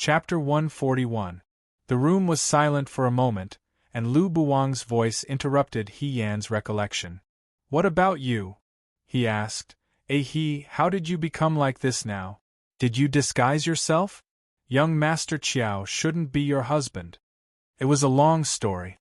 Chapter 141. The room was silent for a moment, and Lu Buwang's voice interrupted He Yan's recollection. "What about you?" he asked. How did you become like this now? Did you disguise yourself? Young Master Chiao shouldn't be your husband. It was a long story.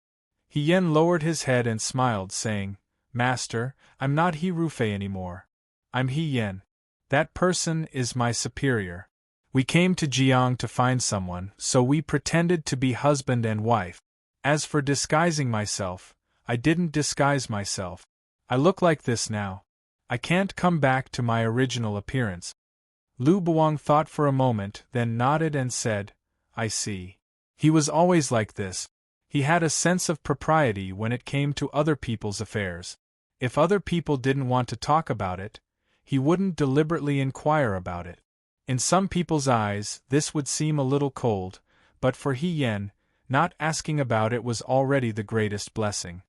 He Yan lowered his head and smiled, saying, "Master, I'm not He Rufei anymore. I'm He Yan. That person is my superior. We came to Jiang to find someone, so we pretended to be husband and wife. As for disguising myself, I didn't disguise myself. I look like this now. I can't come back to my original appearance." Lu Buwang thought for a moment, then nodded and said, "I see. He was always like this. He had a sense of propriety when it came to other people's affairs. If other people didn't want to talk about it, he wouldn't deliberately inquire about it. In some people's eyes, this would seem a little cold, but for He Yan, not asking about it was already the greatest blessing."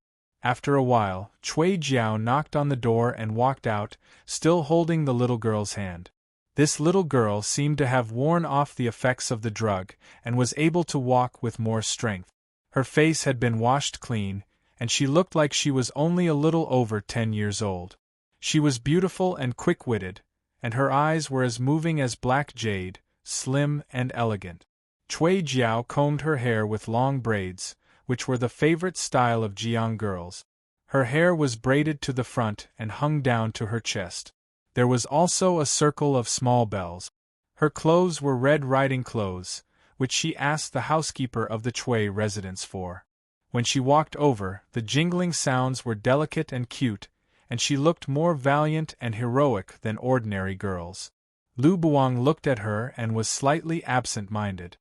After a while, Cui Jiao knocked on the door and walked out, still holding the little girl's hand. This little girl seemed to have worn off the effects of the drug, and was able to walk with more strength. Her face had been washed clean, and she looked like she was only a little over 10 years old. She was beautiful and quick-witted, and her eyes were as moving as black jade, slim and elegant. Cui Jiao combed her hair with long braids, which were the favorite style of Jiang girls. Her hair was braided to the front and hung down to her chest. There was also a circle of small bells. Her clothes were red riding clothes, which she asked the housekeeper of the Cui residence for. When she walked over, the jingling sounds were delicate and cute, and she looked more valiant and heroic than ordinary girls. Lu Buwang looked at her and was slightly absent-minded.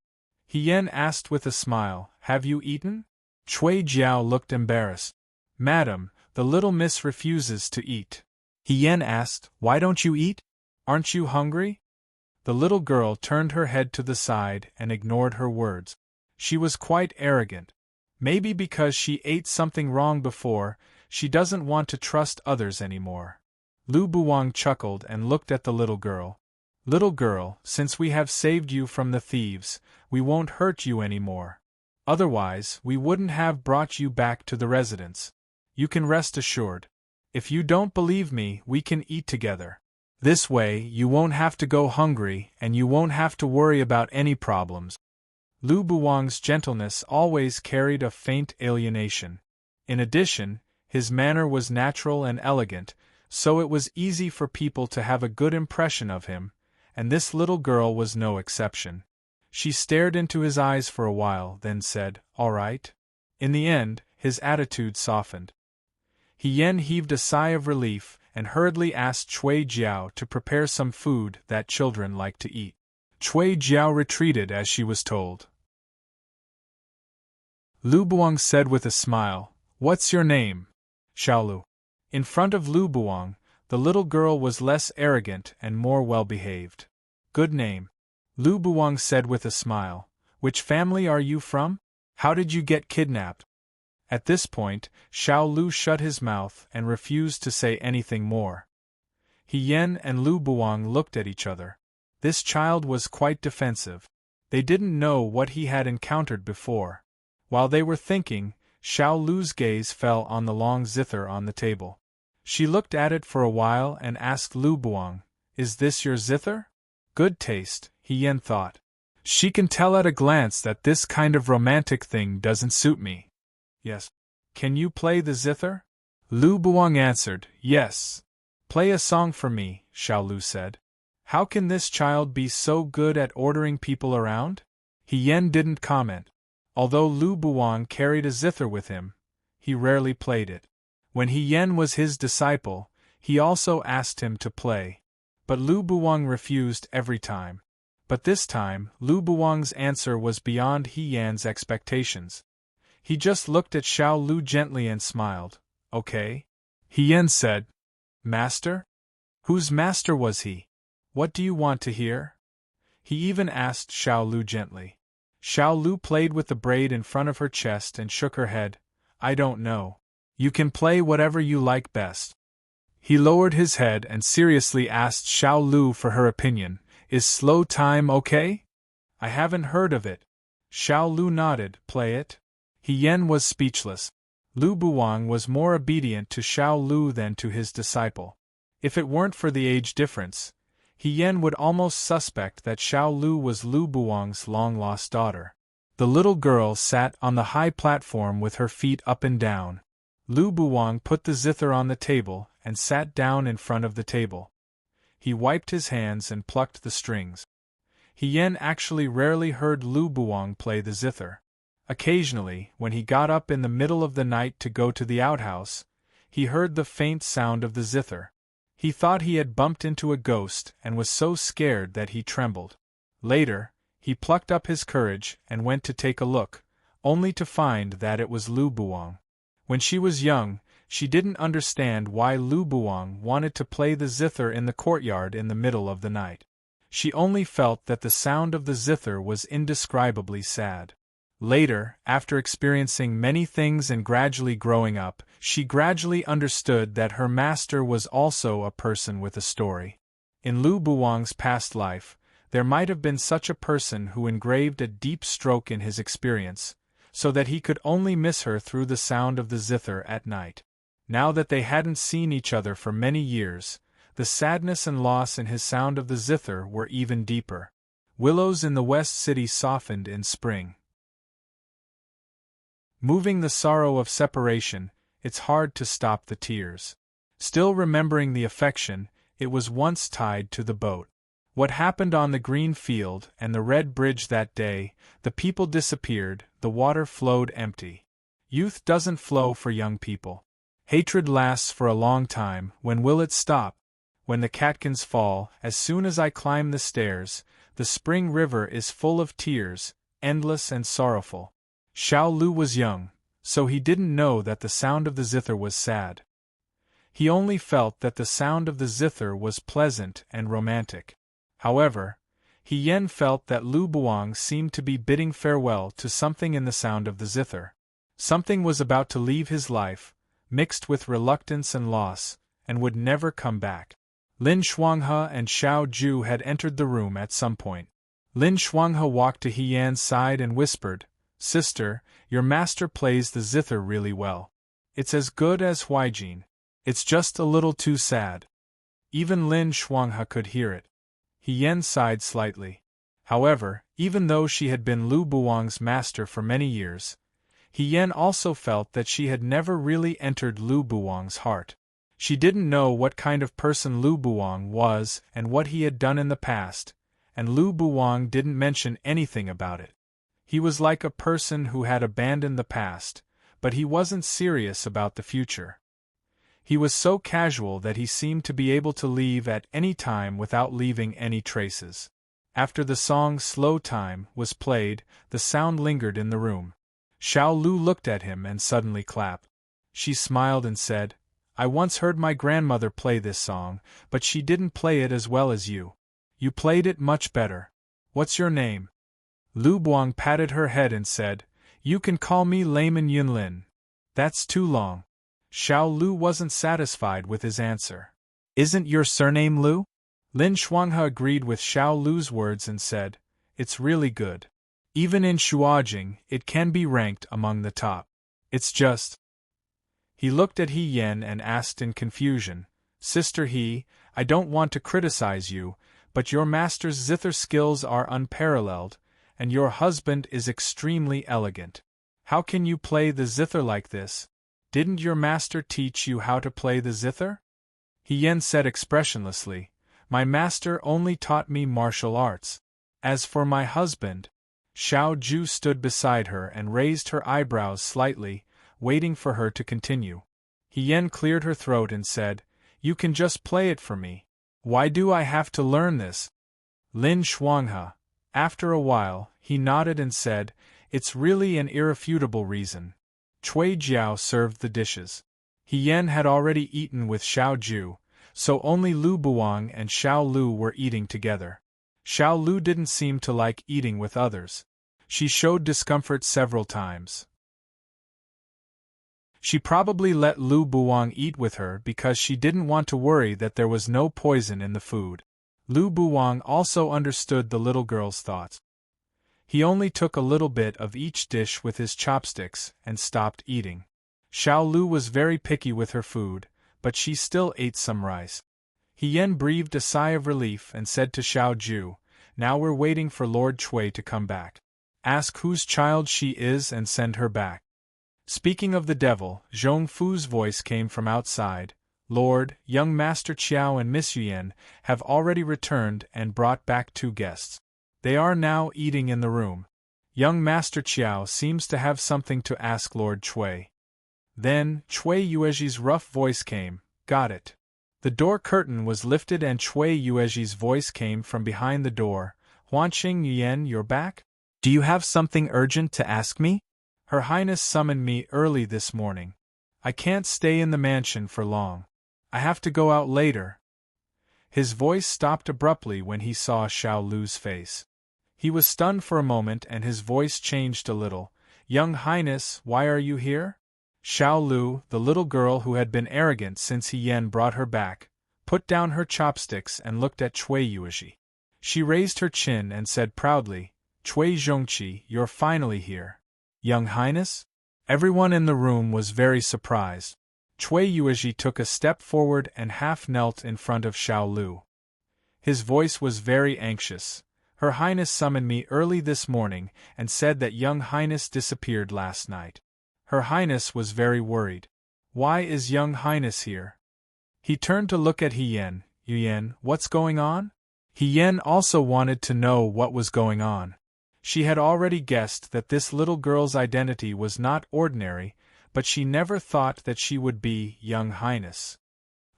He Yan asked with a smile, "Have you eaten?" Cui Jiao looked embarrassed. "Madam, the little miss refuses to eat." He Yan asked, "Why don't you eat? Aren't you hungry?" The little girl turned her head to the side and ignored her words. She was quite arrogant. Maybe because she ate something wrong before, she doesn't want to trust others anymore. Lu Buwang chuckled and looked at the little girl. "Little girl, since we have saved you from the thieves, we won't hurt you anymore. Otherwise, we wouldn't have brought you back to the residence. You can rest assured. If you don't believe me, we can eat together. This way, you won't have to go hungry and you won't have to worry about any problems." Lu Buwang's gentleness always carried a faint alienation. In addition, his manner was natural and elegant, so it was easy for people to have a good impression of him, and this little girl was no exception. She stared into his eyes for a while, then said, "All right." In the end, his attitude softened. He Yan heaved a sigh of relief and hurriedly asked Cui Jiao to prepare some food that children like to eat. Cui Jiao retreated as she was told. Lu Buwang said with a smile, "What's your name?" Xiaolu. In front of Lu Buwang, the little girl was less arrogant and more well-behaved. "Good name," Lu Buwang said with a smile. "Which family are you from? How did you get kidnapped?" At this point, Xiaolu shut his mouth and refused to say anything more. He Yan and Lu Buwang looked at each other. This child was quite defensive. They didn't know what he had encountered before. While they were thinking, Xiaolu's gaze fell on the long zither on the table. She looked at it for a while and asked Lu Buwang, "Is this your zither?" Good taste, He Yan thought. She can tell at a glance that this kind of romantic thing doesn't suit me. "Yes. Can you play the zither?" Lu Buwang answered, "Yes." "Play a song for me," Xiaolu said. How can this child be so good at ordering people around? He Yan didn't comment. Although Lu Buwang carried a zither with him, he rarely played it. When He Yan was his disciple, he also asked him to play. But Lu Buwang refused every time. But this time, Lu Buwang's answer was beyond He Yan's expectations. He just looked at Xiaolu gently and smiled. "Okay." He Yan said. "Master? Whose master was he? What do you want to hear?" He even asked Xiaolu gently. Xiaolu played with the braid in front of her chest and shook her head. "I don't know. You can play whatever you like best." He lowered his head and seriously asked Xiaolu for her opinion. "Is slow time okay?" I haven't heard of it. Xiao Lu nodded. Play it? He Yan was speechless. Lu Buwang was more obedient to Xiao Lu than to his disciple. If it weren't for the age difference, He Yan would almost suspect that Xiao Lu was Lu Buwang's long-lost daughter. The little girl sat on the high platform with her feet up and down. Lu Buwang put the zither on the table and sat down in front of the table. He wiped his hands and plucked the strings. He Yan actually rarely heard Lu Buwang play the zither. Occasionally, when he got up in the middle of the night to go to the outhouse, he heard the faint sound of the zither. He thought he had bumped into a ghost and was so scared that he trembled. Later, he plucked up his courage and went to take a look, only to find that it was Lu Buwang. When she was young, she didn't understand why Lu Buwang wanted to play the zither in the courtyard in the middle of the night. She only felt that the sound of the zither was indescribably sad. Later, after experiencing many things and gradually growing up, she gradually understood that her master was also a person with a story. In Lu Buwang's past life, there might have been such a person who engraved a deep stroke in his experience, so that he could only miss her through the sound of the zither at night. Now that they hadn't seen each other for many years, the sadness and loss in his sound of the zither were even deeper. Willows in the West City softened in spring. Moving the sorrow of separation, it's hard to stop the tears. Still remembering the affection, it was once tied to the boat. What happened on the green field and the red bridge that day, the people disappeared, the water flowed empty. Youth doesn't flow for young people. Hatred lasts for a long time. When will it stop? When the catkins fall, as soon as I climb the stairs, the spring river is full of tears, endless and sorrowful. Xiao Lu was young, so he didn't know that the sound of the zither was sad. He only felt that the sound of the zither was pleasant and romantic. However, He Yan felt that Lu Buwang seemed to be bidding farewell to something in the sound of the zither. Something was about to leave his life, mixed with reluctance and loss, and would never come back. Lin Shuanghe and Xiao Ju had entered the room at some point. Lin Shuanghe walked to He Yan's side and whispered, "Sister, your master plays the zither really well. It's as good as Huijin. It's just a little too sad." Even Lin Shuanghe could hear it. He Yan sighed slightly. However, even though she had been Lu Buwang's master for many years, He Yan also felt that she had never really entered Lu Buwang's heart. She didn't know what kind of person Lu Buwang was and what he had done in the past, and Lu Buwang didn't mention anything about it. He was like a person who had abandoned the past, but he wasn't serious about the future. He was so casual that he seemed to be able to leave at any time without leaving any traces. After the song "Slow Time" was played, the sound lingered in the room. Xiao Lu looked at him and suddenly clapped. She smiled and said, "I once heard my grandmother play this song, but she didn't play it as well as you. You played it much better. What's your name?" Lu Buang patted her head and said, "You can call me Layman Yunlin. That's too long." Xiao Lu wasn't satisfied with his answer. "Isn't your surname Lu?" Lin Shuanghe agreed with Xiao Lu's words and said, "It's really good. Even in Shuajing, it can be ranked among the top. It's just—" He looked at He Yan and asked in confusion, "Sister He, I don't want to criticize you, but your master's zither skills are unparalleled, and your husband is extremely elegant. How can you play the zither like this? Didn't your master teach you how to play the zither?" He Yan said expressionlessly, "My master only taught me martial arts. As for my husband—" Xiao Ju stood beside her and raised her eyebrows slightly, waiting for her to continue. He Yan cleared her throat and said, "You can just play it for me. Why do I have to learn this?" Lin Shuanghe. After a while, he nodded and said, "It's really an irrefutable reason." Cui Jiao served the dishes. He Yan had already eaten with Xiao Ju, so only Lu Buwang and Xiao Lu were eating together. Xiao Lu didn't seem to like eating with others. She showed discomfort several times. She probably let Lu Buwang eat with her because she didn't want to worry that there was no poison in the food. Lu Buwang also understood the little girl's thoughts. He only took a little bit of each dish with his chopsticks and stopped eating. Xiao Lu was very picky with her food, but she still ate some rice. He Yan breathed a sigh of relief and said to Xiao Ju, "Now we're waiting for Lord Cui to come back. Ask whose child she is and send her back." Speaking of the devil, Zhong Fu's voice came from outside. "Lord, young Master Qiao and Miss Yuan have already returned and brought back 2 guests. They are now eating in the room. Young Master Qiao seems to have something to ask Lord Cui." Then, Cui Yueji's rough voice came, "Got it." The door curtain was lifted and Cui Yueji's voice came from behind the door, "Huanqing Yuan, you're back? Do you have something urgent to ask me? Her Highness summoned me early this morning. I can't stay in the mansion for long. I have to go out later." His voice stopped abruptly when he saw Xiao Lu's face. He was stunned for a moment and his voice changed a little. "Young Highness, why are you here?" Xiao Lu, the little girl who had been arrogant since He Yan brought her back, put down her chopsticks and looked at Cui Yueji. She raised her chin and said proudly, "Cui Zhongqi, you're finally here. Young Highness?" Everyone in the room was very surprised. Cui Yueji took a step forward and half knelt in front of Xiao Lu. His voice was very anxious. "Her Highness summoned me early this morning and said that Young Highness disappeared last night. Her Highness was very worried. Why is Young Highness here?" He turned to look at He Yan. "Yan, what's going on?" He Yan also wanted to know what was going on. She had already guessed that this little girl's identity was not ordinary, but she never thought that she would be Young Highness.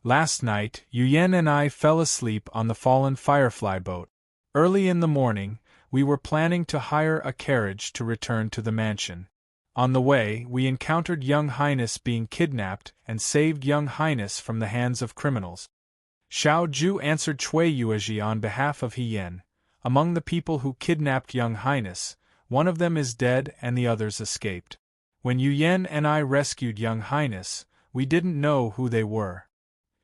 "Last night, Yan and I fell asleep on the fallen firefly boat. Early in the morning, we were planning to hire a carriage to return to the mansion. On the way, we encountered Young Highness being kidnapped and saved Young Highness from the hands of criminals." Xiao Ju answered Cui Yueji on behalf of He Yan. "Among the people who kidnapped Young Highness, one of them is dead and the others escaped. When Yu Yan and I rescued Young Highness, we didn't know who they were."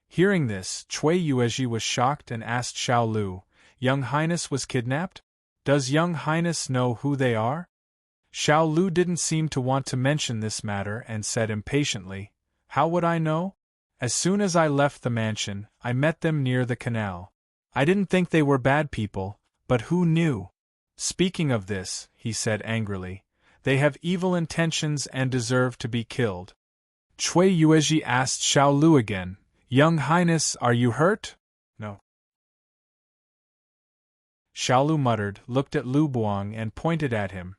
Hearing this, Cui Yueji was shocked and asked Xiao Lu, "Young Highness was kidnapped? Does Young Highness know who they are?" Xiao Lu didn't seem to want to mention this matter and said impatiently, "How would I know? As soon as I left the mansion, I met them near the canal. I didn't think they were bad people, but who knew? Speaking of this," he said angrily, "they have evil intentions and deserve to be killed." Cui Yueji asked Xiao Lu again, "Young Highness, are you hurt?" "No." Xiao Lu muttered, looked at Lu Buang and pointed at him.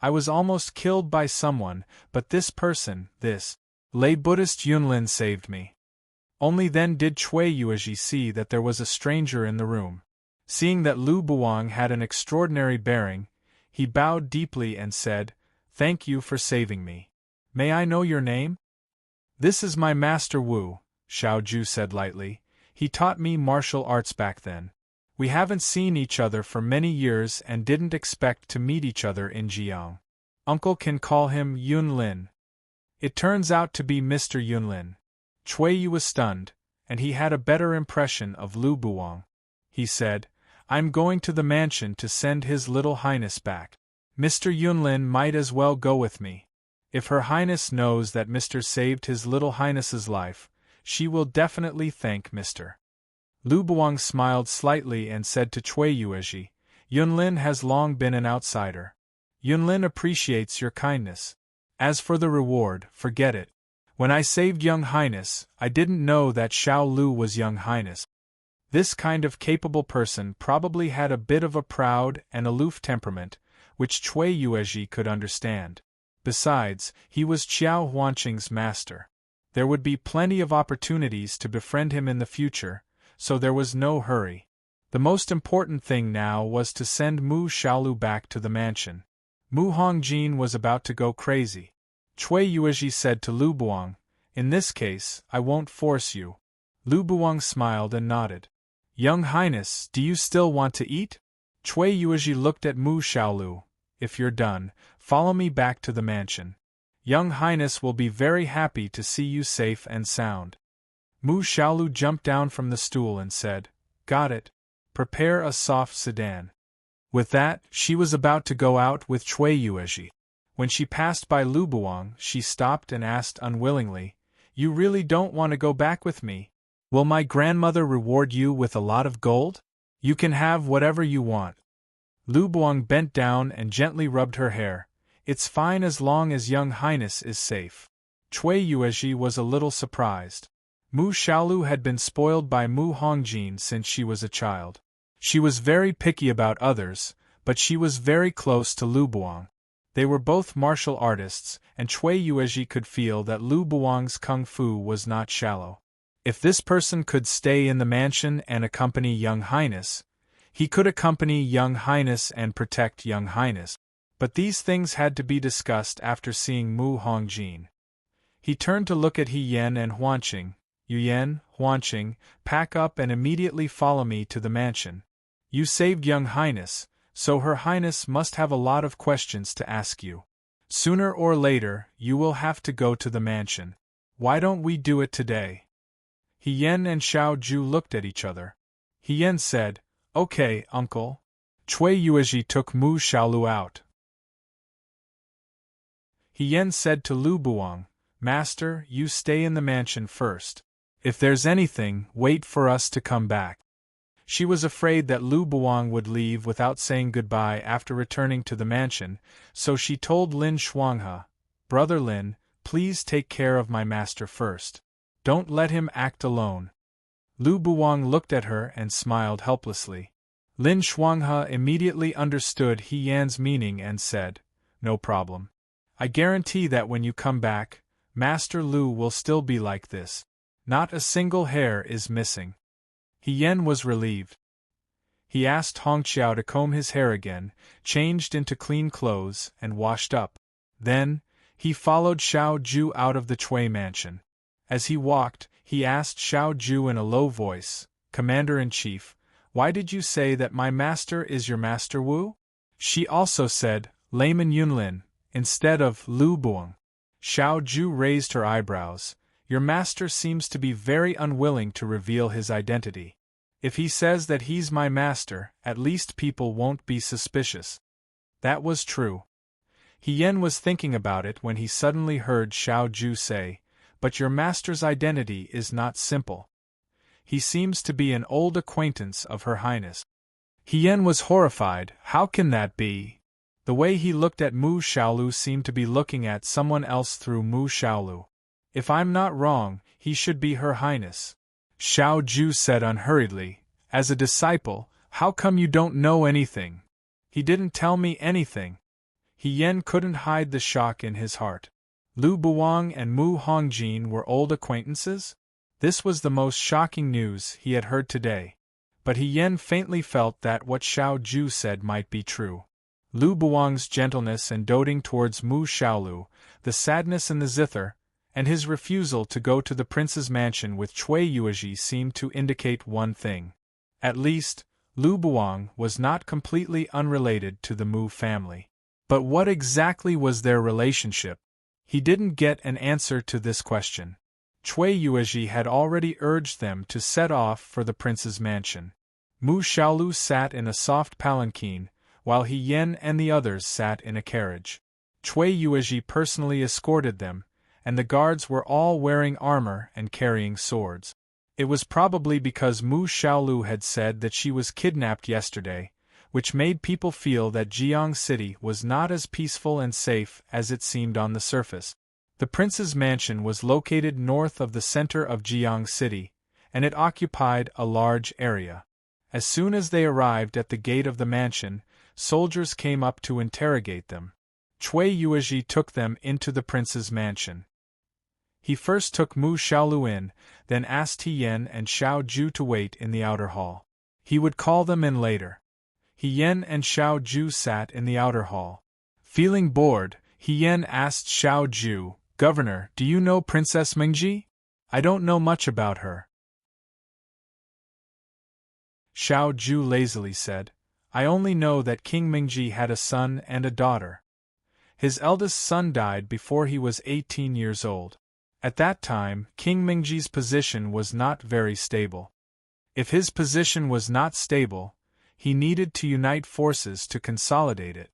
"I was almost killed by someone, but this person, this lay Buddhist Yunlin saved me." Only then did Cui Yueji see that there was a stranger in the room. Seeing that Lu Buang had an extraordinary bearing, he bowed deeply and said, "Thank you for saving me. May I know your name?" "This is my master Wu," Xiao Ju said lightly. "He taught me martial arts back then. We haven't seen each other for many years and didn't expect to meet each other in Jiang. Uncle can call him Yunlin." It turns out to be Mr. Yunlin. Cui Yu was stunned, and he had a better impression of Lu Buang. He said, "I'm going to the mansion to send His Little Highness back. Mr. Yunlin might as well go with me. If Her Highness knows that Mr. saved His Little Highness's life, she will definitely thank Mr." Lu Buang smiled slightly and said to Cui Yueji, "Yunlin has long been an outsider. Yunlin appreciates your kindness. As for the reward, forget it. When I saved Young Highness, I didn't know that Xiao Lu was Young Highness." This kind of capable person probably had a bit of a proud and aloof temperament, which Cui Yueji could understand. Besides, he was Qiao Huanqing's master. There would be plenty of opportunities to befriend him in the future, so there was no hurry. The most important thing now was to send Mu Xiaolu back to the mansion. Mu Hongjin was about to go crazy. Cui Yueji said to Lu Buang, "In this case, I won't force you." Lu Buang smiled and nodded. "Young Highness, do you still want to eat?" Cui Yueji looked at Mu Xiaolu. "If you're done, follow me back to the mansion. Young Highness will be very happy to see you safe and sound." Mu Xiaolu jumped down from the stool and said, "Got it. Prepare a soft sedan." With that, she was about to go out with Cui Yuezhi. When she passed by Lu Buwang, she stopped and asked unwillingly, "You really don't want to go back with me? Will my grandmother reward you with a lot of gold? You can have whatever you want." Lu Buwang bent down and gently rubbed her hair. "It's fine as long as Young Highness is safe." Cui Yuezhi was a little surprised. Mu Xiaolu had been spoiled by Mu Hongjin since she was a child. She was very picky about others, but she was very close to Lu Buwang. They were both martial artists, and Cui Yuezhi could feel that Lu Buwang's kung fu was not shallow. If this person could stay in the mansion and accompany Young Highness, he could accompany Young Highness and protect Young Highness. But these things had to be discussed after seeing Mu Hongjin. He turned to look at He Yan and Huanqing. "Yu Yan, Huanqing, pack up and immediately follow me to the mansion. You saved Young Highness, so Her Highness must have a lot of questions to ask you. Sooner or later, you will have to go to the mansion. Why don't we do it today?" He Yan and Xiao Ju looked at each other. He Yan said, "Okay, uncle." Cui Yuezhi took Mu Xiaolu out. He Yan said to Lu Buwang, "Master, you stay in the mansion first. If there's anything, wait for us to come back." She was afraid that Lu Buwang would leave without saying goodbye after returning to the mansion, so she told Lin Shuanghe, "Brother Lin, please take care of my master first. Don't let him act alone." Lu Buwang looked at her and smiled helplessly. Lin Shuanghe immediately understood He Yan's meaning and said, "No problem. I guarantee that when you come back, Master Lu will still be like this. Not a single hair is missing." He Yan was relieved. He asked Hongqiao to comb his hair again, changed into clean clothes, and washed up. Then, he followed Xiao Ju out of the Cui mansion. As he walked, he asked Xiao Ju in a low voice, "Commander-in-Chief, why did you say that my master is your master Wu?" She also said, "Layman Yunlin," instead of Lu Buwang. Xiao Ju raised her eyebrows. "Your master seems to be very unwilling to reveal his identity. If he says that he's my master, at least people won't be suspicious." That was true. He Yan was thinking about it when he suddenly heard Xiao Ju say, "But your master's identity is not simple. He seems to be an old acquaintance of Her Highness." He Yan was horrified. How can that be? The way he looked at Mu Xiaolu seemed to be looking at someone else through Mu Xiaolu. "If I'm not wrong, he should be Her Highness." Xiao Ju said unhurriedly, "As a disciple, how come you don't know anything? He didn't tell me anything." He Yan couldn't hide the shock in his heart. Lu Buwang and Mu Hongjin were old acquaintances? This was the most shocking news he had heard today. But He Yan faintly felt that what Xiao Ju said might be true. Lu Buwang's gentleness and doting towards Mu Xiaolu, the sadness in the zither, and his refusal to go to the prince's mansion with Cui Yuezhi seemed to indicate one thing. At least, Lu Buwang was not completely unrelated to the Mu family. But what exactly was their relationship? He didn't get an answer to this question. Cui Yuezhi had already urged them to set off for the prince's mansion. Mu Xiaolu sat in a soft palanquin, while He Yan and the others sat in a carriage. Cui Yuezhi personally escorted them, and the guards were all wearing armor and carrying swords. It was probably because Mu Xiaolu had said that she was kidnapped yesterday, which made people feel that Jiang City was not as peaceful and safe as it seemed on the surface. The prince's mansion was located north of the center of Jiang City, and it occupied a large area. As soon as they arrived at the gate of the mansion, soldiers came up to interrogate them. Cui Yuezhi took them into the prince's mansion. He first took Mu Xiaolu in, then asked He Yan and Xiao Ju to wait in the outer hall. He would call them in later. He Yan and Xiao Ju sat in the outer hall. Feeling bored, He Yan asked Xiao Ju, "Governor, do you know Princess Mingji? I don't know much about her." Xiao Ju lazily said, "I only know that King Mingji had a son and a daughter. His eldest son died before he was 18 years old. At that time, King Mingji's position was not very stable. If his position was not stable, he needed to unite forces to consolidate it.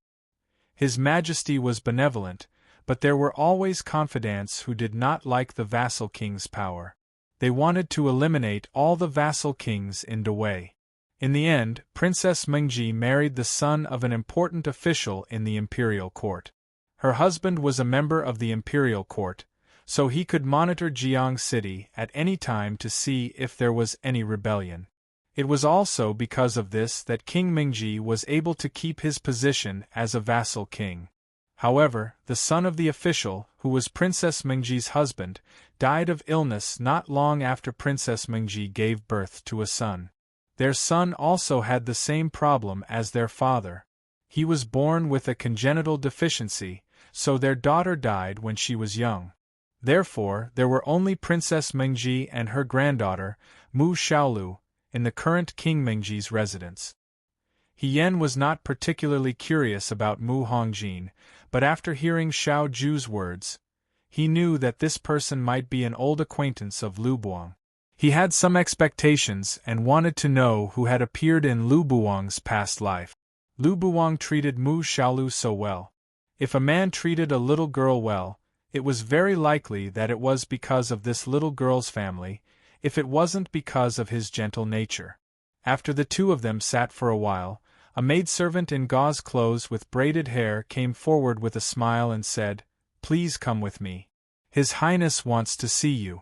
His Majesty was benevolent, but there were always confidants who did not like the vassal king's power. They wanted to eliminate all the vassal kings in Dawei. In the end, Princess Mengji married the son of an important official in the imperial court. Her husband was a member of the imperial court, so he could monitor Jiang City at any time to see if there was any rebellion. It was also because of this that King Mingji was able to keep his position as a vassal king. However, the son of the official, who was Princess Mingji's husband, died of illness not long after Princess Mingji gave birth to a son. Their son also had the same problem as their father. He was born with a congenital deficiency, so their daughter died when she was young. Therefore, there were only Princess Mingji and her granddaughter, Mu Xiaolu, in the current King Mingji's residence. He Yan was not particularly curious about Mu Hongjin, but after hearing Xiao Ju's words, he knew that this person might be an old acquaintance of Lu Buang. He had some expectations and wanted to know who had appeared in Lu Buang's past life. Lu Buang treated Mu Xiaolu so well. If a man treated a little girl well, it was very likely that it was because of this little girl's family, if it wasn't because of his gentle nature. After the two of them sat for a while, a maidservant in gauze clothes with braided hair came forward with a smile and said, "Please come with me. His Highness wants to see you."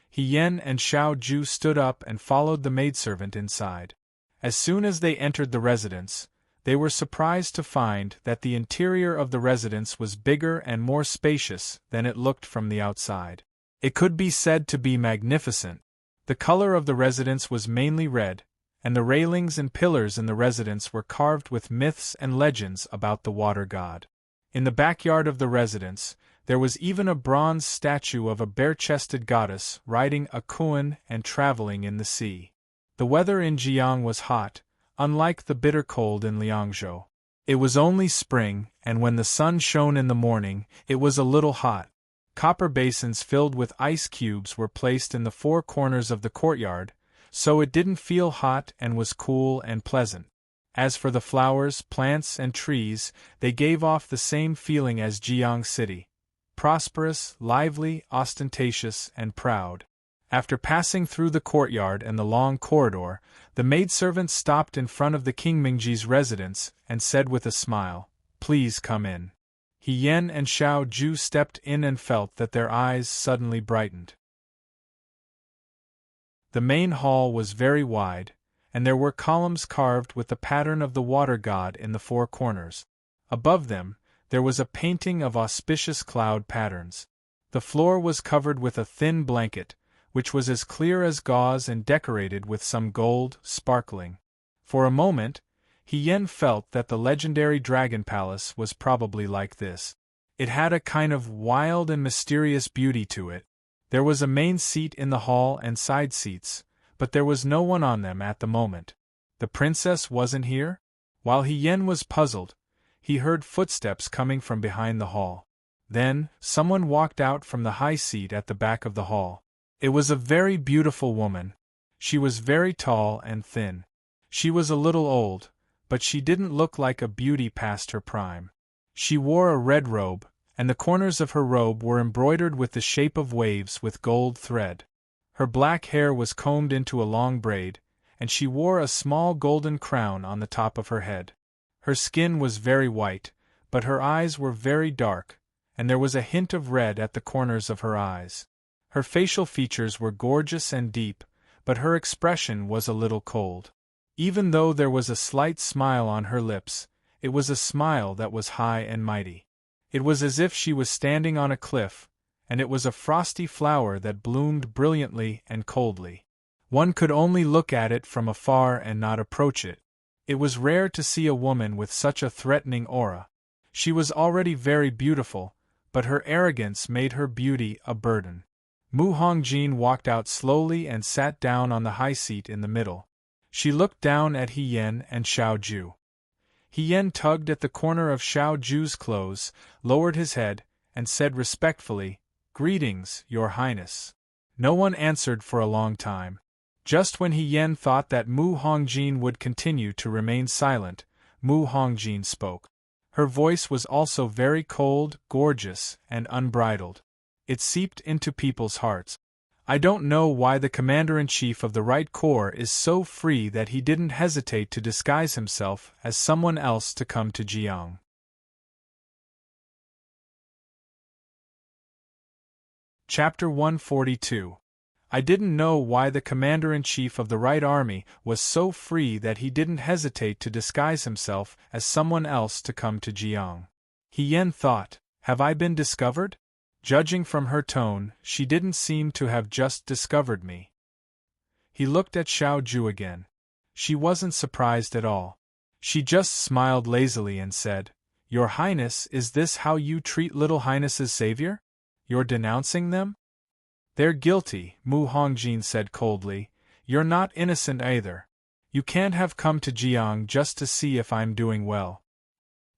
He Yan and Xiao Ju stood up and followed the maidservant inside. As soon as they entered the residence, they were surprised to find that the interior of the residence was bigger and more spacious than it looked from the outside. It could be said to be magnificent. The color of the residence was mainly red, and the railings and pillars in the residence were carved with myths and legends about the water god. In the backyard of the residence, there was even a bronze statue of a bare-chested goddess riding a kuan and traveling in the sea. The weather in Jiang was hot, unlike the bitter cold in Liangzhou. It was only spring, and when the sun shone in the morning, it was a little hot. Copper basins filled with ice cubes were placed in the four corners of the courtyard, so it didn't feel hot and was cool and pleasant. As for the flowers, plants, and trees, they gave off the same feeling as Jiang City: prosperous, lively, ostentatious, and proud. After passing through the courtyard and the long corridor, the maidservant stopped in front of the King Mingji's residence and said with a smile, "Please come in." He Yan and Xiao Ju stepped in and felt that their eyes suddenly brightened. The main hall was very wide, and there were columns carved with the pattern of the water god in the four corners. Above them, there was a painting of auspicious cloud patterns. The floor was covered with a thin blanket, which was as clear as gauze and decorated with some gold, sparkling. For a moment, He Yan felt that the legendary Dragon Palace was probably like this. It had a kind of wild and mysterious beauty to it. There was a main seat in the hall and side seats, but there was no one on them at the moment. The princess wasn't here? While He Yan was puzzled, he heard footsteps coming from behind the hall. Then, someone walked out from the high seat at the back of the hall. It was a very beautiful woman. She was very tall and thin. She was a little old, but she didn't look like a beauty past her prime. She wore a red robe, and the corners of her robe were embroidered with the shape of waves with gold thread. Her black hair was combed into a long braid, and she wore a small golden crown on the top of her head. Her skin was very white, but her eyes were very dark, and there was a hint of red at the corners of her eyes. Her facial features were gorgeous and deep, but her expression was a little cold. Even though there was a slight smile on her lips, it was a smile that was high and mighty. It was as if she was standing on a cliff, and it was a frosty flower that bloomed brilliantly and coldly. One could only look at it from afar and not approach it. It was rare to see a woman with such a threatening aura. She was already very beautiful, but her arrogance made her beauty a burden. Mu Hongjin walked out slowly and sat down on the high seat in the middle. She looked down at He Yan and Xiao Ju. He Yan tugged at the corner of Xiao Ju's clothes, lowered his head, and said respectfully, "Greetings, Your Highness." No one answered for a long time. Just when He Yen thought that Mu Hongjin would continue to remain silent, Mu Hongjin spoke. Her voice was also very cold, gorgeous, and unbridled. It seeped into people's hearts. I don't know why the Commander-in-Chief of the Right Corps is so free that he didn't hesitate to disguise himself as someone else to come to Jiang. Chapter 142. I didn't know why the Commander-in-Chief of the Right Army was so free that he didn't hesitate to disguise himself as someone else to come to Jiang. He Yen thought, have I been discovered? Judging from her tone, she didn't seem to have just discovered me. He looked at Xiao Ju again. She wasn't surprised at all. She just smiled lazily and said, Your Highness, is this how you treat Little Highness's savior? You're denouncing them? They're guilty, Mu Hongjin said coldly. You're not innocent either. You can't have come to Jiang just to see if I'm doing well.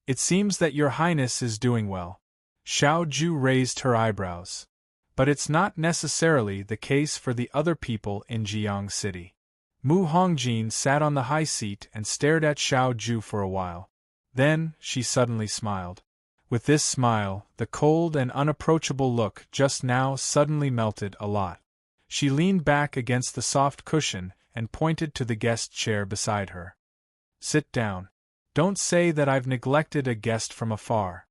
It seems that Your Highness is doing well. Xiao Ju raised her eyebrows. But it's not necessarily the case for the other people in Jiang City. Mu Hongjin sat on the high seat and stared at Xiao Ju for a while. Then, she suddenly smiled. With this smile, the cold and unapproachable look just now suddenly melted a lot. She leaned back against the soft cushion and pointed to the guest chair beside her. Sit down. Don't say that I've neglected a guest from afar.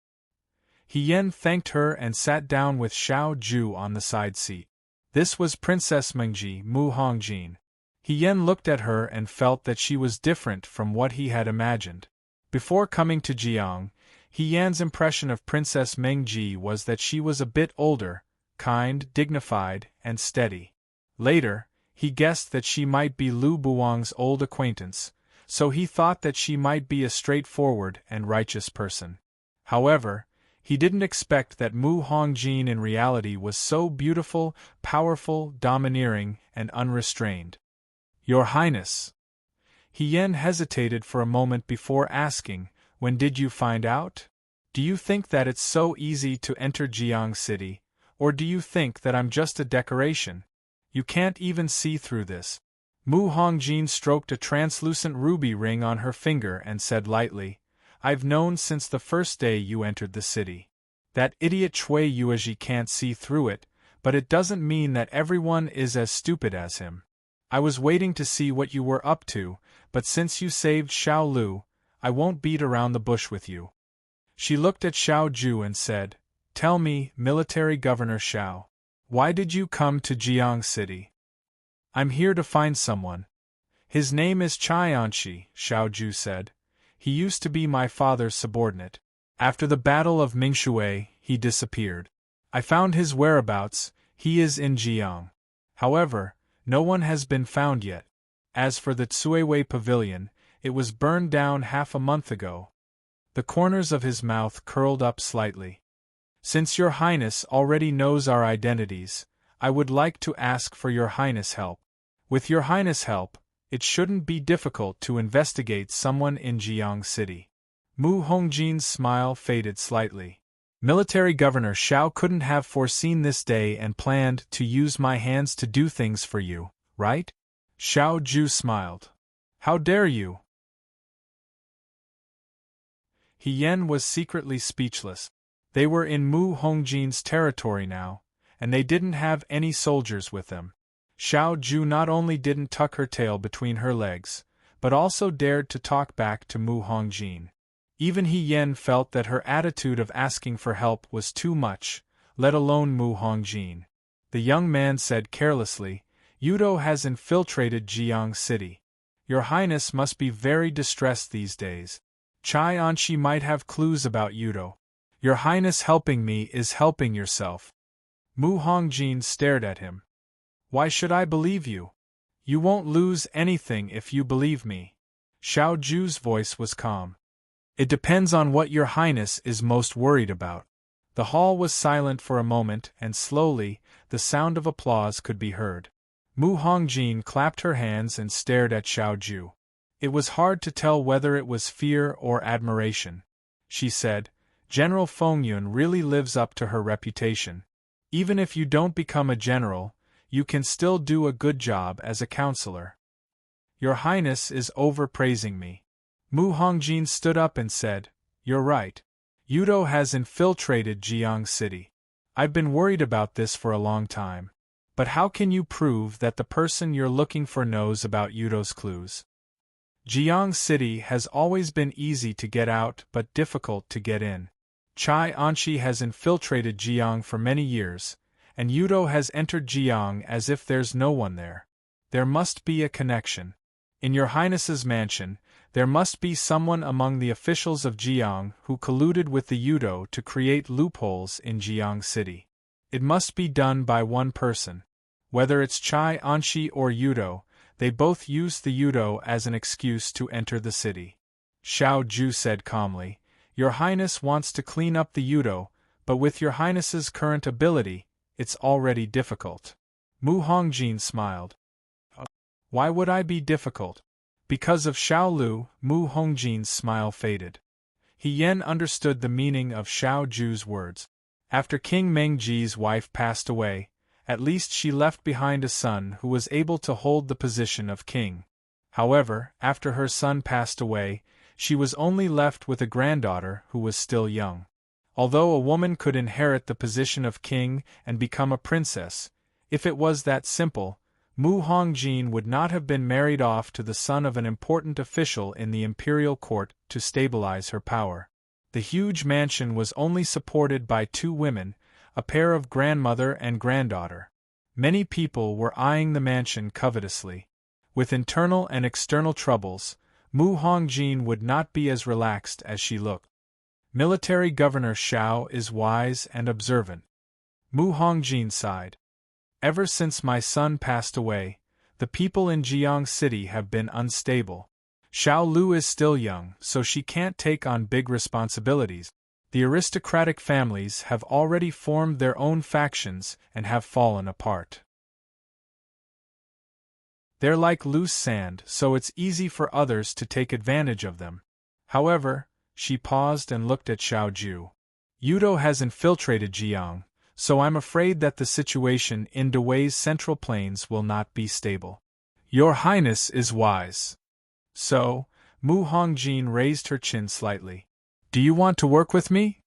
He Yen thanked her and sat down with Xiao Ju on the side seat. This was Princess Mengji, Mu Hongjin. He Yen looked at her and felt that she was different from what he had imagined. Before coming to Jiang, He Yan's impression of Princess Mengji was that she was a bit older, kind, dignified, and steady. Later, he guessed that she might be Lu Buwang's old acquaintance, so he thought that she might be a straightforward and righteous person. However, he didn't expect that Mu Hongjin in reality was so beautiful, powerful, domineering, and unrestrained. Your Highness. He Yen hesitated for a moment before asking, When did you find out? Do you think that it's so easy to enter Jiang City, or do you think that I'm just a decoration? You can't even see through this. Mu Hongjin stroked a translucent ruby ring on her finger and said lightly, I've known since the first day you entered the city. That idiot Cui Yueji can't see through it, but it doesn't mean that everyone is as stupid as him. I was waiting to see what you were up to, but since you saved Xiao Lu, I won't beat around the bush with you. She looked at Xiao Ju and said, Tell me, Military Governor Xiao, why did you come to Jiang City? I'm here to find someone. His name is Chai Anshi, Xiao Ju said. He used to be my father's subordinate. After the Battle of Mingshui, he disappeared. I found his whereabouts. He is in Jiang. However, no one has been found yet. As for the Tsuiwei Pavilion, it was burned down half a month ago. The corners of his mouth curled up slightly. Since Your Highness already knows our identities, I would like to ask for Your Highness' help. With Your Highness' help, it shouldn't be difficult to investigate someone in Jiang City. Mu Hongjin's smile faded slightly. Military Governor Xiao couldn't have foreseen this day and planned to use my hands to do things for you, right? Xiao Ju smiled. How dare you? He Yen was secretly speechless. They were in Mu Hongjin's territory now, and they didn't have any soldiers with them. Xiao Ju not only didn't tuck her tail between her legs, but also dared to talk back to Mu Hongjin. Even He Yen felt that her attitude of asking for help was too much, let alone Mu Hongjin. The young man said carelessly, Yudo has infiltrated Jiang City. Your Highness must be very distressed these days. Chai Anshi might have clues about Yudo. Your Highness helping me is helping yourself. Mu Hongjin stared at him. Why should I believe you? You won't lose anything if you believe me. Xiao Ju's voice was calm. It depends on what Your Highness is most worried about. The hall was silent for a moment and slowly, the sound of applause could be heard. Mu Hongjin clapped her hands and stared at Xiao Ju. It was hard to tell whether it was fear or admiration. She said, General Feng Yun really lives up to her reputation. Even if you don't become a general, you can still do a good job as a counselor. Your Highness is overpraising me. Mu Hongjin stood up and said, You're right. Yudo has infiltrated Jiang City. I've been worried about this for a long time. But how can you prove that the person you're looking for knows about Yudo's clues? Jiang City has always been easy to get out but difficult to get in. Chai Anshi has infiltrated Jiang for many years, and Yudo has entered Jiang as if there's no one there. There must be a connection. In your Highness's mansion, there must be someone among the officials of Jiang who colluded with the Yudo to create loopholes in Jiang City. It must be done by one person. Whether it's Chai Anshi or Yudo, they both use the Yudo as an excuse to enter the city. Xiao Ju said calmly, Your Highness wants to clean up the Yudo, but with your Highness's current ability, it's already difficult. Mu Hongjin smiled. Why would I be difficult? Because of Xiao Lu. Mu Hongjin's smile faded. He Yen understood the meaning of Xiao Ju's words. After King Mengji's wife passed away, at least she left behind a son who was able to hold the position of king. However, after her son passed away, she was only left with a granddaughter who was still young. Although a woman could inherit the position of king and become a princess, if it was that simple, Mu Hongjin would not have been married off to the son of an important official in the imperial court to stabilize her power. The huge mansion was only supported by 2 women, a pair of grandmother and granddaughter. Many people were eyeing the mansion covetously. With internal and external troubles, Mu Hongjin would not be as relaxed as she looked. Military Governor Xiao is wise and observant. Mu Hongjin sighed. Ever since my son passed away, the people in Jiang City have been unstable. Xiao Lu is still young, so she can't take on big responsibilities. The aristocratic families have already formed their own factions and have fallen apart. They're like loose sand, so it's easy for others to take advantage of them. However, she paused and looked at Xiao Ju. Yudo has infiltrated Jiang, so I'm afraid that the situation in Dawei's Central Plains will not be stable. Your Highness is wise. So, Mu Hongjin raised her chin slightly. Do you want to work with me?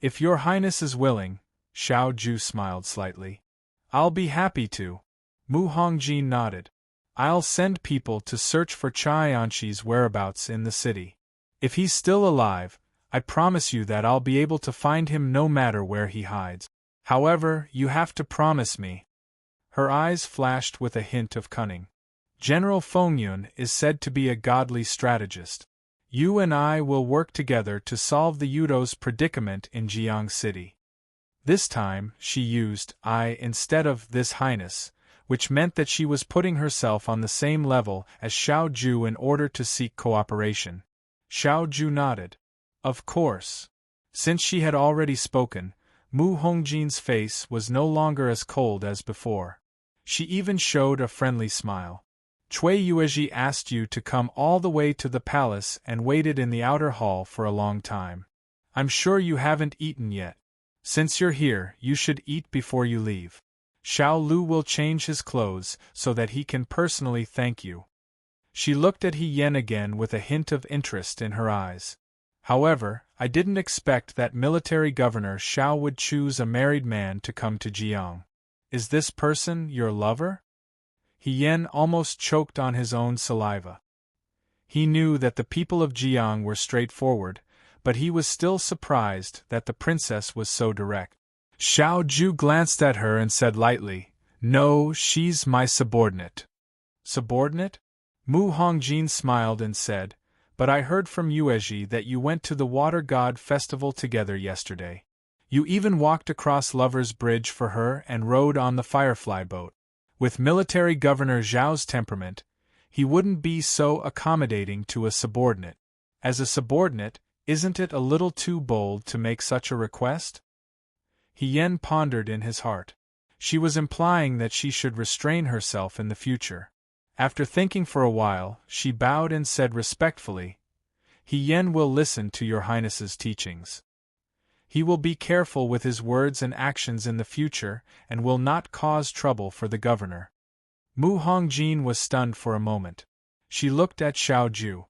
If your Highness is willing, Xiao Ju smiled slightly. I'll be happy to. Mu Hongjin nodded. I'll send people to search for Chai Anshi's whereabouts in the city. If he's still alive, I promise you that I'll be able to find him no matter where he hides. However, you have to promise me. Her eyes flashed with a hint of cunning. General Fengyun is said to be a godly strategist. You and I will work together to solve the Yudo's predicament in Jiang City. This time, she used I instead of this Highness, which meant that she was putting herself on the same level as Xiao Ju in order to seek cooperation. Xiao Ju nodded. Of course. Since she had already spoken, Mu Hongjin's face was no longer as cold as before. She even showed a friendly smile. Cui Yuezhi asked you to come all the way to the palace and waited in the outer hall for a long time. I'm sure you haven't eaten yet. Since you're here, you should eat before you leave. Xiao Lu will change his clothes so that he can personally thank you. She looked at He Yen again with a hint of interest in her eyes. However, I didn't expect that military governor Xiao would choose a married man to come to Jiang. Is this person your lover? He Yen almost choked on his own saliva. He knew that the people of Jiang were straightforward, but he was still surprised that the princess was so direct. Xiao Ju glanced at her and said lightly, No, she's my subordinate. Subordinate? Mu Hongjin smiled and said, But I heard from Yuezhi that you went to the Water God Festival together yesterday. You even walked across Lover's Bridge for her and rode on the Firefly boat. With military governor Zhao's temperament, he wouldn't be so accommodating to a subordinate. As a subordinate, isn't it a little too bold to make such a request? He Yen pondered in his heart. She was implying that she should restrain herself in the future. After thinking for a while, she bowed and said respectfully, He Yen will listen to your Highness's teachings. He will be careful with his words and actions in the future and will not cause trouble for the governor. Mu Hongjin was stunned for a moment. She looked at Xiao Ju.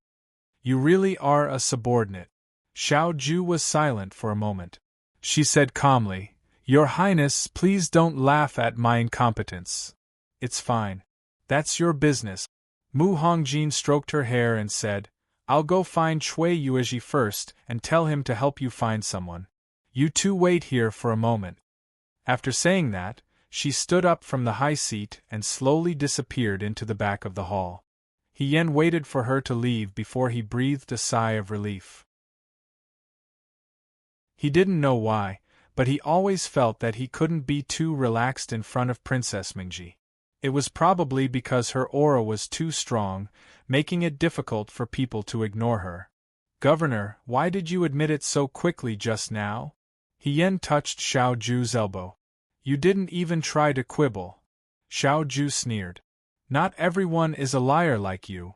You really are a subordinate. Xiao Ju was silent for a moment. She said calmly, Your Highness, please don't laugh at my incompetence. It's fine. That's your business. Mu Hongjin stroked her hair and said, I'll go find Cui Yuezhi first and tell him to help you find someone. You two wait here for a moment. After saying that, she stood up from the high seat and slowly disappeared into the back of the hall. He Yen waited for her to leave before he breathed a sigh of relief. He didn't know why, but he always felt that he couldn't be too relaxed in front of Princess Mingji. It was probably because her aura was too strong, making it difficult for people to ignore her. Governor, why did you admit it so quickly just now? He Yen touched Xiao Ju's elbow. You didn't even try to quibble. Xiao Ju sneered. Not everyone is a liar like you.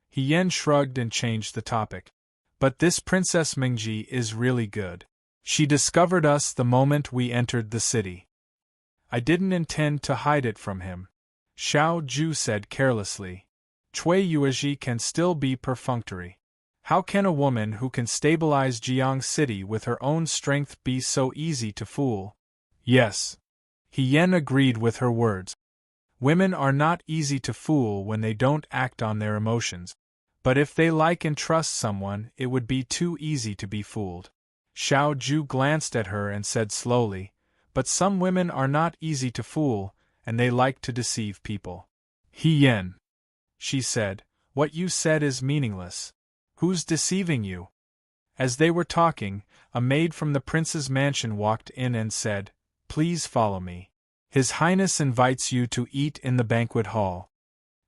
He Yen shrugged and changed the topic. But this Princess Mingji is really good. She discovered us the moment we entered the city. I didn't intend to hide it from him. Xiao Ju said carelessly. Cui Yuezhi can still be perfunctory. How can a woman who can stabilize Jiang City with her own strength be so easy to fool? Yes. He Yen agreed with her words. Women are not easy to fool when they don't act on their emotions. But if they like and trust someone, it would be too easy to be fooled. Xiao Ju glanced at her and said slowly, But some women are not easy to fool, and they like to deceive people. He Yen. She said, What you said is meaningless. Who's deceiving you? As they were talking, a maid from the prince's mansion walked in and said, Please follow me. His Highness invites you to eat in the banquet hall.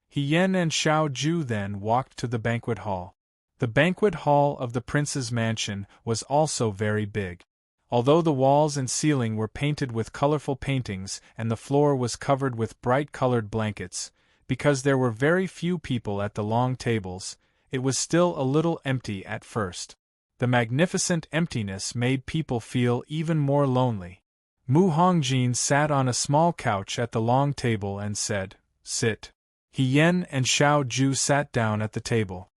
He Yen and Xiao Ju then walked to the banquet hall. The banquet hall of the prince's mansion was also very big. Although the walls and ceiling were painted with colorful paintings and the floor was covered with bright-colored blankets, because there were very few people at the long tables, it was still a little empty at first. The magnificent emptiness made people feel even more lonely. Mu Hongjin sat on a small couch at the long table and said, Sit. He Yen and Xiao Ju sat down at the table.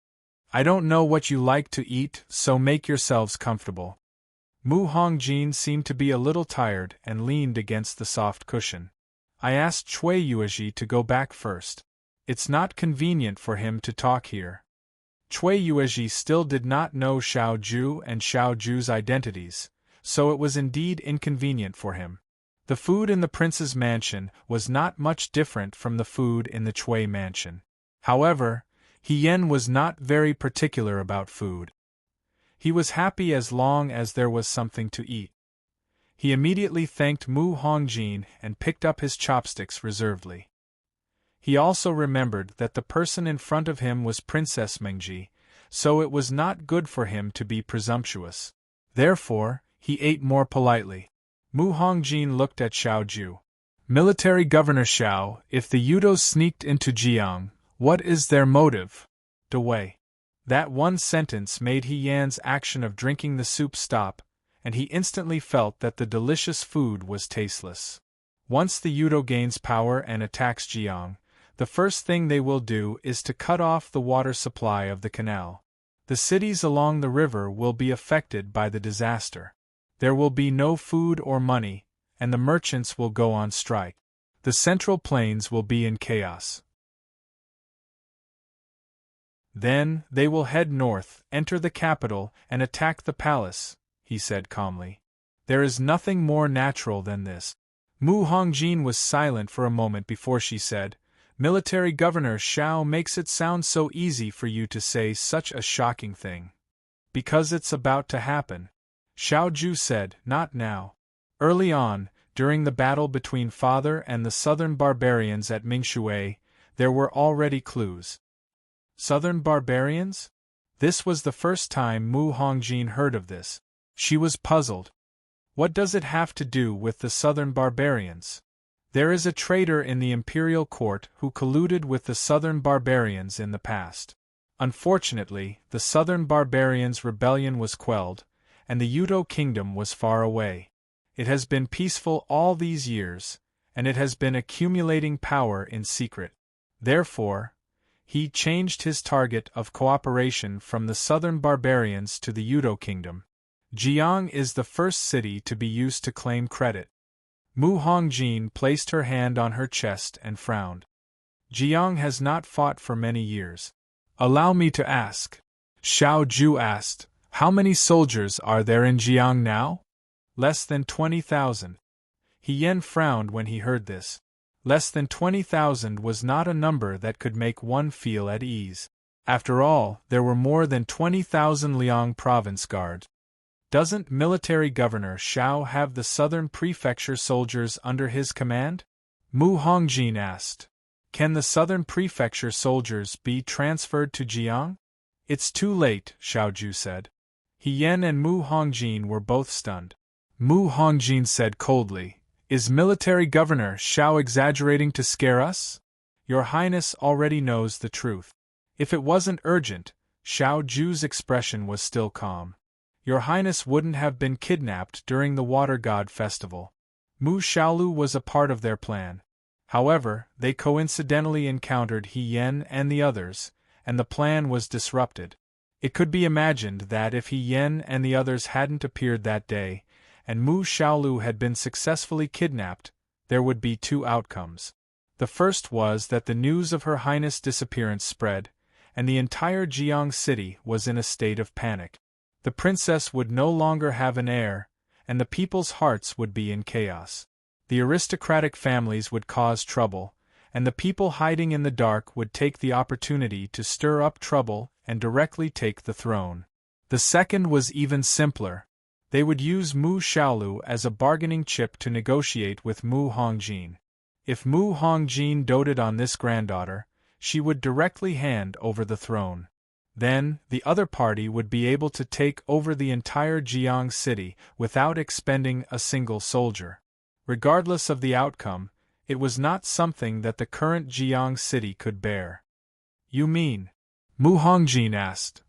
I don't know what you like to eat, so make yourselves comfortable. Mu Hongjin seemed to be a little tired and leaned against the soft cushion. I asked Cui Yuezhi to go back first. It's not convenient for him to talk here. Cui Yuezhi still did not know Xiao Ju and Xiao Ju's identities, so it was indeed inconvenient for him. The food in the prince's mansion was not much different from the food in the Cui mansion. However, He Yen was not very particular about food. He was happy as long as there was something to eat. He immediately thanked Mu Hongjin and picked up his chopsticks reservedly. He also remembered that the person in front of him was Princess Mingji, so it was not good for him to be presumptuous. Therefore, he ate more politely. Mu Hongjin looked at Xiao Ju. Military Governor Xiao, if the Yudos sneaked into Jiang, what is their motive? Dewey. That one sentence made He Yan's action of drinking the soup stop, and he instantly felt that the delicious food was tasteless. Once the Yudo gains power and attacks Jiang, the first thing they will do is to cut off the water supply of the canal. The cities along the river will be affected by the disaster. There will be no food or money, and the merchants will go on strike. The Central Plains will be in chaos. Then, they will head north, enter the capital, and attack the palace, he said calmly. There is nothing more natural than this. Mu Hongjin was silent for a moment before she said, Military Governor Xiao makes it sound so easy for you to say such a shocking thing. Because it's about to happen. Xiao Ju said, Not now. Early on, during the battle between Father and the southern barbarians at Mingshui, there were already clues. Southern barbarians? This was the first time Mu Hongjin heard of this. She was puzzled. What does it have to do with the southern barbarians? There is a traitor in the imperial court who colluded with the southern barbarians in the past. Unfortunately, the southern barbarians' rebellion was quelled, and the Yudo kingdom was far away. It has been peaceful all these years, and it has been accumulating power in secret. Therefore, he changed his target of cooperation from the southern barbarians to the Yudo kingdom. Jiang is the first city to be used to claim credit. Mu Hongjin placed her hand on her chest and frowned. Jiang has not fought for many years. Allow me to ask. Xiao Ju asked, how many soldiers are there in Jiang now? Less than 20,000. He Yen frowned when he heard this. Less than 20,000 was not a number that could make one feel at ease. After all, there were more than 20,000 Liang province guards. Doesn't military governor Xiao have the southern prefecture soldiers under his command? Mu Hongjin asked. Can the southern prefecture soldiers be transferred to Jiang? It's too late, Xiao Ju said. He Yen and Mu Hongjin were both stunned. Mu Hongjin said coldly, is military governor Xiao exaggerating to scare us? Your Highness already knows the truth. If it wasn't urgent, Xiao Ju's expression was still calm. Your Highness wouldn't have been kidnapped during the Water God Festival. Mu Xiaolu was a part of their plan. However, they coincidentally encountered He Yen and the others, and the plan was disrupted. It could be imagined that if He Yen and the others hadn't appeared that day, and Mu Xiaolu had been successfully kidnapped, there would be two outcomes. The first was that the news of Her Highness' disappearance spread, and the entire Jiang city was in a state of panic. The princess would no longer have an heir, and the people's hearts would be in chaos. The aristocratic families would cause trouble, and the people hiding in the dark would take the opportunity to stir up trouble and directly take the throne. The second was even simpler. They would use Mu Xiaolu as a bargaining chip to negotiate with Mu Hongjin. If Mu Hongjin doted on this granddaughter, she would directly hand over the throne. Then, the other party would be able to take over the entire Jiang city without expending a single soldier. Regardless of the outcome, it was not something that the current Jiang city could bear. You mean? Mu Hongjin asked.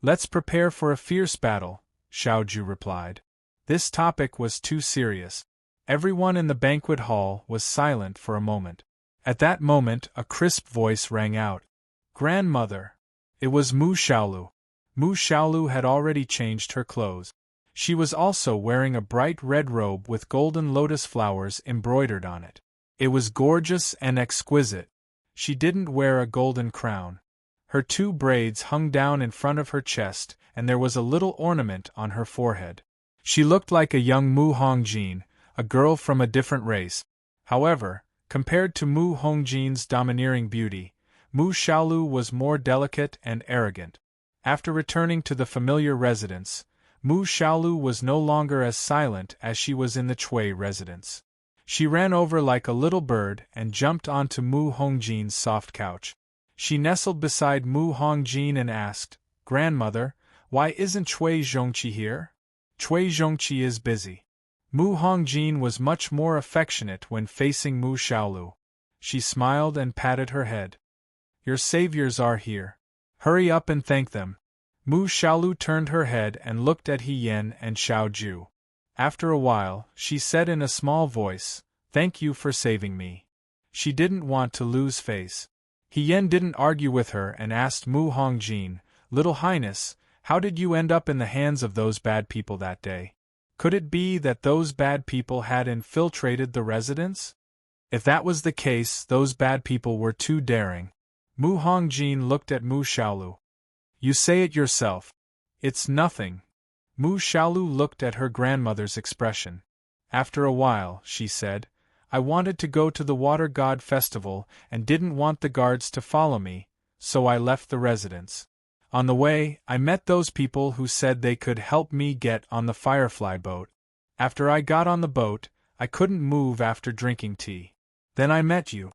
Let's prepare for a fierce battle, Xiao Ju replied. This topic was too serious. Everyone in the banquet hall was silent for a moment. At that moment, a crisp voice rang out. Grandmother! It was Mu Xiaolu. Mu Xiaolu had already changed her clothes. She was also wearing a bright red robe with golden lotus flowers embroidered on it. It was gorgeous and exquisite. She didn't wear a golden crown. Her two braids hung down in front of her chest, and there was a little ornament on her forehead. She looked like a young Mu Hongjin, a girl from a different race. However, compared to Mu Hongjin's domineering beauty, Mu Xiaolu was more delicate and arrogant. After returning to the familiar residence, Mu Xiaolu was no longer as silent as she was in the Chui residence. She ran over like a little bird and jumped onto Mu Hongjin's soft couch. She nestled beside Mu Hongjin and asked, Grandmother, why isn't Chui Zhongqi here? Chui Zhongqi is busy. Mu Hongjin was much more affectionate when facing Mu Xiaolu. She smiled and patted her head. Your saviors are here. Hurry up and thank them. Mu Xiaolu turned her head and looked at He Yen and Xiao Ju. After a while, she said in a small voice, Thank you for saving me. She didn't want to lose face. He Yen didn't argue with her and asked Mu Hongjin, Little Highness, how did you end up in the hands of those bad people that day? Could it be that those bad people had infiltrated the residence? If that was the case, those bad people were too daring. Mu Hongjin looked at Mu Xiaolu. You say it yourself. It's nothing. Mu Xiaolu looked at her grandmother's expression. After a while, she said, I wanted to go to the Water God Festival and didn't want the guards to follow me, so I left the residence. On the way, I met those people who said they could help me get on the Firefly boat. After I got on the boat, I couldn't move after drinking tea. Then I met you.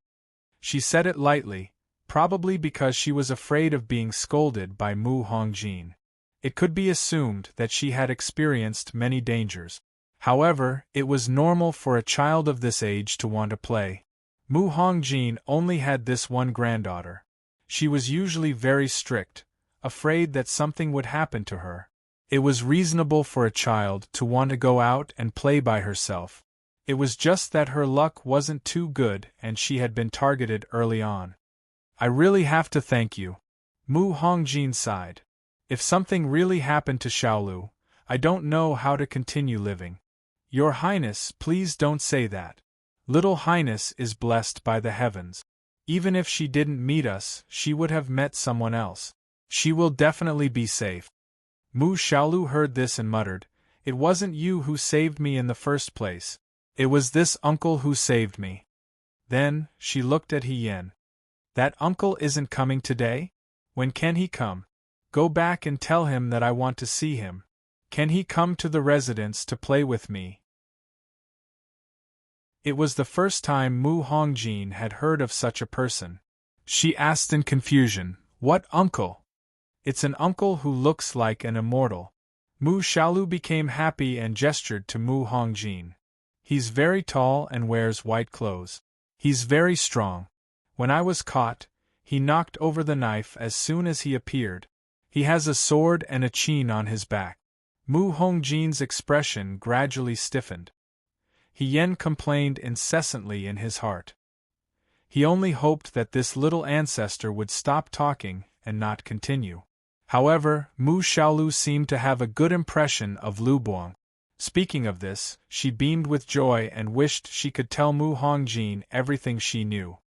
She said it lightly, probably because she was afraid of being scolded by Mu Hongjin. It could be assumed that she had experienced many dangers. However, it was normal for a child of this age to want to play. Mu Hongjin only had this one granddaughter. She was usually very strict, afraid that something would happen to her. It was reasonable for a child to want to go out and play by herself. It was just that her luck wasn't too good and she had been targeted early on. I really have to thank you. Mu Hongjin sighed. If something really happened to Xiaolu, I don't know how to continue living. Your Highness, please don't say that. Little Highness is blessed by the heavens. Even if she didn't meet us, she would have met someone else. She will definitely be safe. Mu Xiaolu heard this and muttered, It wasn't you who saved me in the first place. It was this uncle who saved me. Then, she looked at He Yan. That uncle isn't coming today? When can he come? Go back and tell him that I want to see him. Can he come to the residence to play with me? It was the first time Mu Hongjin had heard of such a person. She asked in confusion, What uncle? It's an uncle who looks like an immortal. Mu Xiaolu became happy and gestured to Mu Hongjin. He's very tall and wears white clothes. He's very strong. When I was caught, he knocked over the knife as soon as he appeared. He has a sword and a chain on his back. Mu Hongjin's expression gradually stiffened. He Yan complained incessantly in his heart. He only hoped that this little ancestor would stop talking and not continue. However, Mu Xiaolu seemed to have a good impression of Lu Buang. Speaking of this, she beamed with joy and wished she could tell Mu Hongjin everything she knew.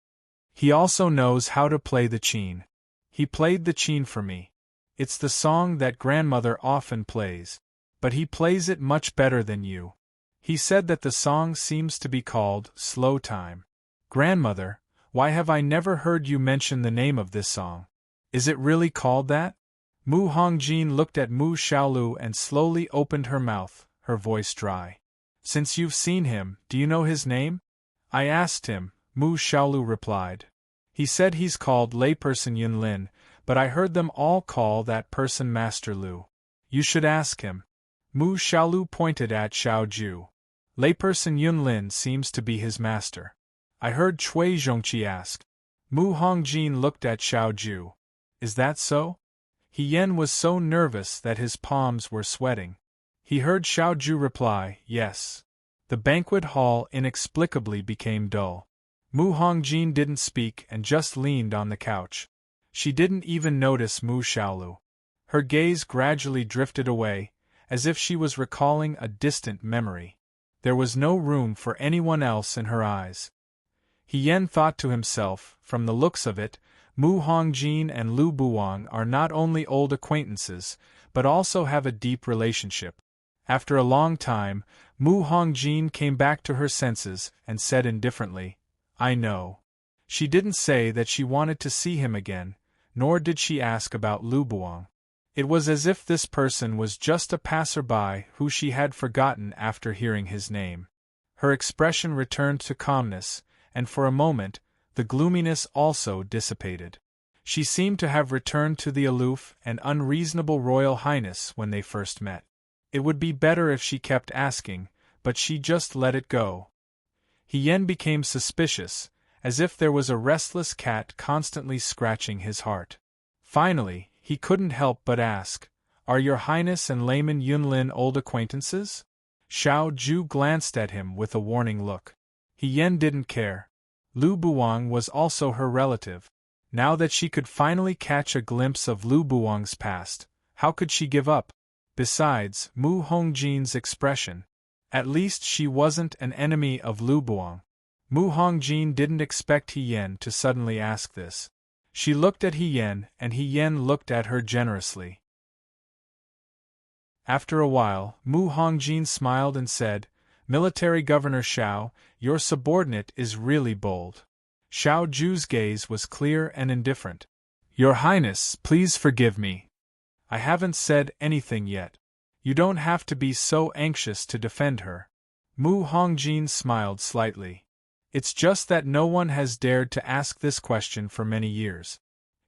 He also knows how to play the qin. He played the qin for me. It's the song that grandmother often plays. But he plays it much better than you. He said that the song seems to be called Slow Time. Grandmother, why have I never heard you mention the name of this song? Is it really called that? Mu Hongjin looked at Mu Xiaolu and slowly opened her mouth, her voice dry. Since you've seen him, do you know his name? I asked him, Mu Xiaolu replied. He said he's called layperson Yunlin, but I heard them all call that person Master Lu. You should ask him. Mu Xiaolu pointed at Xiaoju. Layperson Yunlin seems to be his master. I heard Cui Zhongqi ask. Mu Hongjin looked at Xiaoju. Is that so? He Yan was so nervous that his palms were sweating. He heard Xiaoju reply, Yes. The banquet hall inexplicably became dull. Mu Hongjin didn't speak and just leaned on the couch. She didn't even notice Mu Xiaolu. Her gaze gradually drifted away, as if she was recalling a distant memory. There was no room for anyone else in her eyes. He Yan thought to himself, from the looks of it, Mu Hongjin and Lu Buang are not only old acquaintances, but also have a deep relationship. After a long time, Mu Hongjin came back to her senses and said indifferently, I know. She didn't say that she wanted to see him again, nor did she ask about Lu Buang. It was as if this person was just a passerby who she had forgotten after hearing his name. Her expression returned to calmness, and for a moment, the gloominess also dissipated. She seemed to have returned to the aloof and unreasonable Royal Highness when they first met. It would be better if she kept asking, but she just let it go. He Yan became suspicious, as if there was a restless cat constantly scratching his heart. Finally, he couldn't help but ask, Are your Highness and layman Yunlin old acquaintances? Xiao Ju glanced at him with a warning look. He Yan didn't care. Lu Buang was also her relative. Now that she could finally catch a glimpse of Lu Buang's past, how could she give up? Besides, Mu Hongjin's expression. At least she wasn't an enemy of Lu Buang. Mu Hongjin didn't expect He Yan to suddenly ask this. She looked at He Yan, and He Yan looked at her generously. After a while, Mu Hongjin smiled and said, Military Governor Xiao, your subordinate is really bold. Xiao Ju's gaze was clear and indifferent. Your Highness, please forgive me. I haven't said anything yet. You don't have to be so anxious to defend her. Mu Hongjin smiled slightly. It's just that no one has dared to ask this question for many years.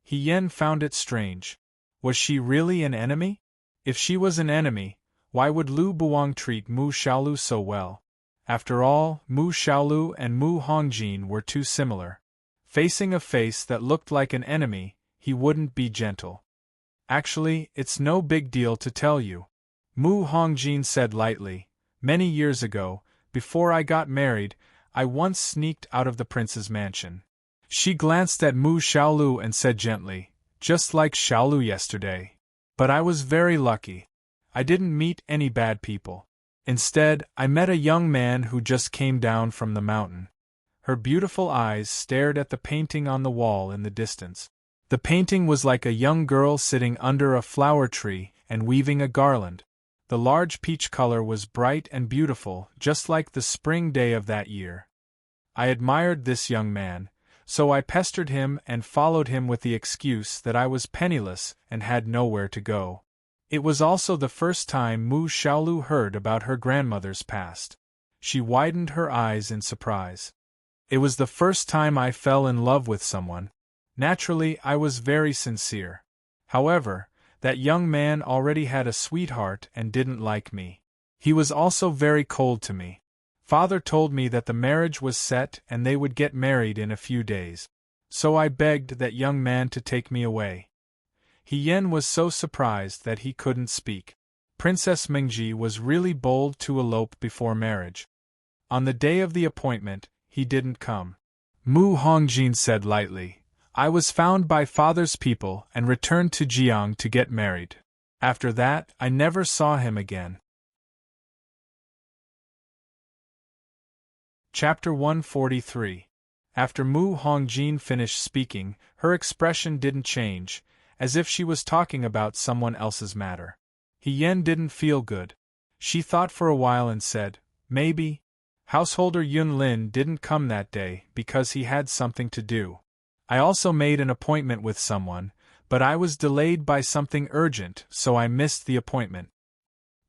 He Yan found it strange. Was she really an enemy? If she was an enemy, why would Lu Buang treat Mu Xiaolu so well? After all, Mu Xiaolu and Mu Hongjin were too similar. Facing a face that looked like an enemy, he wouldn't be gentle. Actually, it's no big deal to tell you. Mu Hongjin said lightly. Many years ago, before I got married, I once sneaked out of the prince's mansion. She glanced at Mu Xiaolu and said gently, just like Xiaolu yesterday. But I was very lucky. I didn't meet any bad people. Instead, I met a young man who just came down from the mountain. Her beautiful eyes stared at the painting on the wall in the distance. The painting was like a young girl sitting under a flower tree and weaving a garland. The large peach color was bright and beautiful, just like the spring day of that year. I admired this young man, so I pestered him and followed him with the excuse that I was penniless and had nowhere to go. It was also the first time Mu Xiaolu heard about her grandmother's past. She widened her eyes in surprise. It was the first time I fell in love with someone. Naturally, I was very sincere. However, that young man already had a sweetheart and didn't like me. He was also very cold to me. Father told me that the marriage was set and they would get married in a few days. So I begged that young man to take me away. He Yen was so surprised that he couldn't speak. Princess Mingji was really bold to elope before marriage. On the day of the appointment, he didn't come. Mu Hongjin said lightly, I was found by father's people and returned to Jiang to get married. After that, I never saw him again. Chapter 143. After Mu Hongjin finished speaking, her expression didn't change, as if she was talking about someone else's matter. He Yen didn't feel good. She thought for a while and said, maybe. Householder Yun Lin didn't come that day because he had something to do. I also made an appointment with someone, but I was delayed by something urgent, so I missed the appointment.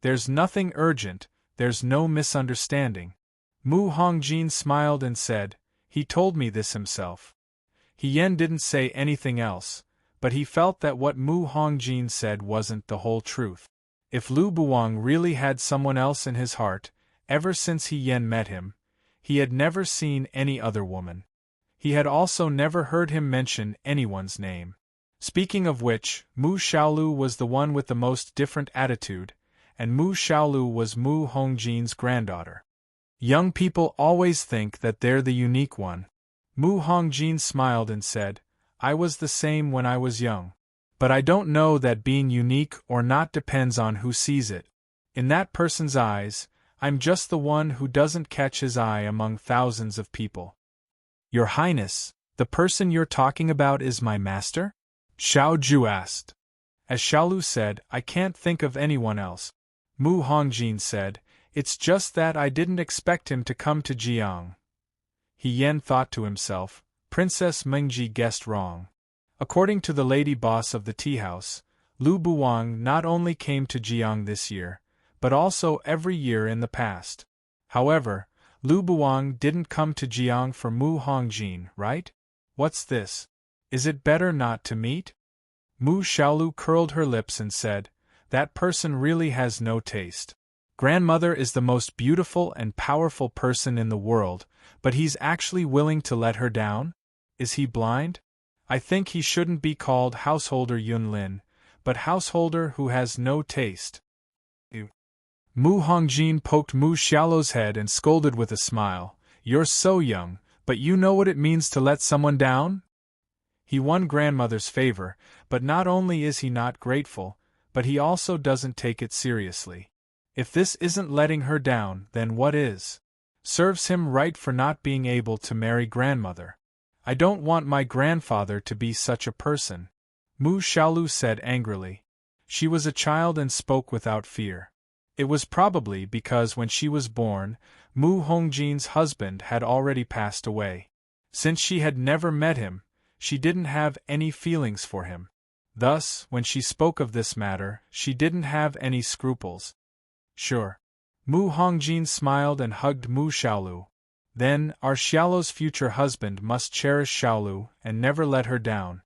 There's nothing urgent, there's no misunderstanding. Mu Hongjin smiled and said, he told me this himself. He Yen didn't say anything else, but he felt that what Mu Hongjin said wasn't the whole truth. If Lu Buwang really had someone else in his heart, ever since He Yen met him, he had never seen any other woman. He had also never heard him mention anyone's name. Speaking of which, Mu Xiaolu was the one with the most different attitude, and Mu Xiaolu was Mu Hongjin's granddaughter. Young people always think that they're the unique one. Mu Hongjin smiled and said, I was the same when I was young. But I don't know that being unique or not depends on who sees it. In that person's eyes, I'm just the one who doesn't catch his eye among thousands of people. Your Highness, the person you're talking about is my master? Xiao Ju asked. As Xiaolu said, I can't think of anyone else. Mu Hongjin said, it's just that I didn't expect him to come to Jiang. He Yen thought to himself, Princess Mingji guessed wrong. According to the lady boss of the tea house, Lu Buwang not only came to Jiang this year, but also every year in the past. However, Lu Buwang didn't come to Jiang for Mu Hongjin, right? What's this? Is it better not to meet? Mu Xiaolu curled her lips and said, that person really has no taste. Grandmother is the most beautiful and powerful person in the world, but he's actually willing to let her down? Is he blind? I think he shouldn't be called Householder Yun Lin, but Householder who has no taste. Mu Hongjin poked Mu Xiaolu's head and scolded with a smile, you're so young, but you know what it means to let someone down? He won grandmother's favor, but not only is he not grateful, but he also doesn't take it seriously. If this isn't letting her down, then what is? Serves him right for not being able to marry grandmother. I don't want my grandfather to be such a person. Mu Xiaolu said angrily. She was a child and spoke without fear. It was probably because when she was born, Mu Hongjin's husband had already passed away. Since she had never met him, she didn't have any feelings for him. Thus, when she spoke of this matter, she didn't have any scruples. Sure. Mu Hongjin smiled and hugged Mu Xiaolu. Then, our Xiaolu's future husband must cherish Xiaolu and never let her down.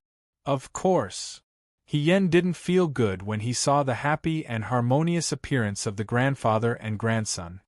Of course. He Yen didn't feel good when he saw the happy and harmonious appearance of the grandfather and grandson.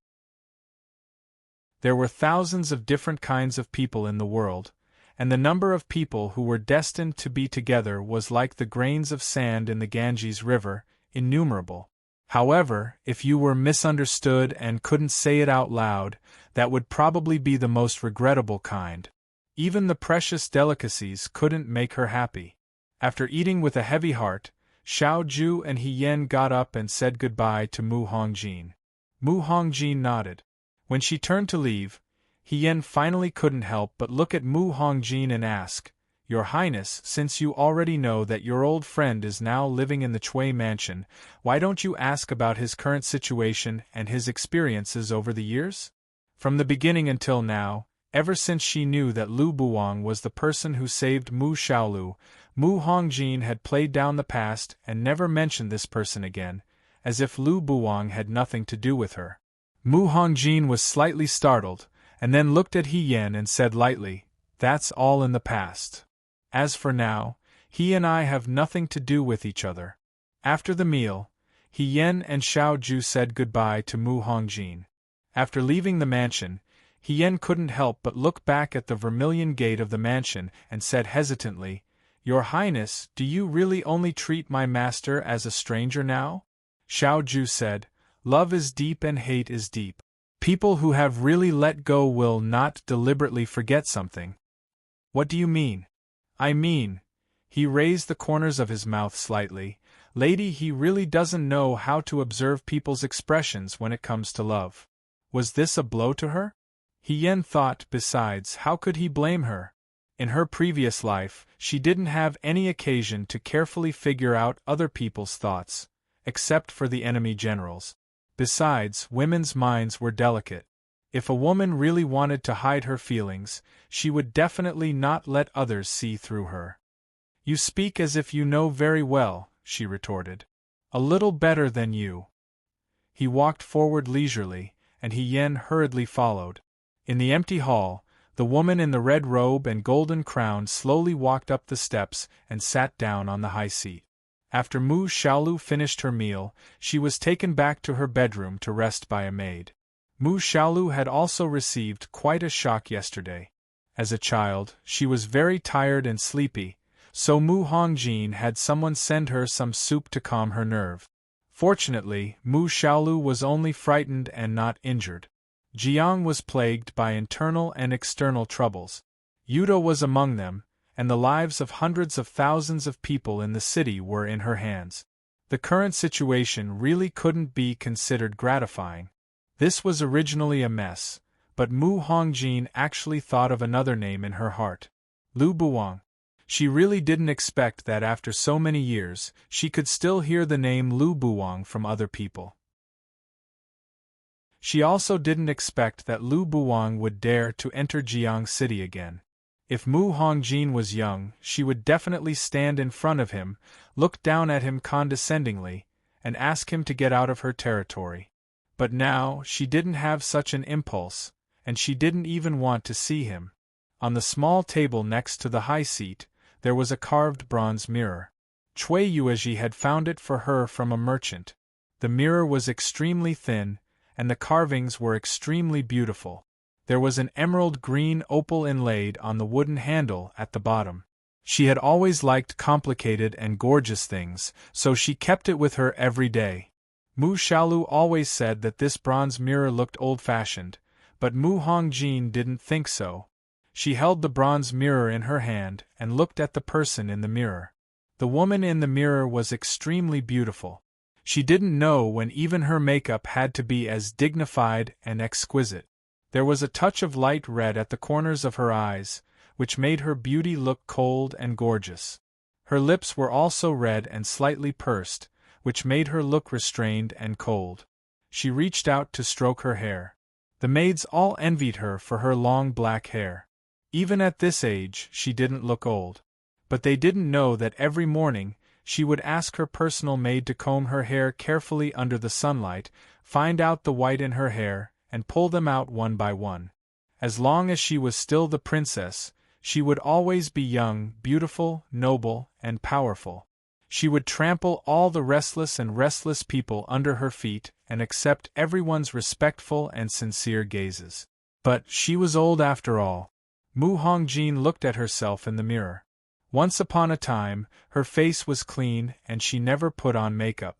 There were thousands of different kinds of people in the world, and the number of people who were destined to be together was like the grains of sand in the Ganges River, innumerable. However, if you were misunderstood and couldn't say it out loud, that would probably be the most regrettable kind. Even the precious delicacies couldn't make her happy. After eating with a heavy heart, Xiao Ju and He Yan got up and said goodbye to Mu Hongjin. Mu Hongjin nodded. When she turned to leave, He Yan finally couldn't help but look at Mu Hongjin and ask, "Your Highness, since you already know that your old friend is now living in the Chui mansion, why don't you ask about his current situation and his experiences over the years?" From the beginning until now, ever since she knew that Lu Buwang was the person who saved Mu Xiaolu, Mu Hongjin had played down the past and never mentioned this person again, as if Lu Buwang had nothing to do with her. Mu Hongjin was slightly startled, and then looked at He Yan and said lightly, "That's all in the past. As for now, he and I have nothing to do with each other." After the meal, He Yan and Xiao Ju said goodbye to Mu Hongjin. After leaving the mansion, He Yan couldn't help but look back at the vermilion gate of the mansion and said hesitantly, "Your Highness, do you really only treat my master as a stranger now?" Xiao Ju said, "Love is deep and hate is deep. People who have really let go will not deliberately forget something." "What do you mean?" "I mean," he raised the corners of his mouth slightly, "lady, he really doesn't know how to observe people's expressions when it comes to love." Was this a blow to her? He Yan thought, besides, how could he blame her? In her previous life, she didn't have any occasion to carefully figure out other people's thoughts, except for the enemy generals. Besides, women's minds were delicate. If a woman really wanted to hide her feelings, she would definitely not let others see through her. "You speak as if you know very well," she retorted. "A little better than you." He walked forward leisurely, and He Yan hurriedly followed. In the empty hall, the woman in the red robe and golden crown slowly walked up the steps and sat down on the high seat. After Mu Xiaolu finished her meal, she was taken back to her bedroom to rest by a maid. Mu Xiaolu had also received quite a shock yesterday. As a child, she was very tired and sleepy, so Mu Hongjin had someone send her some soup to calm her nerve. Fortunately, Mu Xiaolu was only frightened and not injured. Jiang was plagued by internal and external troubles. Yudo was among them, and the lives of hundreds of thousands of people in the city were in her hands. The current situation really couldn't be considered gratifying. This was originally a mess, but Mu Hongjin actually thought of another name in her heart. Lu Buwang. She really didn't expect that after so many years, she could still hear the name Lu Buwang from other people. She also didn't expect that Lu Buwang would dare to enter Jiang City again. If Mu Hongjin was young, she would definitely stand in front of him, look down at him condescendingly, and ask him to get out of her territory. But now, she didn't have such an impulse, and she didn't even want to see him. On the small table next to the high seat, there was a carved bronze mirror. Cui Yuezhi had found it for her from a merchant. The mirror was extremely thin, and the carvings were extremely beautiful. There was an emerald green opal inlaid on the wooden handle at the bottom. She had always liked complicated and gorgeous things, so she kept it with her every day. Mu Xiaolu always said that this bronze mirror looked old-fashioned, but Mu Hongjin didn't think so. She held the bronze mirror in her hand and looked at the person in the mirror. The woman in the mirror was extremely beautiful. She didn't know when even her makeup had to be as dignified and exquisite. There was a touch of light red at the corners of her eyes, which made her beauty look cold and gorgeous. Her lips were also red and slightly pursed, which made her look restrained and cold. She reached out to stroke her hair. The maids all envied her for her long black hair. Even at this age, she didn't look old. But they didn't know that every morning, she would ask her personal maid to comb her hair carefully under the sunlight, find out the white in her hair, and pull them out one by one. As long as she was still the princess, she would always be young, beautiful, noble, and powerful. She would trample all the restless and restless people under her feet and accept everyone's respectful and sincere gazes. But she was old after all. Mu Hongjin looked at herself in the mirror. Once upon a time, her face was clean and she never put on makeup.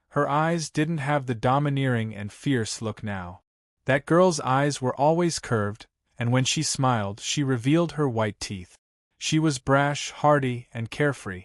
Her eyes didn't have the domineering and fierce look now. That girl's eyes were always curved, and when she smiled, she revealed her white teeth. She was brash, hardy, and carefree.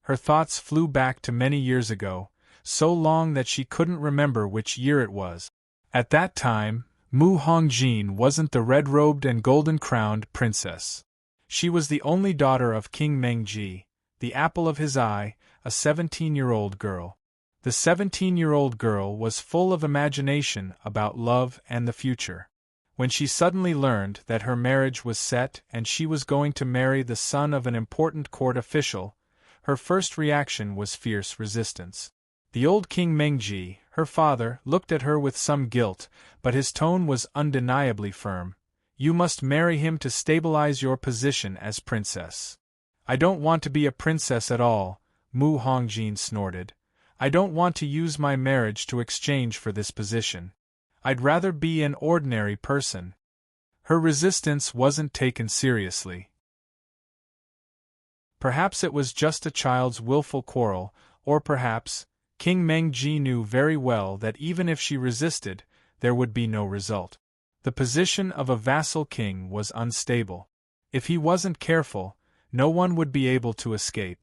Her thoughts flew back to many years ago, so long that she couldn't remember which year it was. At that time, Mu Hongjin wasn't the red-robed and golden-crowned princess. She was the only daughter of King Mengji, the apple of his eye, a 17-year-old girl. The 17-year-old girl was full of imagination about love and the future. When she suddenly learned that her marriage was set and she was going to marry the son of an important court official, her first reaction was fierce resistance. The old King Mengji, her father, looked at her with some guilt, but his tone was undeniably firm. You must marry him to stabilize your position as princess. I don't want to be a princess at all, Mu Hongjin snorted. I don't want to use my marriage to exchange for this position. I'd rather be an ordinary person. Her resistance wasn't taken seriously. Perhaps it was just a child's willful quarrel, or perhaps King Mengji knew very well that even if she resisted, there would be no result. The position of a vassal king was unstable. If he wasn't careful, no one would be able to escape.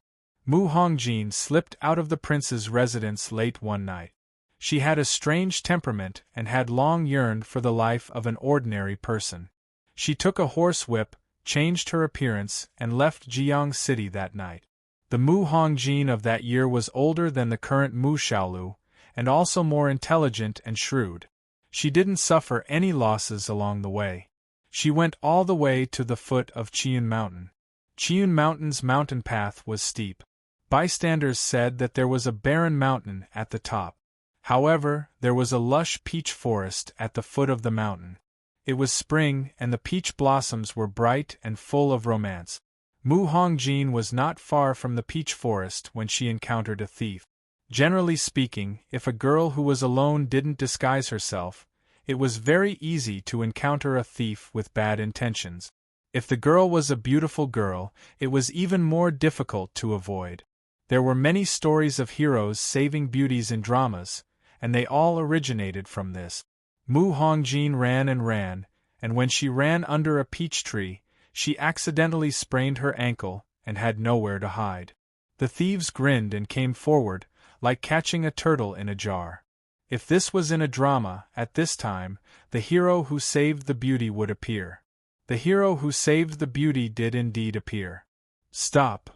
Mu Hongjin slipped out of the prince's residence late one night. She had a strange temperament and had long yearned for the life of an ordinary person. She took a horse whip, changed her appearance, and left Jiang City that night. The Mu Hongjin of that year was older than the current Mu Xiaolu, and also more intelligent and shrewd. She didn't suffer any losses along the way. She went all the way to the foot of Qian Mountain. Qian Mountain's mountain path was steep. Bystanders said that there was a barren mountain at the top. However, there was a lush peach forest at the foot of the mountain. It was spring and the peach blossoms were bright and full of romance. Mu Hongjin was not far from the peach forest when she encountered a thief. Generally speaking, if a girl who was alone didn't disguise herself, it was very easy to encounter a thief with bad intentions. If the girl was a beautiful girl, it was even more difficult to avoid. There were many stories of heroes saving beauties in dramas, and they all originated from this. Mu Hongjin ran, and when she ran under a peach tree, she accidentally sprained her ankle and had nowhere to hide. The thieves grinned and came forward, like catching a turtle in a jar. If this was in a drama, at this time, the hero who saved the beauty would appear. The hero who saved the beauty did indeed appear. Stop!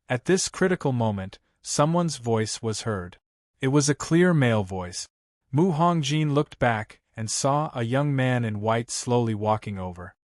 At this critical moment, someone's voice was heard. It was a clear male voice. Mu Hongjin looked back and saw a young man in white slowly walking over.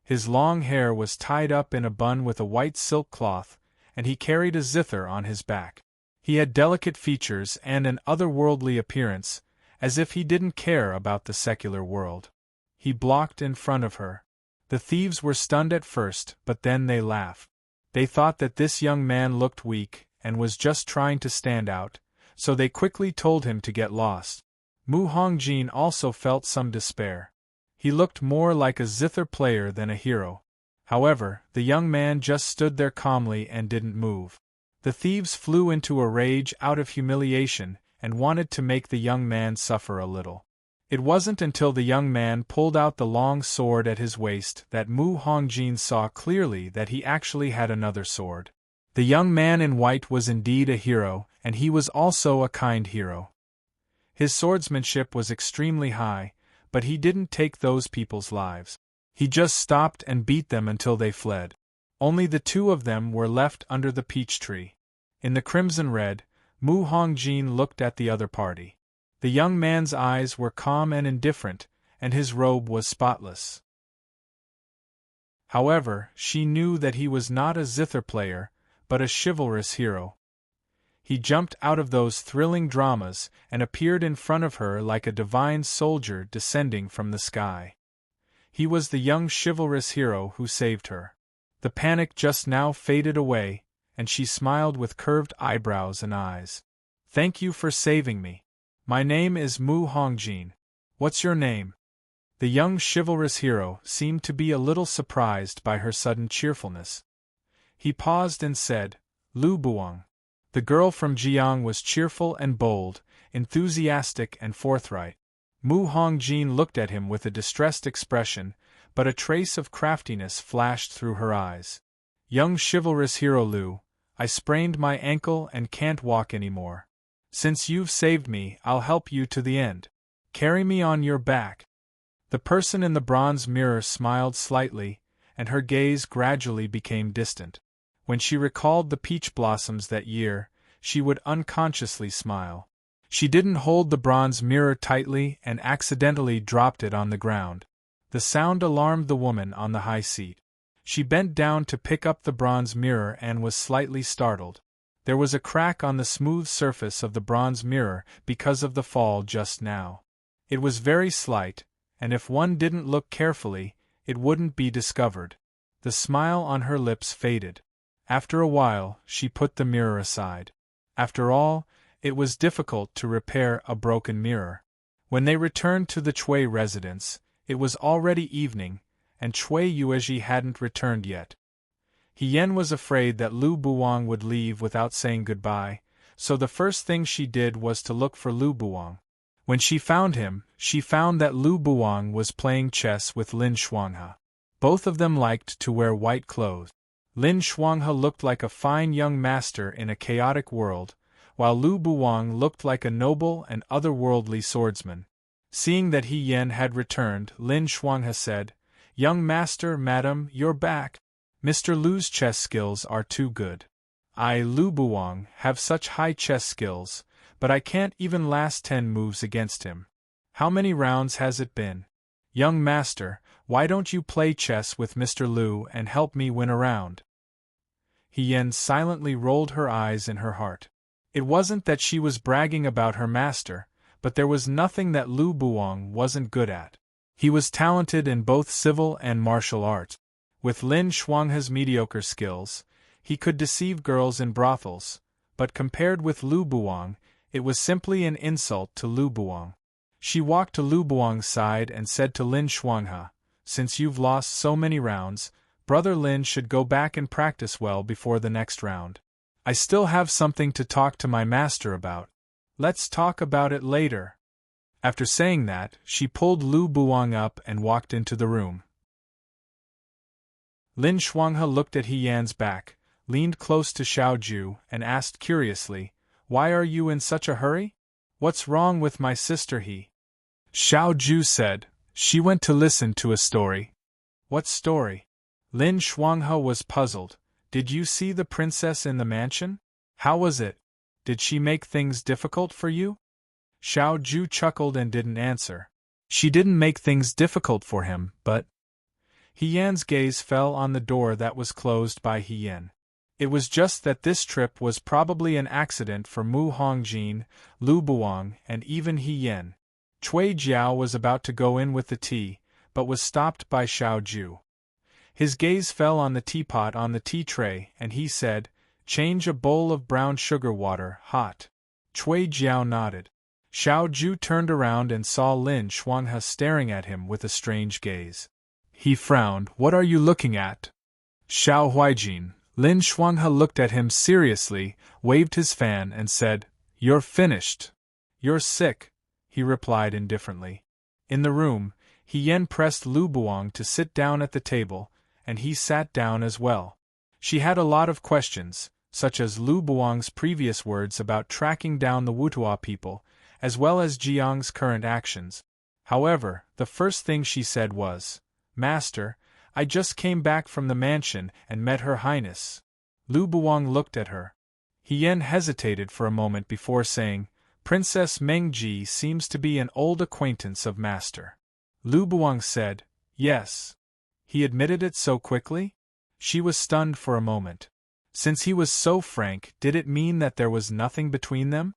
His long hair was tied up in a bun with a white silk cloth, and he carried a zither on his back. He had delicate features and an otherworldly appearance, as if he didn't care about the secular world. He blocked in front of her. The thieves were stunned at first, but then they laughed. They thought that this young man looked weak and was just trying to stand out, so they quickly told him to get lost. Mu Hongjin also felt some despair. He looked more like a zither player than a hero. However, the young man just stood there calmly and didn't move. The thieves flew into a rage out of humiliation and wanted to make the young man suffer a little. It wasn't until the young man pulled out the long sword at his waist that Mu Hongjin saw clearly that he actually had another sword. The young man in white was indeed a hero, and he was also a kind hero. His swordsmanship was extremely high, but he didn't take those people's lives. He just stopped and beat them until they fled. Only the two of them were left under the peach tree. In the crimson red, Mu Hongjin looked at the other party. The young man's eyes were calm and indifferent, and his robe was spotless. However, she knew that he was not a zither player, but a chivalrous hero. He jumped out of those thrilling dramas and appeared in front of her like a divine soldier descending from the sky. He was the young chivalrous hero who saved her. The panic just now faded away, and she smiled with curved eyebrows and eyes. "Thank you for saving me. My name is Mu Hongjin. What's your name?" The young chivalrous hero seemed to be a little surprised by her sudden cheerfulness. He paused and said, Lu Buwang. The girl from Jiang was cheerful and bold, enthusiastic and forthright. Mu Hongjin looked at him with a distressed expression, but a trace of craftiness flashed through her eyes. Young chivalrous hero Lu, I sprained my ankle and can't walk anymore. Since you've saved me, I'll help you to the end. Carry me on your back. The person in the bronze mirror smiled slightly, and her gaze gradually became distant. When she recalled the peach blossoms that year, she would unconsciously smile. She didn't hold the bronze mirror tightly and accidentally dropped it on the ground. The sound alarmed the woman on the high seat. She bent down to pick up the bronze mirror and was slightly startled. There was a crack on the smooth surface of the bronze mirror because of the fall just now. It was very slight, and if one didn't look carefully, it wouldn't be discovered. The smile on her lips faded. After a while, she put the mirror aside. After all, it was difficult to repair a broken mirror. When they returned to the Chui residence, it was already evening, and Chui Yuezhi hadn't returned yet. Hien was afraid that Lu Buwang would leave without saying goodbye, so the first thing she did was to look for Lu Buwang. When she found him, she found that Lu Buwang was playing chess with Lin Shuanghe. Both of them liked to wear white clothes. Lin Shuanghe looked like a fine young master in a chaotic world, while Lu Buwang looked like a noble and otherworldly swordsman. Seeing that Hien had returned, Lin Shuanghe said, Young master, madam, you're back. Mr. Lu's chess skills are too good. I, Lu Buwang, have such high chess skills, but I can't even last 10 moves against him. How many rounds has it been? Young master, why don't you play chess with Mr. Lu and help me win a round? Hien silently rolled her eyes in her heart. It wasn't that she was bragging about her master, but there was nothing that Lu Buwang wasn't good at. He was talented in both civil and martial arts. With Lin Shuanghe's mediocre skills, he could deceive girls in brothels, but compared with Lu Buwang, it was simply an insult to Lu Buwang. She walked to Lu Buwang's side and said to Lin Shuanghe, Since you've lost so many rounds, Brother Lin should go back and practice well before the next round. I still have something to talk to my master about. Let's talk about it later. After saying that, she pulled Lu Buwang up and walked into the room. Lin Shuanghe looked at Hien's back, leaned close to Xiao Ju, and asked curiously, Why are you in such a hurry? What's wrong with my sister Xiao Ju said, She went to listen to a story. What story? Lin Shuanghe was puzzled. Did you see the princess in the mansion? How was it? Did she make things difficult for you? Xiao Ju chuckled and didn't answer. She didn't make things difficult for him, but... Hien's gaze fell on the door that was closed by Hien. It was just that this trip was probably an accident for Mu Hongjin, Lu Buwang, and even Hien. Cui Jiao was about to go in with the tea, but was stopped by Xiao Ju. His gaze fell on the teapot on the tea tray, and he said, Change a bowl of brown sugar water, hot. Cui Jiao nodded. Xiao Ju turned around and saw Lin Shuanghe staring at him with a strange gaze. He frowned. What are you looking at? Xiao Huijin. Lin Shuanghe looked at him seriously, waved his fan and said, You're finished. You're sick, he replied indifferently. In the room, Hien pressed Lu Buwang to sit down at the table, and he sat down as well. She had a lot of questions, such as Lu Buwang's previous words about tracking down the Wutua people, as well as Jiang's current actions. However, the first thing she said was, Master, I just came back from the mansion and met Her Highness. Lu Buwang looked at her. Hien hesitated for a moment before saying, Princess Mengji seems to be an old acquaintance of Master. Lu Buwang said, Yes. He admitted it so quickly? She was stunned for a moment. Since he was so frank, did it mean that there was nothing between them?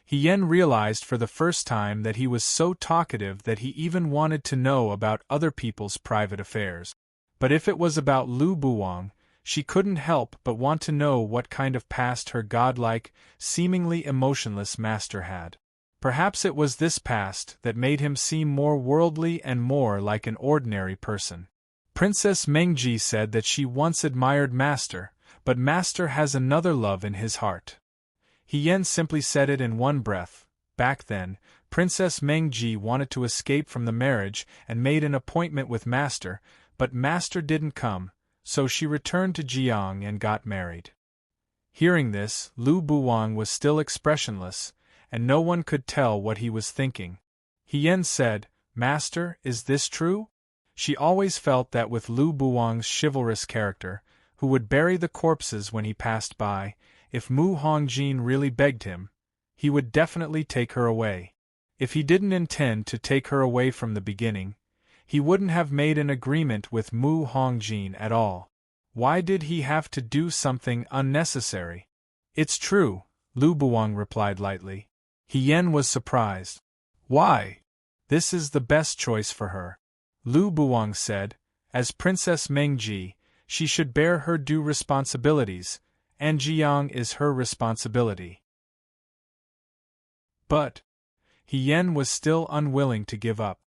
Hien realized for the first time that he was so talkative that he even wanted to know about other people's private affairs. But if it was about Lu Buwang, she couldn't help but want to know what kind of past her godlike, seemingly emotionless master had. Perhaps it was this past that made him seem more worldly and more like an ordinary person. Princess Mengji said that she once admired Master, but Master has another love in his heart. Hien simply said it in one breath. Back then, Princess Mengji wanted to escape from the marriage and made an appointment with Master, but Master didn't come, so she returned to Jiang and got married. Hearing this, Lu Buwang was still expressionless, and no one could tell what he was thinking. Hien said, "Master, is this true?" She always felt that with Lu Buwang's chivalrous character, who would bury the corpses when he passed by, if Mu Hongjin really begged him, he would definitely take her away. If he didn't intend to take her away from the beginning, he wouldn't have made an agreement with Mu Hongjin at all. Why did he have to do something unnecessary? "It's true," Lu Buwang replied lightly. Hien was surprised. "Why? This is the best choice for her." Lu Buwang said, "As Princess Mengji, she should bear her due responsibilities, and Jiang is her responsibility." But Hien was still unwilling to give up.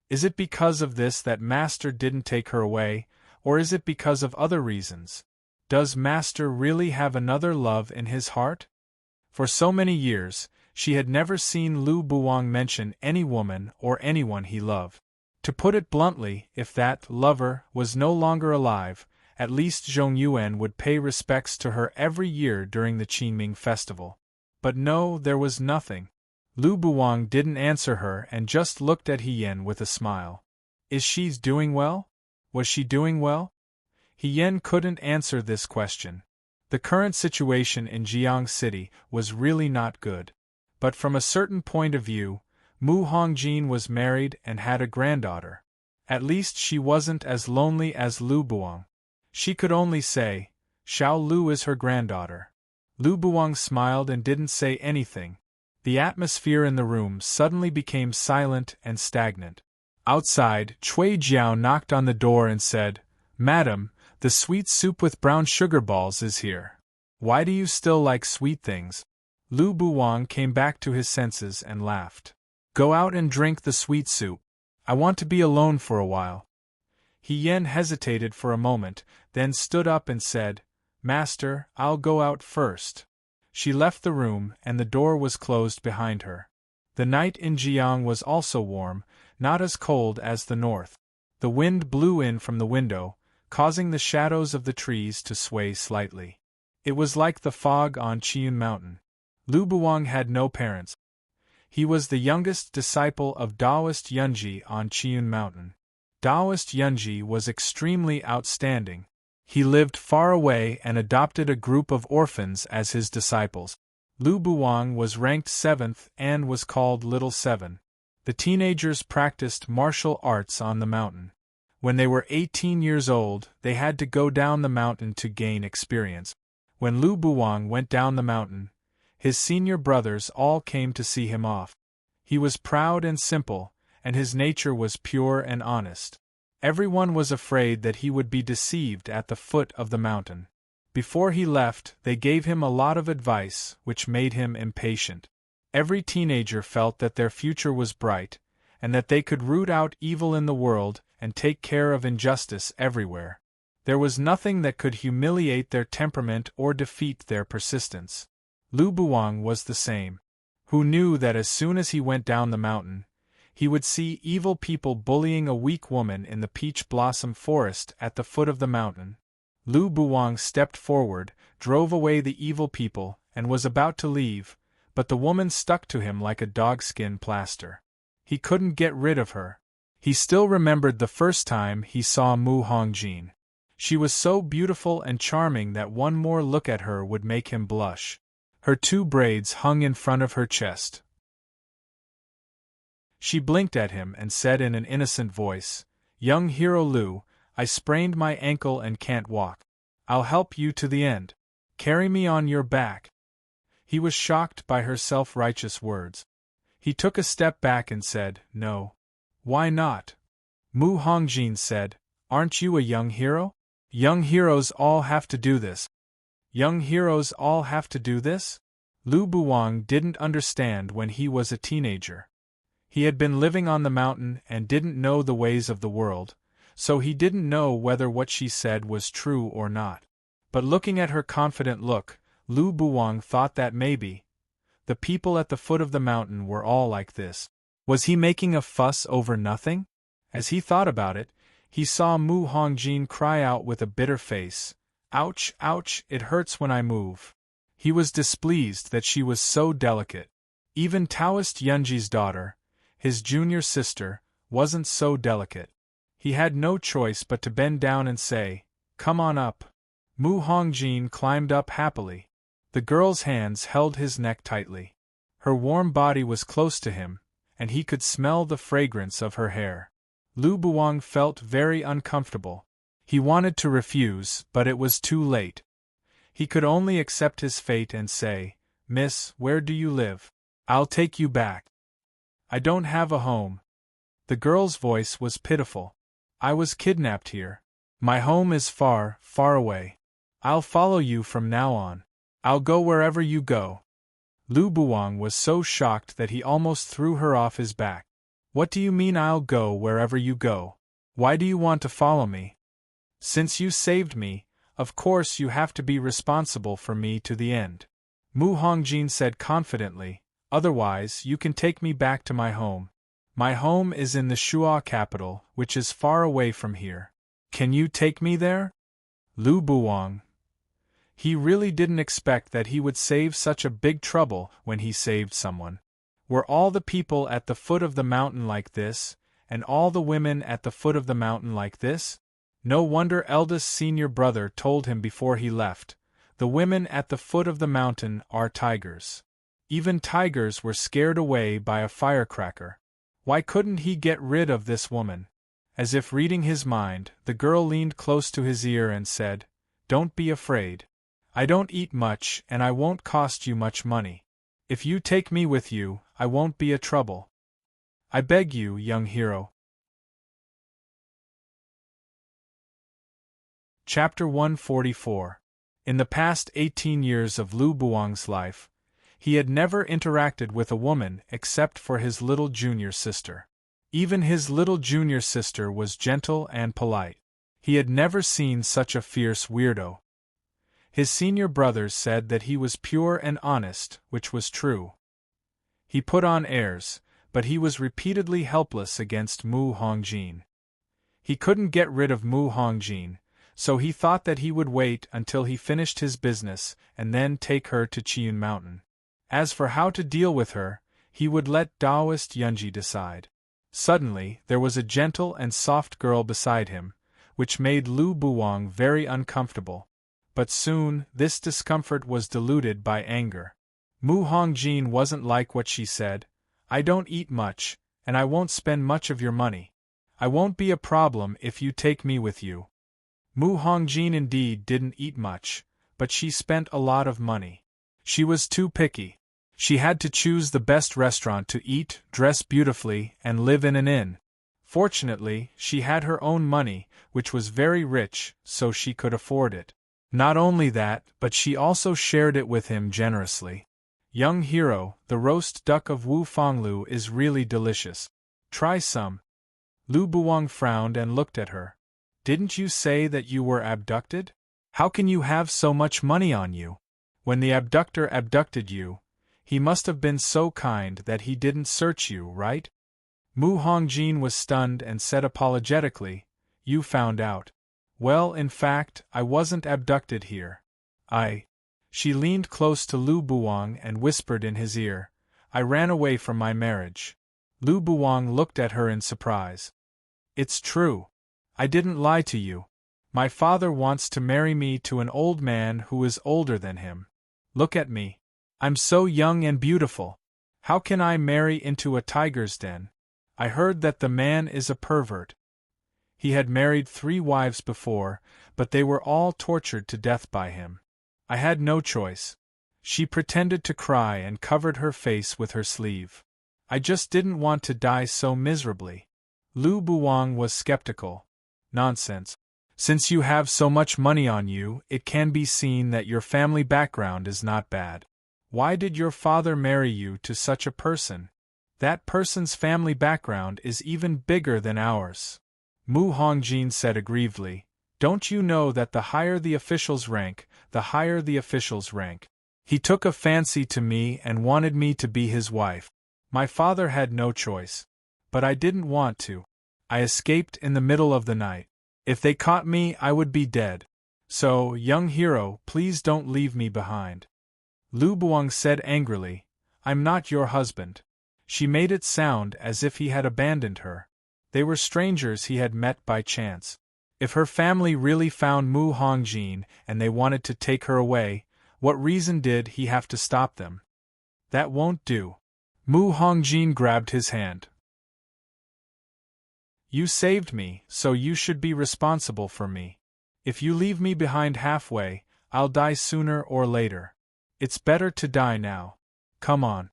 Is it because of this that Master didn't take her away, or is it because of other reasons? Does Master really have another love in his heart? For so many years, she had never seen Lu Buwang mention any woman or anyone he loved. To put it bluntly, if that lover was no longer alive, at least Zhong Yuan would pay respects to her every year during the Qingming festival. But no, there was nothing. Lu Buwang didn't answer her and just looked at Hien with a smile. Is she doing well? Was she doing well? Hien couldn't answer this question. The current situation in Jiang City was really not good. But from a certain point of view, Mu Hongjin was married and had a granddaughter. At least she wasn't as lonely as Lu Buwang. She could only say, "Xiao Lu is her granddaughter." Lu Buwang smiled and didn't say anything. The atmosphere in the room suddenly became silent and stagnant. Outside, Cui Jiao knocked on the door and said, "Madam, the sweet soup with brown sugar balls is here. Why do you still like sweet things?" Lu Buwang came back to his senses and laughed. "Go out and drink the sweet soup. I want to be alone for a while." Hien hesitated for a moment, then stood up and said, "Master, I'll go out first." She left the room, and the door was closed behind her. The night in Jiang was also warm, not as cold as the north. The wind blew in from the window, causing the shadows of the trees to sway slightly. It was like the fog on Qian Mountain. Lu Buwang had no parents. He was the youngest disciple of Taoist Yunji on Qian Mountain. Taoist Yunji was extremely outstanding. He lived far away and adopted a group of orphans as his disciples. Lu Buwang was ranked 7th and was called Little Seven. The teenagers practiced martial arts on the mountain. When they were 18 years old, they had to go down the mountain to gain experience. When Lu Buwang went down the mountain, his senior brothers all came to see him off. He was proud and simple, and his nature was pure and honest. Everyone was afraid that he would be deceived at the foot of the mountain. Before he left, they gave him a lot of advice, which made him impatient. Every teenager felt that their future was bright, and that they could root out evil in the world and take care of injustice everywhere. There was nothing that could humiliate their temperament or defeat their persistence. Lu Buwang was the same. Who knew that as soon as he went down the mountain, he would see evil people bullying a weak woman in the peach blossom forest at the foot of the mountain. Lu Buwang stepped forward, drove away the evil people, and was about to leave, but the woman stuck to him like a dogskin plaster. He couldn't get rid of her. He still remembered the first time he saw Mu Hongjin. She was so beautiful and charming that one more look at her would make him blush. Her 2 braids hung in front of her chest. She blinked at him and said in an innocent voice, "Young hero Lu, I sprained my ankle and can't walk. I'll help you to the end. Carry me on your back." He was shocked by her self-righteous words. He took a step back and said, "No." "Why not?" Mu Hongjin said, "Aren't you a young hero? Young heroes all have to do this." "Young heroes all have to do this?" Lu Buwang didn't understand when he was a teenager. He had been living on the mountain and didn't know the ways of the world, so he didn't know whether what she said was true or not. But looking at her confident look, Lu Buwang thought that maybe the people at the foot of the mountain were all like this. Was he making a fuss over nothing? As he thought about it, he saw Mu Hongjin cry out with a bitter face, "Ouch, ouch, it hurts when I move." He was displeased that she was so delicate. Even Taoist Yunji's daughter, his junior sister, wasn't so delicate. He had no choice but to bend down and say, "Come on up." Mu Hongjin climbed up happily. The girl's hands held his neck tightly. Her warm body was close to him, and he could smell the fragrance of her hair. Lu Buwang felt very uncomfortable. He wanted to refuse, but it was too late. He could only accept his fate and say, "Miss, where do you live? I'll take you back." "I don't have a home." The girl's voice was pitiful. "I was kidnapped here. My home is far, far away. I'll follow you from now on. I'll go wherever you go." Lu Buwang was so shocked that he almost threw her off his back. "What do you mean I'll go wherever you go? Why do you want to follow me? Since you saved me, of course you have to be responsible for me to the end." Mu Hongjin said confidently, "Otherwise you can take me back to my home. My home is in the Shuo capital, which is far away from here. Can you take me there?" Lu Buwang. He really didn't expect that he would save such a big trouble when he saved someone. Were all the people at the foot of the mountain like this, and all the women at the foot of the mountain like this? No wonder eldest senior brother told him before he left, "The women at the foot of the mountain are tigers." Even tigers were scared away by a firecracker. Why couldn't he get rid of this woman? As if reading his mind, the girl leaned close to his ear and said, "Don't be afraid. I don't eat much and I won't cost you much money. If you take me with you, I won't be a trouble. I beg you, young hero." Chapter 144. In the past 18 years of Lu Buwang's life, he had never interacted with a woman except for his little junior sister. Even his little junior sister was gentle and polite. He had never seen such a fierce weirdo. His senior brothers said that he was pure and honest, which was true. He put on airs, but he was repeatedly helpless against Mu Hongjin. He couldn't get rid of Mu Hongjin, so he thought that he would wait until he finished his business and then take her to Chiyun Mountain. As for how to deal with her, he would let Taoist Yunji decide. Suddenly, there was a gentle and soft girl beside him, which made Lu Buwang very uncomfortable. But soon, this discomfort was diluted by anger. Mu Hongjin wasn't like what she said. "I don't eat much, and I won't spend much of your money. I won't be a problem if you take me with you." Mu Hongjin indeed didn't eat much, but she spent a lot of money. She was too picky. She had to choose the best restaurant to eat, dress beautifully, and live in an inn. Fortunately, she had her own money, which was very rich, so she could afford it. Not only that, but she also shared it with him generously. "Young hero, the roast duck of Wu Fanglu is really delicious. Try some." Lu Buwang frowned and looked at her. "Didn't you say that you were abducted? How can you have so much money on you? When the abductor abducted you, he must have been so kind that he didn't search you, right?" Mu Hongjin was stunned and said apologetically, "You found out." "Well, in fact, I wasn't abducted here. She leaned close to Lu Buwang and whispered in his ear, "I ran away from my marriage." Lu Buwang looked at her in surprise. "It's true. I didn't lie to you. My father wants to marry me to an old man who is older than him. Look at me. I'm so young and beautiful. How can I marry into a tiger's den? I heard that the man is a pervert. He had married 3 wives before, but they were all tortured to death by him. I had no choice." She pretended to cry and covered her face with her sleeve. "I just didn't want to die so miserably." Lu Buwang was skeptical. "Nonsense. Since you have so much money on you, it can be seen that your family background is not bad. Why did your father marry you to such a person? That person's family background is even bigger than ours. Mu Hongjin said aggrievedly, don't you know that the higher the official's rank, the higher the official's rank? He took a fancy to me and wanted me to be his wife. My father had no choice. But I didn't want to. I escaped in the middle of the night. If they caught me, I would be dead. So, young hero, please don't leave me behind. Lu Buang said angrily, I'm not your husband. She made it sound as if he had abandoned her. They were strangers he had met by chance. If her family really found Mu Hongjin and they wanted to take her away, what reason did he have to stop them? That won't do. Mu Hongjin grabbed his hand. You saved me, so you should be responsible for me. If you leave me behind halfway, I'll die sooner or later. It's better to die now. Come on.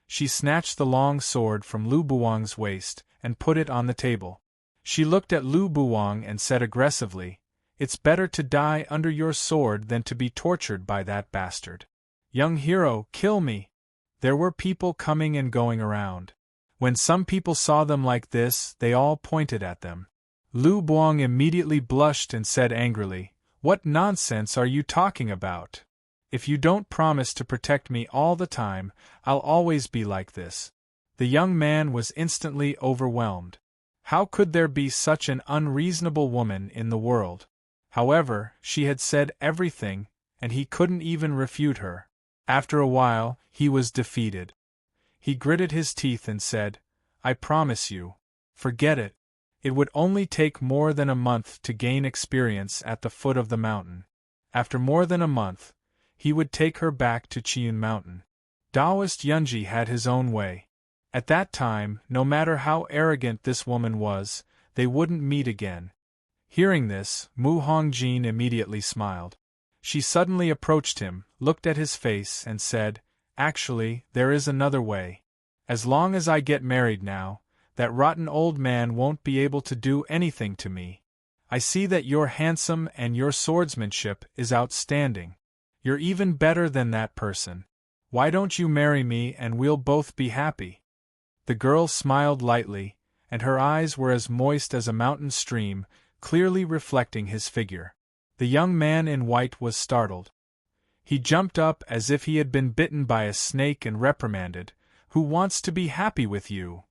She snatched the long sword from Lu Buang's waist and put it on the table. She looked at Lu Buang and said aggressively, It's better to die under your sword than to be tortured by that bastard. Young hero, kill me. There were people coming and going around. When some people saw them like this, they all pointed at them. Lu Buang immediately blushed and said angrily, What nonsense are you talking about? If you don't promise to protect me all the time, I'll always be like this. The young man was instantly overwhelmed. How could there be such an unreasonable woman in the world? However, she had said everything, and he couldn't even refute her. After a while, he was defeated. He gritted his teeth and said, I promise you. Forget it. It would only take more than a month to gain experience at the foot of the mountain. After more than a month, he would take her back to Chiun Mountain. Taoist Yunji had his own way. At that time, no matter how arrogant this woman was, they wouldn't meet again. Hearing this, Mu Hongjin immediately smiled. She suddenly approached him, looked at his face and said, Actually, there is another way. As long as I get married now, that rotten old man won't be able to do anything to me. I see that you're handsome and your swordsmanship is outstanding. You're even better than that person. Why don't you marry me and we'll both be happy? The girl smiled lightly, and her eyes were as moist as a mountain stream, clearly reflecting his figure. The young man in white was startled. He jumped up as if he had been bitten by a snake and reprimanded, Who wants to be happy with you?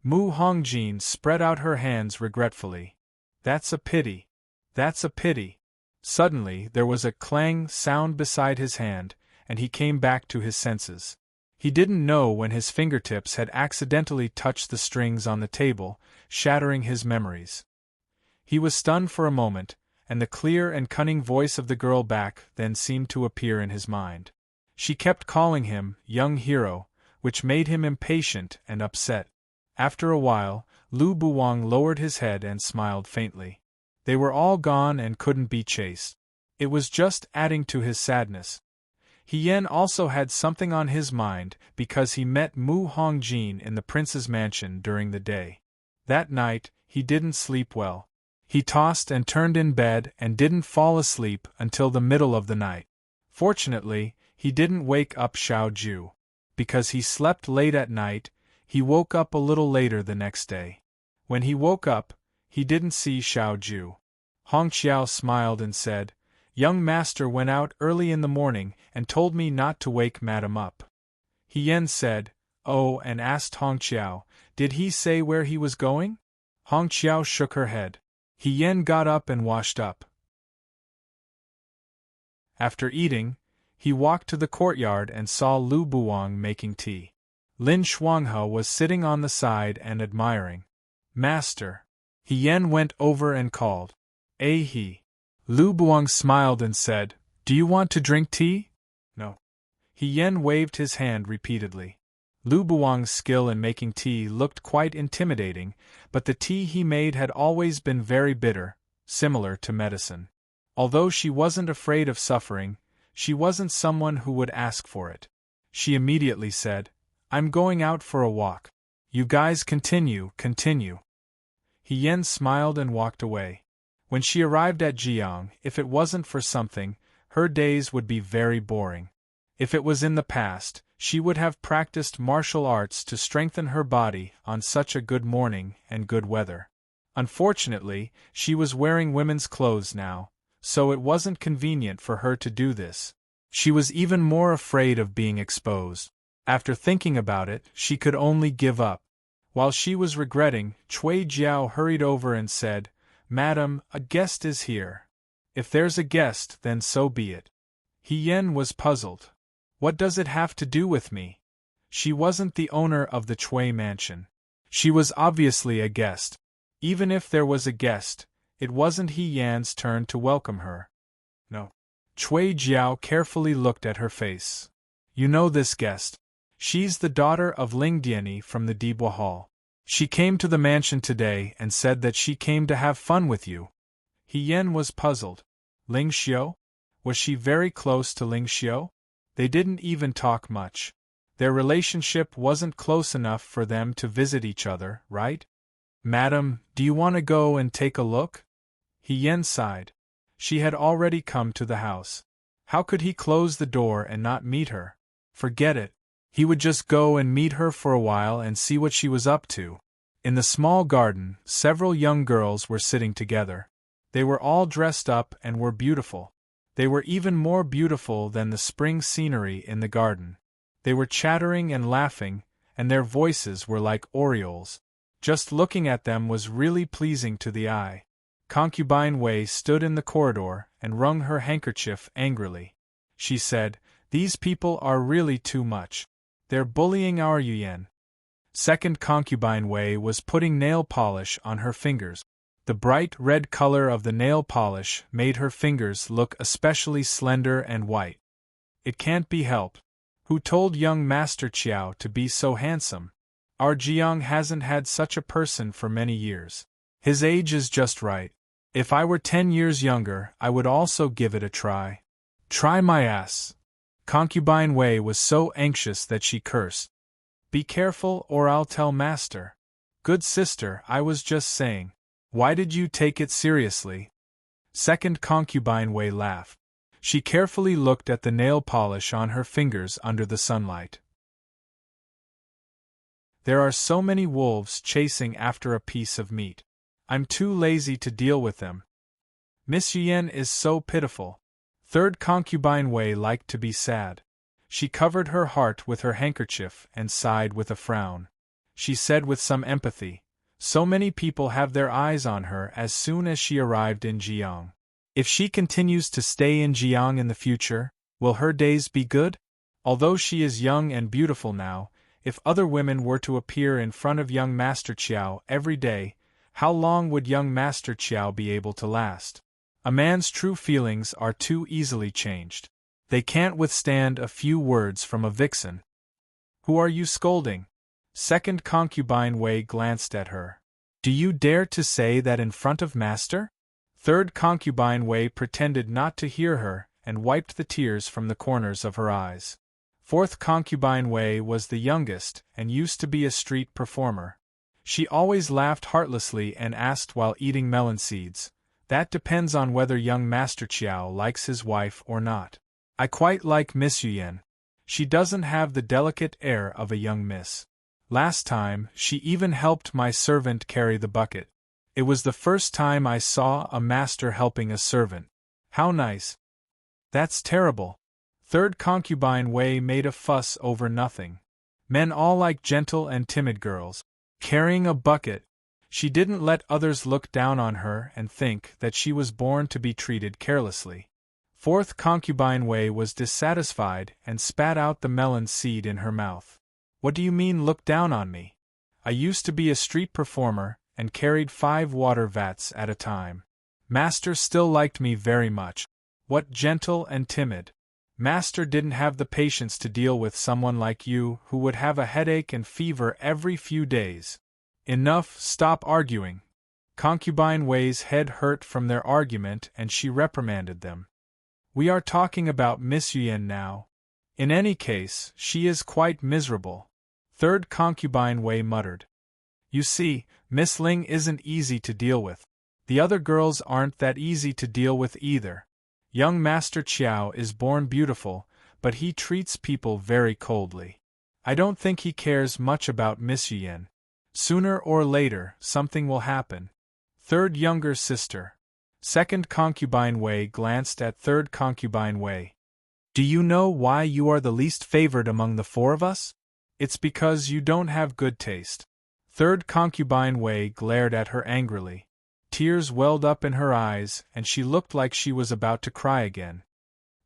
Mu Hongjin spread out her hands regretfully. That's a pity. That's a pity. Suddenly there was a clang sound beside his hand, and he came back to his senses. He didn't know when his fingertips had accidentally touched the strings on the table, shattering his memories. He was stunned for a moment, and the clear and cunning voice of the girl back then seemed to appear in his mind. She kept calling him, young hero, which made him impatient and upset. After a while, Lu Buang lowered his head and smiled faintly. They were all gone and couldn't be chased. It was just adding to his sadness. Hien also had something on his mind because he met Mu Hongjin in the prince's mansion during the day. That night, he didn't sleep well. He tossed and turned in bed and didn't fall asleep until the middle of the night. Fortunately, he didn't wake up Xiao Ju. Because he slept late at night, he woke up a little later the next day. When he woke up, he didn't see Xiao Ju. Hong Qiao smiled and said, Young master went out early in the morning and told me not to wake madam up. Hien said, Oh, and asked Hong Qiao, did he say where he was going? Hong Qiao shook her head. Hien got up and washed up. After eating, he walked to the courtyard and saw Lu Buang making tea. Lin Shuanghe was sitting on the side and admiring. Master. Hien went over and called. He. Lu Buang smiled and said, Do you want to drink tea? No. Hien waved his hand repeatedly. Lu Buang's skill in making tea looked quite intimidating, but the tea he made had always been very bitter, similar to medicine. Although she wasn't afraid of suffering, she wasn't someone who would ask for it. She immediately said, I'm going out for a walk. You guys continue. Hien smiled and walked away. When she arrived at Jiang, if it wasn't for something, her days would be very boring. If it was in the past, she would have practiced martial arts to strengthen her body on such a good morning and good weather. Unfortunately, she was wearing women's clothes now, so it wasn't convenient for her to do this. She was even more afraid of being exposed. After thinking about it, she could only give up. While she was regretting, Cui Jiao hurried over and said, "Madam, a guest is here." "If there's a guest, then so be it." He Yen was puzzled. What does it have to do with me? She wasn't the owner of the Cui mansion. She was obviously a guest. Even if there was a guest, it wasn't He Yan's turn to welcome her. No. Cui Jiao carefully looked at her face. "You know this guest. She's the daughter of Ling Dianyi from the Dibua Hall. She came to the mansion today and said that she came to have fun with you." He Yan was puzzled. Ling Xiu? Was she very close to Ling Xiu? They didn't even talk much. Their relationship wasn't close enough for them to visit each other, right? "Madam, do you want to go and take a look?" He Yan sighed. She had already come to the house. How could he close the door and not meet her? Forget it. He would just go and meet her for a while and see what she was up to. In the small garden, several young girls were sitting together. They were all dressed up and were beautiful. They were even more beautiful than the spring scenery in the garden. They were chattering and laughing, and their voices were like orioles. Just looking at them was really pleasing to the eye. Concubine Wei stood in the corridor and wrung her handkerchief angrily. She said, "These people are really too much. They're bullying our Yuyan." Second Concubine Wei was putting nail polish on her fingers. The bright red color of the nail polish made her fingers look especially slender and white. "It can't be helped. Who told young Master Qiao to be so handsome? Our Jiang hasn't had such a person for many years. His age is just right. If I were 10 years younger, I would also give it a try." "Try my ass." Concubine Wei was so anxious that she cursed. "Be careful or I'll tell Master." "Good sister, I was just saying. Why did you take it seriously?" Second Concubine Wei laughed. She carefully looked at the nail polish on her fingers under the sunlight. "There are so many wolves chasing after a piece of meat. I'm too lazy to deal with them. Miss Yuan is so pitiful." Third Concubine Wei liked to be sad. She covered her heart with her handkerchief and sighed with a frown. She said with some empathy, "So many people have their eyes on her as soon as she arrived in Jiang. If she continues to stay in Jiang in the future, will her days be good? Although she is young and beautiful now, if other women were to appear in front of young Master Qiao every day, how long would young Master Qiao be able to last? A man's true feelings are too easily changed. They can't withstand a few words from a vixen." "Who are you scolding?" Second Concubine Wei glanced at her. "Do you dare to say that in front of Master?" Third Concubine Wei pretended not to hear her and wiped the tears from the corners of her eyes. Fourth Concubine Wei was the youngest and used to be a street performer. She always laughed heartlessly and asked while eating melon seeds, "That depends on whether young Master Qiao likes his wife or not. I quite like Miss Yuan. She doesn't have the delicate air of a young miss. Last time, she even helped my servant carry the bucket. It was the first time I saw a master helping a servant. How nice." "That's terrible." Third Concubine Wei made a fuss over nothing. Men all like gentle and timid girls. Carrying a bucket. She didn't let others look down on her and think that she was born to be treated carelessly. Fourth Concubine Wei was dissatisfied and spat out the melon seed in her mouth. "What do you mean look down on me? I used to be a street performer and carried 5 water vats at a time. Master still liked me very much. What gentle and timid. Master didn't have the patience to deal with someone like you who would have a headache and fever every few days." "Enough, stop arguing." Concubine Wei's head hurt from their argument and she reprimanded them. "We are talking about Miss Yuan now. In any case, she is quite miserable." Third Concubine Wei muttered. "You see, Miss Ling isn't easy to deal with. The other girls aren't that easy to deal with either. Young Master Qiao is born beautiful, but he treats people very coldly. I don't think he cares much about Miss Yen. Sooner or later, something will happen. Third younger sister. Second concubine Wei glanced at third concubine Wei. Do you know why you are the least favored among the four of us? It's because you don't have good taste. Third concubine Wei glared at her angrily. Tears welled up in her eyes, and she looked like she was about to cry again.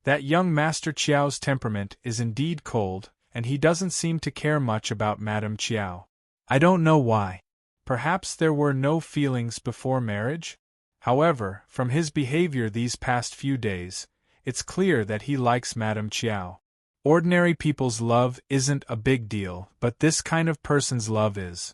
That young Master Chiao's temperament is indeed cold, and he doesn't seem to care much about Madame Chiao. I don't know why. Perhaps there were no feelings before marriage? However, from his behavior these past few days, it's clear that he likes Madame Chiao. Ordinary people's love isn't a big deal, but this kind of person's love is.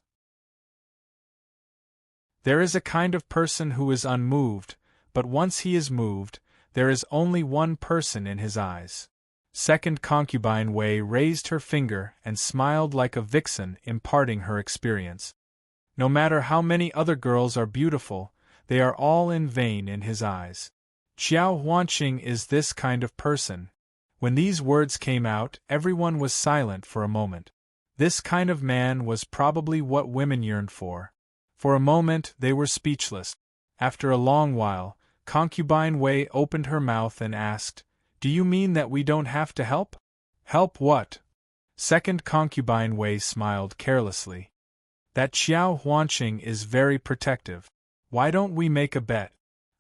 There is a kind of person who is unmoved, but once he is moved, there is only one person in his eyes. Second concubine Wei raised her finger and smiled like a vixen imparting her experience. No matter how many other girls are beautiful, they are all in vain in his eyes. Xiao Huanqing is this kind of person. When these words came out, everyone was silent for a moment. This kind of man was probably what women yearned for. For a moment they were speechless. After a long while, concubine Wei opened her mouth and asked, "Do you mean that we don't have to help?" "Help what?" Second concubine Wei smiled carelessly. "That Xiao Huanqing is very protective. Why don't we make a bet?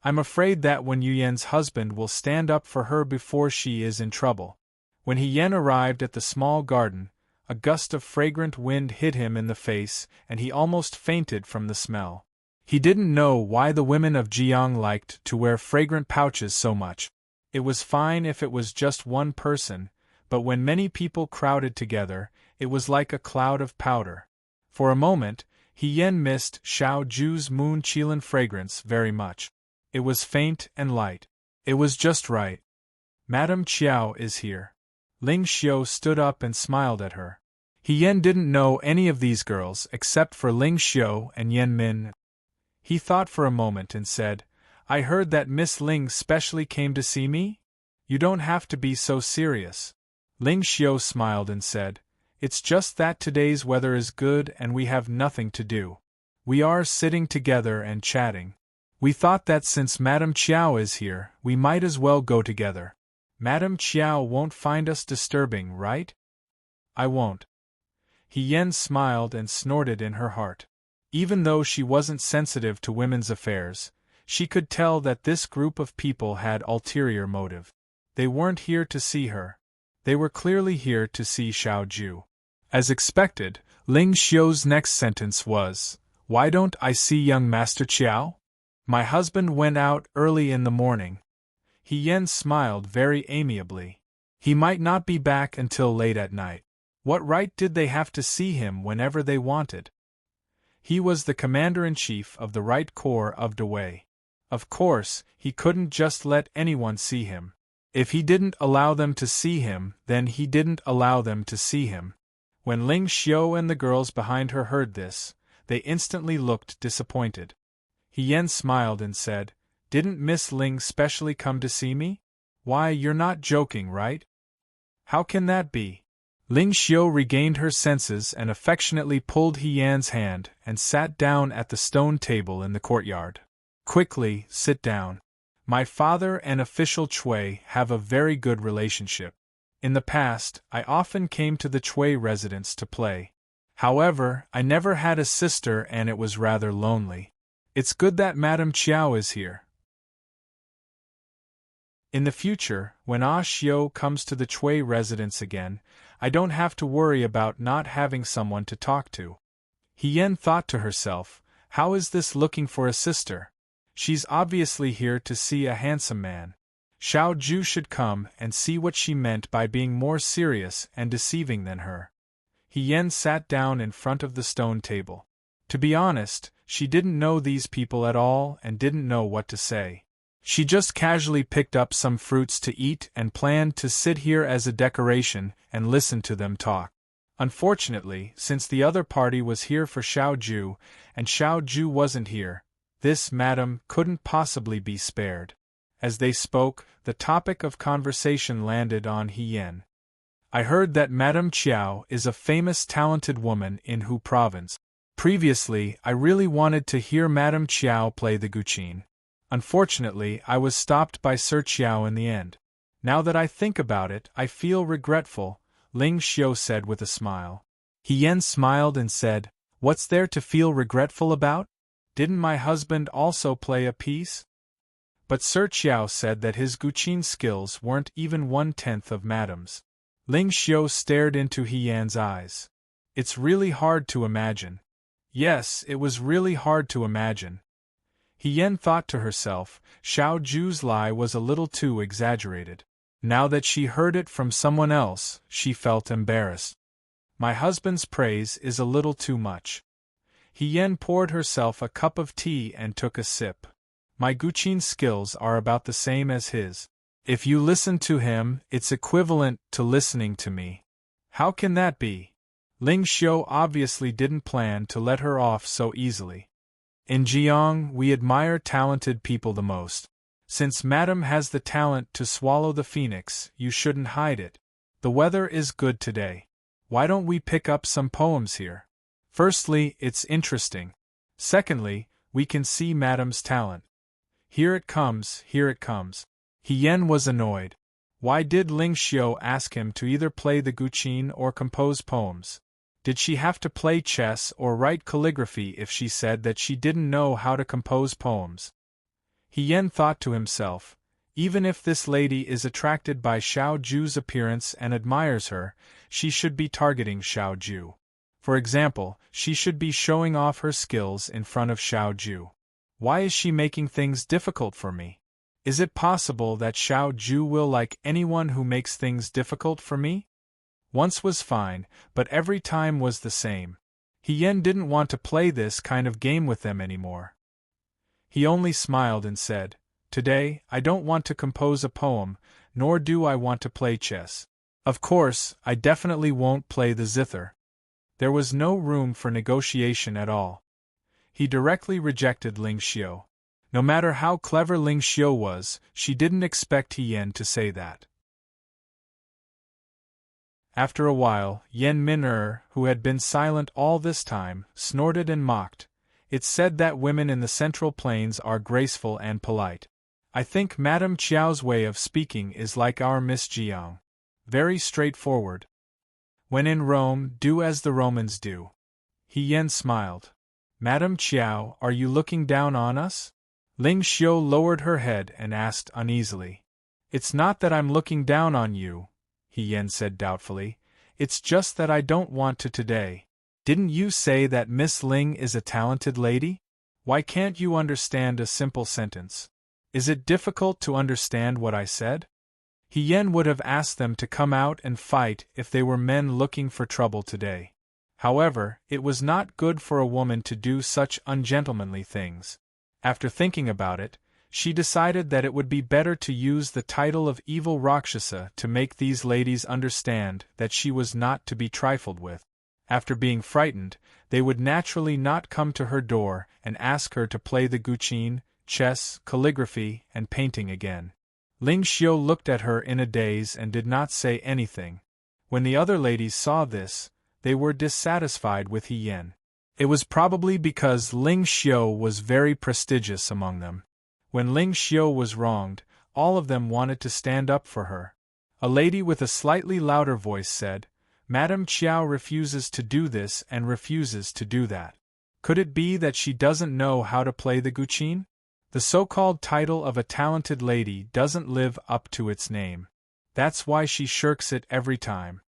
I'm afraid that when Yuyen's husband will stand up for her before she is in trouble." When Yen arrived at the small garden, a gust of fragrant wind hit him in the face, and he almost fainted from the smell. He didn't know why the women of Jiang liked to wear fragrant pouches so much. It was fine if it was just one person, but when many people crowded together, it was like a cloud of powder. For a moment, Yen missed Xiao Ju's moon Qilin fragrance very much. It was faint and light. It was just right. Madame Chiao is here. Ling Xiu stood up and smiled at her. Yen didn't know any of these girls except for Ling Xiu and Yen Min. He thought for a moment and said, "I heard that Miss Ling specially came to see me? You don't have to be so serious." Ling Xiu smiled and said, "It's just that today's weather is good and we have nothing to do. We are sitting together and chatting. We thought that since Madame Chiao is here, we might as well go together. Madame Chiao won't find us disturbing, right?" "I won't." Yen smiled and snorted in her heart. Even though she wasn't sensitive to women's affairs, she could tell that this group of people had ulterior motive. They weren't here to see her. They were clearly here to see Xiao Ju. As expected, Ling Xiu's next sentence was, "Why don't I see young Master Chiao? My husband went out early in the morning." Yen smiled very amiably. He might not be back until late at night. What right did they have to see him whenever they wanted? He was the commander-in-chief of the Right Corps of Dewey. Of course, he couldn't just let anyone see him. If he didn't allow them to see him, then he didn't allow them to see him. When Ling Xiu and the girls behind her heard this, they instantly looked disappointed. Yen smiled and said, "Didn't Miss Ling specially come to see me? Why, you're not joking, right?" "How can that be?" Ling Xiu regained her senses and affectionately pulled Yan's hand and sat down at the stone table in the courtyard. "Quickly, sit down. My father and official Chui have a very good relationship. In the past, I often came to the Chui residence to play. However, I never had a sister and it was rather lonely. It's good that Madame Chiao is here. In the future, when Ah Xiu comes to the Chui residence again, I don't have to worry about not having someone to talk to." Yen thought to herself, how is this looking for a sister? She's obviously here to see a handsome man. Xiao Ju should come and see what she meant by being more serious and deceiving than her. Yen sat down in front of the stone table. To be honest, she didn't know these people at all and didn't know what to say. She just casually picked up some fruits to eat and planned to sit here as a decoration and listen to them talk. Unfortunately, since the other party was here for Xiao Ju, and Xiao Ju wasn't here, this madam couldn't possibly be spared. As they spoke, the topic of conversation landed on Yen. I heard that Madame Chiao is a famous talented woman in Hu province. Previously, I really wanted to hear Madame Chiao play the guqin. Unfortunately, I was stopped by Sir Chiao in the end. Now that I think about it, I feel regretful, Ling Xiu said with a smile. He Yan smiled and said, "What's there to feel regretful about? Didn't my husband also play a piece?" But Sir Chiao said that his guqin skills weren't even 1/10 of Madame's. Ling Xiu stared into He Yan's eyes. It's really hard to imagine. Yes, it was really hard to imagine. He Yan thought to herself, Xiao Ju's lie was a little too exaggerated. Now that she heard it from someone else, she felt embarrassed. My husband's praise is a little too much. He Yan poured herself a cup of tea and took a sip. My guqin skills are about the same as his. If you listen to him, it's equivalent to listening to me. How can that be? Ling Xiu obviously didn't plan to let her off so easily. In Jiang, we admire talented people the most. Since Madame has the talent to swallow the phoenix, you shouldn't hide it. The weather is good today. Why don't we pick up some poems here? Firstly, it's interesting. Secondly, we can see Madame's talent. Here it comes, here it comes. He Yan was annoyed. Why did Ling Xiu ask him to either play the guqin or compose poems? Did she have to play chess or write calligraphy if she said that she didn't know how to compose poems? He Yan thought to himself, even if this lady is attracted by Xiao Ju's appearance and admires her, she should be targeting Xiao Ju. For example, she should be showing off her skills in front of Xiao Ju. Why is she making things difficult for me? Is it possible that Xiao Ju will like anyone who makes things difficult for me? Once was fine, but every time was the same. He Yan didn't want to play this kind of game with them anymore. He only smiled and said, "Today, I don't want to compose a poem, nor do I want to play chess. Of course, I definitely won't play the zither." There was no room for negotiation at all. He directly rejected Ling Xiu. No matter how clever Ling Xiu was, she didn't expect He Yan to say that. After a while, Yan Min who had been silent all this time, snorted and mocked. It's said that women in the Central Plains are graceful and polite. I think Madame Chiao's way of speaking is like our Miss Jiang. Very straightforward. When in Rome, do as the Romans do. He Yan smiled. Madame Chiao, are you looking down on us? Ling Xiu lowered her head and asked uneasily. It's not that I'm looking down on you, He Yan said doubtfully. It's just that I don't want to today. Didn't you say that Miss Ling is a talented lady? Why can't you understand a simple sentence? Is it difficult to understand what I said? He Yan would have asked them to come out and fight if they were men looking for trouble today. However, it was not good for a woman to do such ungentlemanly things. After thinking about it, she decided that it would be better to use the title of evil Rakshasa to make these ladies understand that she was not to be trifled with. After being frightened, they would naturally not come to her door and ask her to play the guqin, chess, calligraphy, and painting again. Ling Xiu looked at her in a daze and did not say anything. When the other ladies saw this, they were dissatisfied with He Yan. It was probably because Ling Xiu was very prestigious among them. When Ling Xiu was wronged, all of them wanted to stand up for her. A lady with a slightly louder voice said, Madame Chiao refuses to do this and refuses to do that. Could it be that she doesn't know how to play the guqin? The so-called title of a talented lady doesn't live up to its name. That's why she shirks it every time.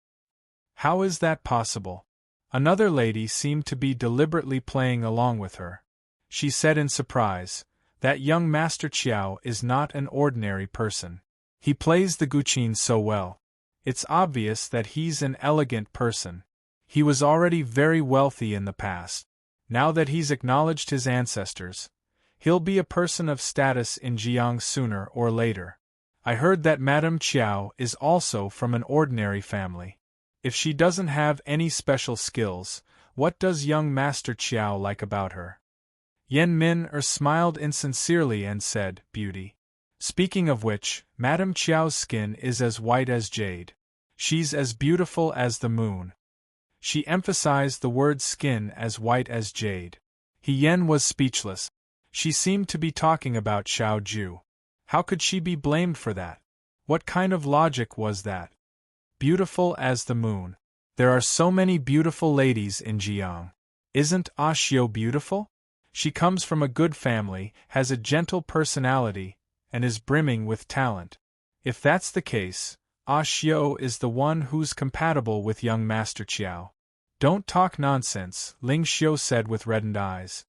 How is that possible? Another lady seemed to be deliberately playing along with her. She said in surprise, that young Master Chiao is not an ordinary person. He plays the guqin so well. It's obvious that he's an elegant person. He was already very wealthy in the past. Now that he's acknowledged his ancestors, he'll be a person of status in Jiang sooner or later. I heard that Madame Chiao is also from an ordinary family. If she doesn't have any special skills, what does young Master Chiao like about her? Yan Min smiled insincerely and said, Beauty. Speaking of which, Madame Chiao's skin is as white as jade. She's as beautiful as the moon. She emphasized the word skin as white as jade. He Yan was speechless. She seemed to be talking about Xiao Ju. How could she be blamed for that? What kind of logic was that? Beautiful as the moon. There are so many beautiful ladies in Jiang. Isn't Xiao beautiful? She comes from a good family, has a gentle personality, and is brimming with talent. If that's the case, Xiao is the one who's compatible with young Master Qiao. Don't talk nonsense, Ling Xiao said with reddened eyes.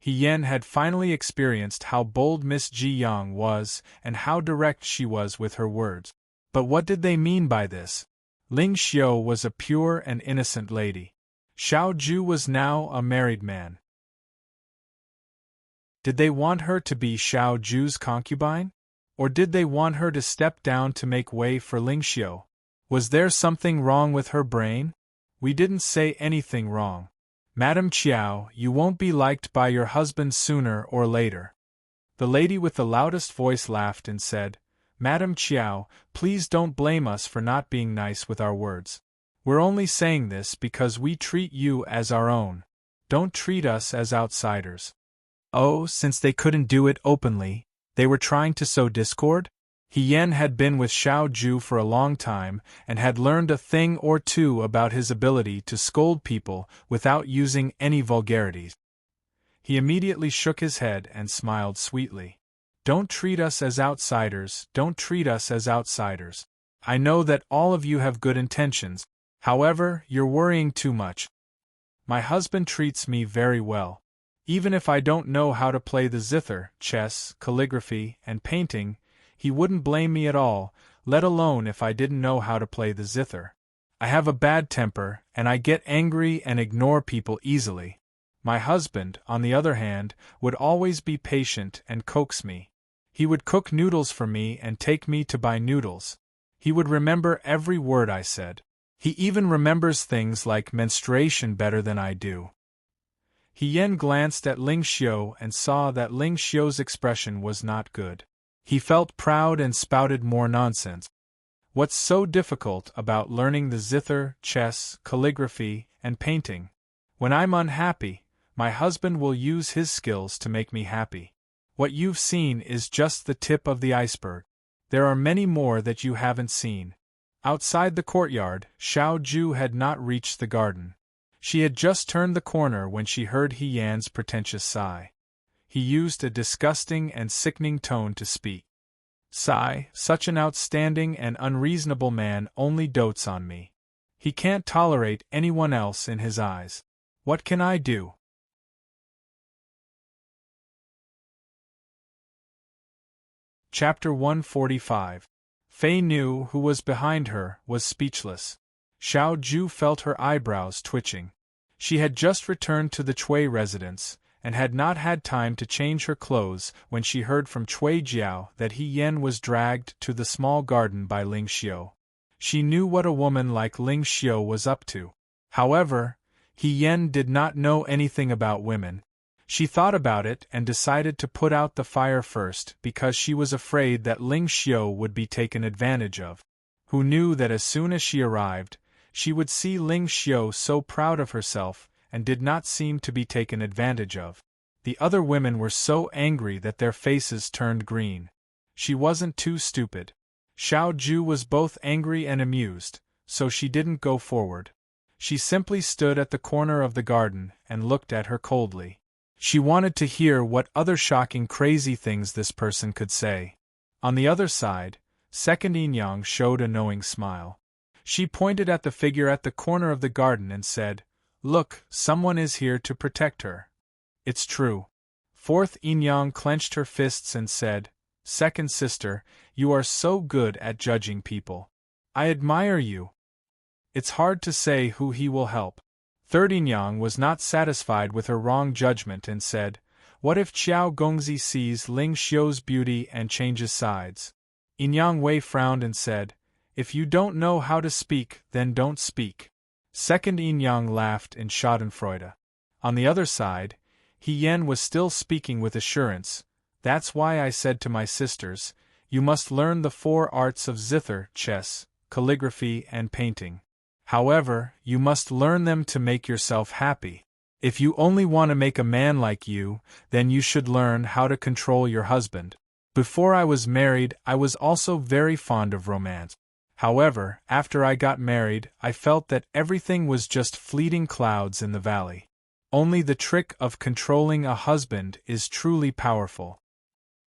He Yan had finally experienced how bold Miss Ji Yang was and how direct she was with her words. But what did they mean by this? Ling Xiao was a pure and innocent lady. Xiao Ju was now a married man. Did they want her to be Xiao Ju's concubine? Or did they want her to step down to make way for Ling Xiao? Was there something wrong with her brain? We didn't say anything wrong. Madam Qiao, you won't be liked by your husband sooner or later. The lady with the loudest voice laughed and said, Madam Qiao, please don't blame us for not being nice with our words. We're only saying this because we treat you as our own. Don't treat us as outsiders. Oh, since they couldn't do it openly, they were trying to sow discord? He Yan had been with Xiao Ju for a long time and had learned a thing or two about his ability to scold people without using any vulgarities. He immediately shook his head and smiled sweetly. Don't treat us as outsiders, don't treat us as outsiders. I know that all of you have good intentions, however, you're worrying too much. My husband treats me very well. Even if I don't know how to play the zither, chess, calligraphy, and painting, he wouldn't blame me at all, let alone if I didn't know how to play the zither. I have a bad temper, and I get angry and ignore people easily. My husband, on the other hand, would always be patient and coax me. He would cook noodles for me and take me to buy noodles. He would remember every word I said. He even remembers things like menstruation better than I do. He Yan glanced at Ling Xiao and saw that Ling Xiao's expression was not good. He felt proud and spouted more nonsense. What's so difficult about learning the zither, chess, calligraphy, and painting? When I'm unhappy, my husband will use his skills to make me happy. What you've seen is just the tip of the iceberg. There are many more that you haven't seen. Outside the courtyard, Xiao Ju had not reached the garden. She had just turned the corner when she heard He Yan's pretentious sigh. He used a disgusting and sickening tone to speak. Sigh, such an outstanding and unreasonable man only dotes on me. He can't tolerate anyone else in his eyes. What can I do? Chapter 145. Fei Nu, who was behind her, was speechless. Xiao Ju felt her eyebrows twitching. She had just returned to the Cui residence, and had not had time to change her clothes when she heard from Cui Jiao that He Yan was dragged to the small garden by Ling Xiao. She knew what a woman like Ling Xiao was up to. However, He Yan did not know anything about women. She thought about it and decided to put out the fire first because she was afraid that Ling Xiao would be taken advantage of. Who knew that as soon as she arrived, she would see Ling Xiao so proud of herself and did not seem to be taken advantage of. The other women were so angry that their faces turned green. She wasn't too stupid. Xiao Ju was both angry and amused, so she didn't go forward. She simply stood at the corner of the garden and looked at her coldly. She wanted to hear what other shocking crazy things this person could say. On the other side, Second Yin Yang showed a knowing smile. She pointed at the figure at the corner of the garden and said, Look, someone is here to protect her. It's true. Fourth Yin Yang clenched her fists and said, Second sister, you are so good at judging people. I admire you. It's hard to say who he will help. Third Yin Yang was not satisfied with her wrong judgment and said, What if Qiao Gongzi sees Ling Xiao's beauty and changes sides? Yin Yang Wei frowned and said, If you don't know how to speak, then don't speak. Second Yin Yang laughed in schadenfreude. On the other side, He Yan was still speaking with assurance. That's why I said to my sisters, You must learn the 4 arts of zither, chess, calligraphy, and painting. However, you must learn them to make yourself happy. If you only want to make a man like you, then you should learn how to control your husband. Before I was married, I was also very fond of romance. However, after I got married, I felt that everything was just fleeting clouds in the valley. Only the trick of controlling a husband is truly powerful.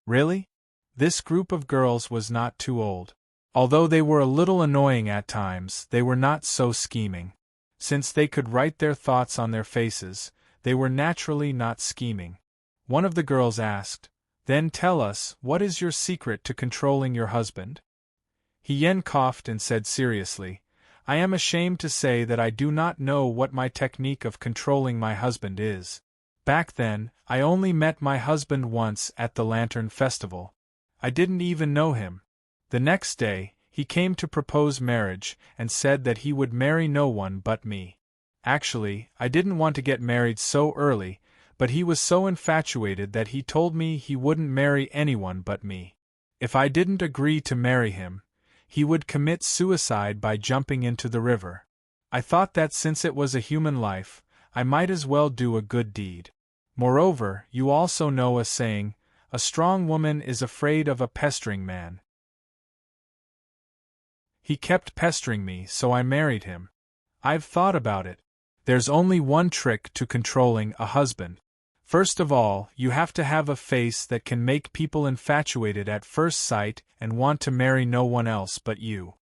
Really? This group of girls was not too old. Although they were a little annoying at times, they were not so scheming. Since they could write their thoughts on their faces, they were naturally not scheming. One of the girls asked, "Then tell us, what is your secret to controlling your husband?" Hien coughed and said seriously, "I am ashamed to say that I do not know what my technique of controlling my husband is. Back then, I only met my husband once at the Lantern Festival. I didn't even know him. The next day, he came to propose marriage and said that he would marry no one but me. Actually, I didn't want to get married so early, but he was so infatuated that he told me he wouldn't marry anyone but me. If I didn't agree to marry him, he would commit suicide by jumping into the river. I thought that since it was a human life, I might as well do a good deed. Moreover, you also know a saying, 'A strong woman is afraid of a pestering man.' He kept pestering me, so I married him. I've thought about it. There's only one trick to controlling a husband. First of all, you have to have a face that can make people infatuated at first sight and want to marry no one else but you."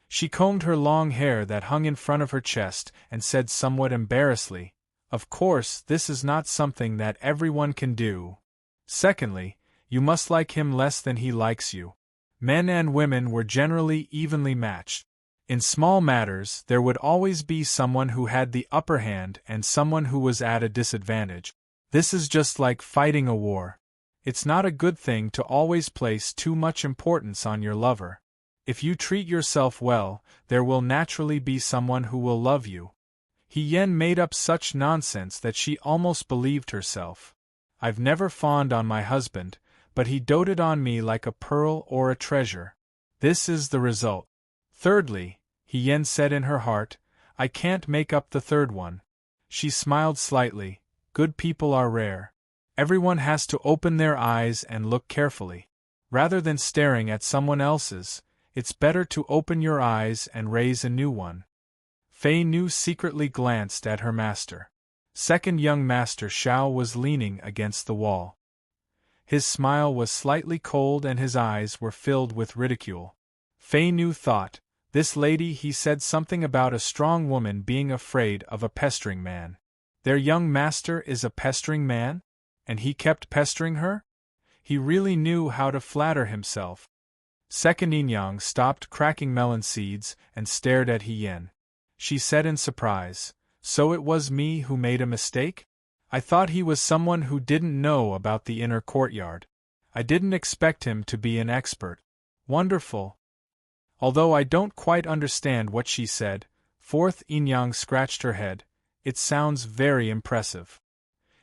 She combed her long hair that hung in front of her chest and said somewhat embarrassedly, "Of course, this is not something that everyone can do. Secondly, you must like him less than he likes you. Men and women were generally evenly matched. In small matters, there would always be someone who had the upper hand and someone who was at a disadvantage. This is just like fighting a war. It's not a good thing to always place too much importance on your lover. If you treat yourself well, there will naturally be someone who will love you." Hien made up such nonsense that she almost believed herself. "I've never fawned on my husband, but he doted on me like a pearl or a treasure. This is the result." Thirdly, Hien said in her heart, "I can't make up the third one." She smiled slightly. "Good people are rare. Everyone has to open their eyes and look carefully. Rather than staring at someone else's, it's better to open your eyes and raise a new one." Fei Nu secretly glanced at her master. Second young master Xiao was leaning against the wall. His smile was slightly cold and his eyes were filled with ridicule. Fei Nu thought, "This lady he said something about a strong woman being afraid of a pestering man. Their young master is a pestering man? And he kept pestering her? He really knew how to flatter himself." Second Inyang stopped cracking melon seeds and stared at Hien. She said in surprise, "So it was me who made a mistake? I thought he was someone who didn't know about the inner courtyard. I didn't expect him to be an expert. Wonderful." Although I don't quite understand what she said, Fourth Inyang scratched her head, "It sounds very impressive."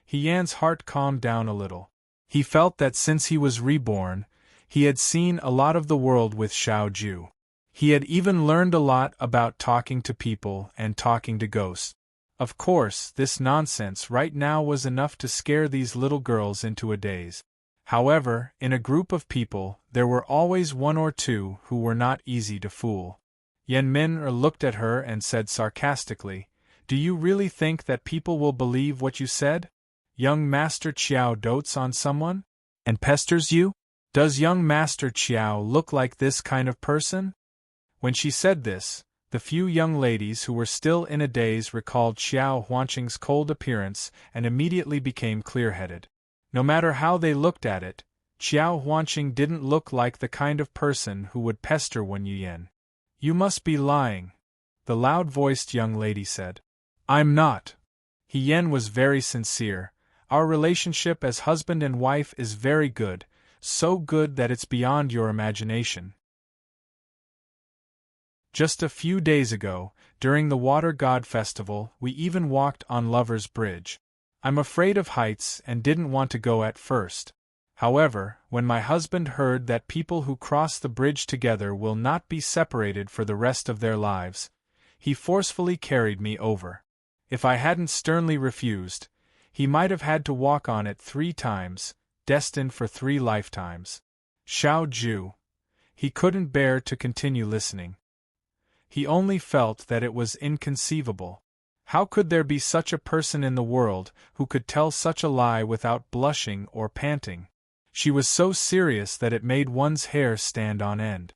Hien's heart calmed down a little. He felt that since he was reborn, he had seen a lot of the world with Xiao Ju. He had even learned a lot about talking to people and talking to ghosts. Of course, this nonsense right now was enough to scare these little girls into a daze. However, in a group of people, there were always one or two who were not easy to fool. Yen Min looked at her and said sarcastically, "Do you really think that people will believe what you said? Young Master Qiao dotes on someone? And pesters you? Does young Master Qiao look like this kind of person?" When she said this, the few young ladies who were still in a daze recalled Xiao Huanqing's cold appearance and immediately became clear-headed. No matter how they looked at it, Xiao Huanqing didn't look like the kind of person who would pester Wen Yuyan. "You must be lying," the loud-voiced young lady said. "I'm not." Hien was very sincere. "Our relationship as husband and wife is very good, so good that it's beyond your imagination. Just a few days ago, during the Water God Festival, we even walked on Lover's Bridge. I'm afraid of heights and didn't want to go at first. However, when my husband heard that people who cross the bridge together will not be separated for the rest of their lives, he forcefully carried me over. If I hadn't sternly refused, he might have had to walk on it 3 times, destined for 3 lifetimes. Xiao Ju. He couldn't bear to continue listening. He only felt that it was inconceivable. How could there be such a person in the world who could tell such a lie without blushing or panting? She was so serious that it made one's hair stand on end.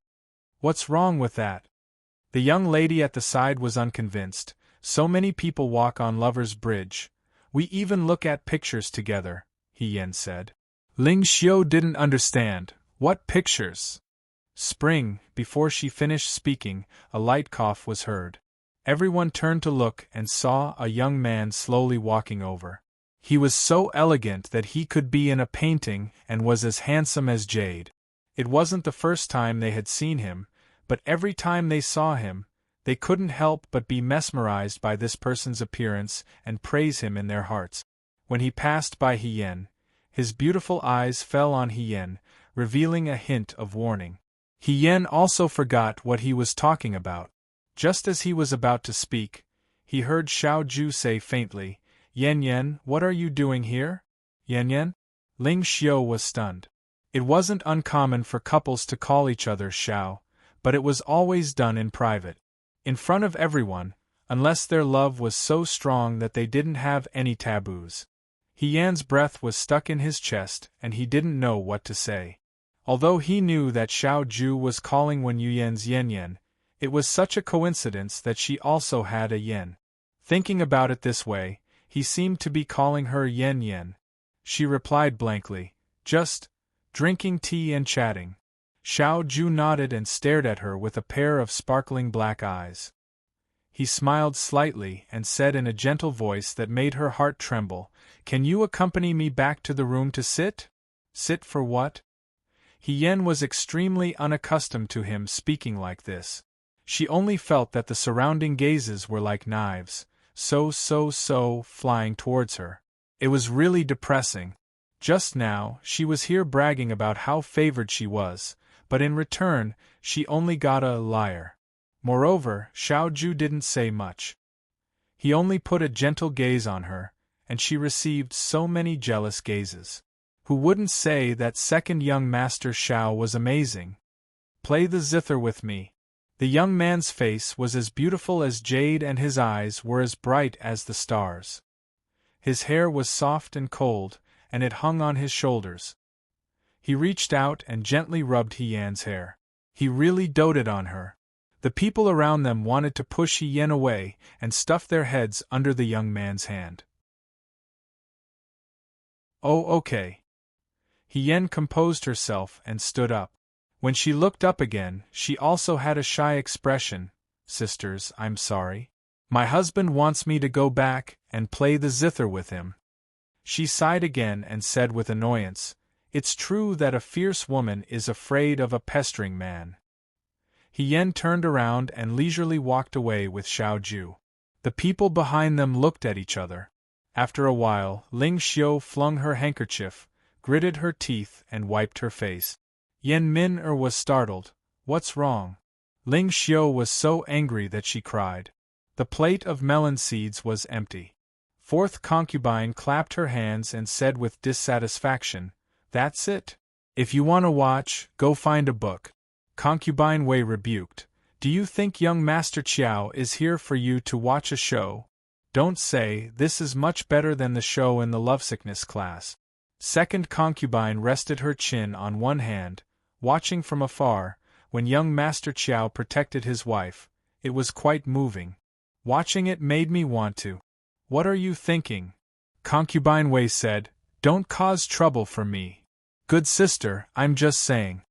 What's wrong with that? The young lady at the side was unconvinced. So many people walk on Lover's Bridge. We even look at pictures together, He Yan said. Ling Xiu didn't understand. What pictures? Spring, before she finished speaking, a light cough was heard. Everyone turned to look and saw a young man slowly walking over. He was so elegant that he could be in a painting and was as handsome as jade. It wasn't the first time they had seen him, but every time they saw him, they couldn't help but be mesmerized by this person's appearance and praise him in their hearts. When he passed by He Yan, his beautiful eyes fell on He Yan, revealing a hint of warning. He Yan also forgot what he was talking about. Just as he was about to speak, he heard Xiao Ju say faintly, "Yan Yan, what are you doing here?" "Yan Yan?" Ling Xiu was stunned. It wasn't uncommon for couples to call each other Xiao, but it was always done in private, in front of everyone, unless their love was so strong that they didn't have any taboos. He Yan's breath was stuck in his chest and he didn't know what to say. Although he knew that Xiao Ju was calling Wen Yuyan's Yan Yan, it was such a coincidence that she also had a Yan. Thinking about it this way, he seemed to be calling her Yan Yan. She replied blankly, "Just drinking tea and chatting." Xiao Ju nodded and stared at her with a pair of sparkling black eyes. He smiled slightly and said in a gentle voice that made her heart tremble, "Can you accompany me back to the room to sit?" "Sit for what?" He Yan was extremely unaccustomed to him speaking like this. She only felt that the surrounding gazes were like knives, so flying towards her. It was really depressing. Just now, she was here bragging about how favored she was, but in return, she only got a liar. Moreover, Xiao Ju didn't say much. He only put a gentle gaze on her, and she received so many jealous gazes. Who wouldn't say that second young master Xiao was amazing? "Play the zither with me." The young man's face was as beautiful as jade and his eyes were as bright as the stars. His hair was soft and cold, and it hung on his shoulders. He reached out and gently rubbed He Yan's hair. He really doted on her. The people around them wanted to push He Yan away and stuff their heads under the young man's hand. "Oh, okay." He Yan composed herself and stood up. When she looked up again, she also had a shy expression. "Sisters, I'm sorry. My husband wants me to go back and play the zither with him." She sighed again and said with annoyance, "It's true that a fierce woman is afraid of a pestering man." He Yan turned around and leisurely walked away with Xiao Ju. The people behind them looked at each other. After a while, Ling Xiu flung her handkerchief, gritted her teeth and wiped her face. Yan Min was startled. "What's wrong?" Ling Xiu was so angry that she cried. The plate of melon seeds was empty. Fourth concubine clapped her hands and said with dissatisfaction, "That's it. If you want to watch, go find a book." Concubine Wei rebuked, "Do you think young Master Qiao is here for you to watch a show? Don't say, this is much better than the show in the lovesickness class." Second concubine rested her chin on one hand, watching from afar, when young Master Qiao protected his wife. It was quite moving. Watching it made me want to. "What are you thinking?" Concubine Wei said, "Don't cause trouble for me." "Good sister, I'm just saying."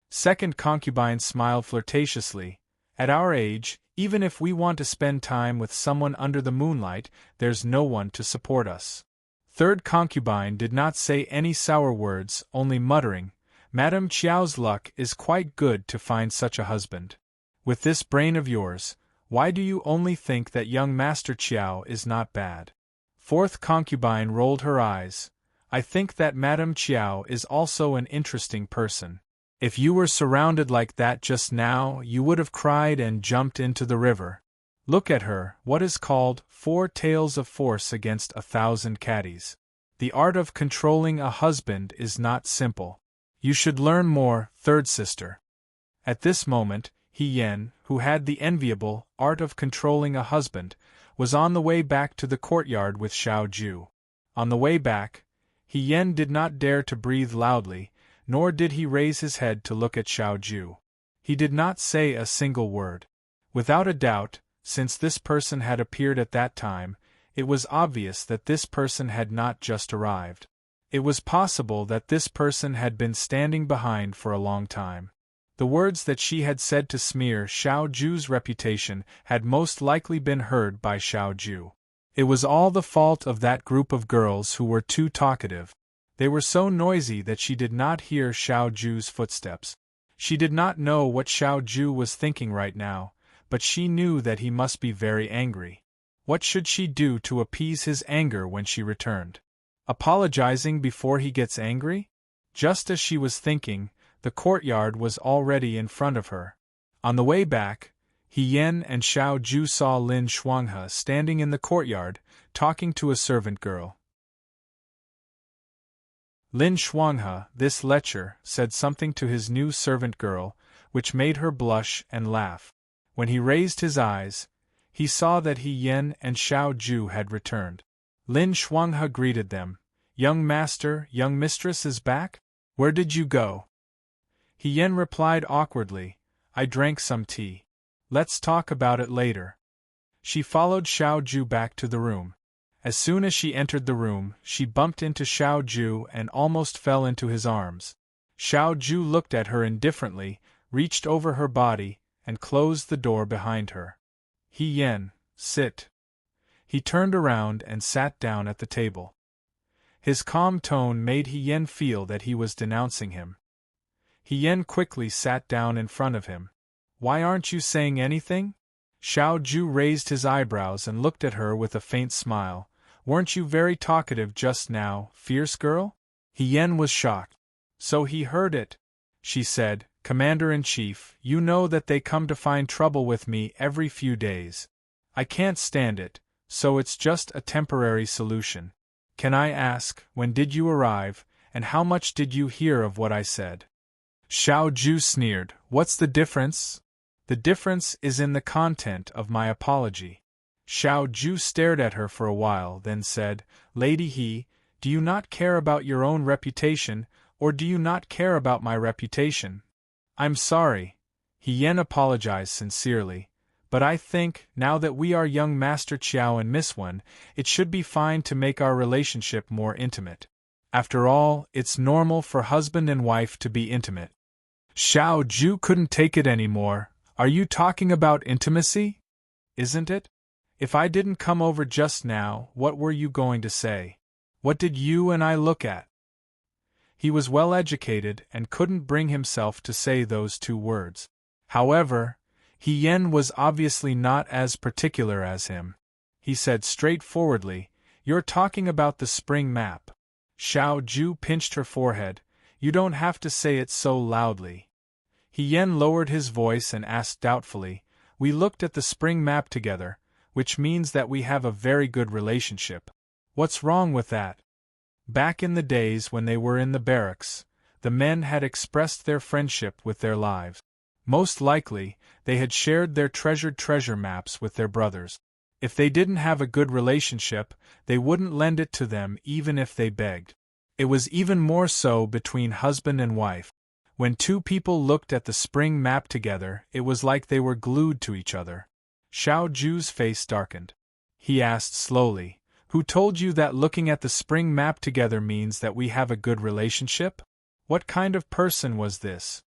Second concubine smiled flirtatiously. "At our age, even if we want to spend time with someone under the moonlight, there's no one to support us." Third concubine did not say any sour words, only muttering, "Madame Qiao's luck is quite good to find such a husband. With this brain of yours, why do you only think that young Master Qiao is not bad?" Fourth concubine rolled her eyes. I think that Madame Chiao is also an interesting person. If you were surrounded like that just now, you would have cried and jumped into the river. Look at her, what is called 4 tails of force against 1,000 caddies. The art of controlling a husband is not simple. You should learn more, third sister. At this moment, He Yen, who had the enviable art of controlling a husband, was on the way back to the courtyard with Xiao Ju. On the way back, He Yen did not dare to breathe loudly, nor did he raise his head to look at Xiao Ju. He did not say a single word. Without a doubt, since this person had appeared at that time, it was obvious that this person had not just arrived. It was possible that this person had been standing behind for a long time. The words that she had said to smear Xiao Ju's reputation had most likely been heard by Xiao Ju. It was all the fault of that group of girls who were too talkative. They were so noisy that she did not hear Xiao Ju's footsteps. She did not know what Xiao Ju was thinking right now, but she knew that he must be very angry. What should she do to appease his anger when she returned? Apologizing before he gets angry? Just as she was thinking, the courtyard was already in front of her. On the way back, He Yen and Xiao Ju saw Lin Shuanghe standing in the courtyard, talking to a servant girl. Lin Shuanghe, this lecher, said something to his new servant girl, which made her blush and laugh. When he raised his eyes, he saw that He Yen and Xiao Ju had returned. Lin Shuanghe greeted them. "Young master, young mistress is back? Where did you go?" He Yen replied awkwardly, "I drank some tea. Let's talk about it later." She followed Xiao Ju back to the room. As soon as she entered the room, she bumped into Xiao Ju and almost fell into his arms. Xiao Ju looked at her indifferently, reached over her body, and closed the door behind her. "He Yen, sit." He turned around and sat down at the table. His calm tone made He Yen feel that he was denouncing him. He Yen quickly sat down in front of him. "Why aren't you saying anything?" Xiao Ju raised his eyebrows and looked at her with a faint smile. "Weren't you very talkative just now, fierce girl?" He Yen was shocked. "So he heard it," she said. "Commander-in-Chief, you know that they come to find trouble with me every few days. I can't stand it, so it's just a temporary solution. Can I ask, when did you arrive, and how much did you hear of what I said?" Xiao Ju sneered. "What's the difference?" "The difference is in the content of my apology." Xiao Ju stared at her for a while, then said, "Lady He, do you not care about your own reputation, or do you not care about my reputation?" "I'm sorry." He Yen apologized sincerely, "but I think, now that we are young Master Chiao and Miss Wen, it should be fine to make our relationship more intimate. After all, it's normal for husband and wife to be intimate." Xiao Ju couldn't take it anymore. "Are you talking about intimacy? Isn't it? If I didn't come over just now, what were you going to say? What did you and I look at?" He was well educated and couldn't bring himself to say those 2 words. However, He Yen was obviously not as particular as him. He said straightforwardly, "You're talking about the spring map." Xiao Ju pinched her forehead. "You don't have to say it so loudly." He Yen lowered his voice and asked doubtfully, "We looked at the spring map together, which means that we have a very good relationship. What's wrong with that?" Back in the days when they were in the barracks, the men had expressed their friendship with their lives. Most likely, they had shared their treasured treasure maps with their brothers. If they didn't have a good relationship, they wouldn't lend it to them even if they begged. It was even more so between husband and wife. When 2 people looked at the spring map together, it was like they were glued to each other. Xiao Ju's face darkened. He asked slowly, "Who told you that looking at the spring map together means that we have a good relationship? What kind of person was this?"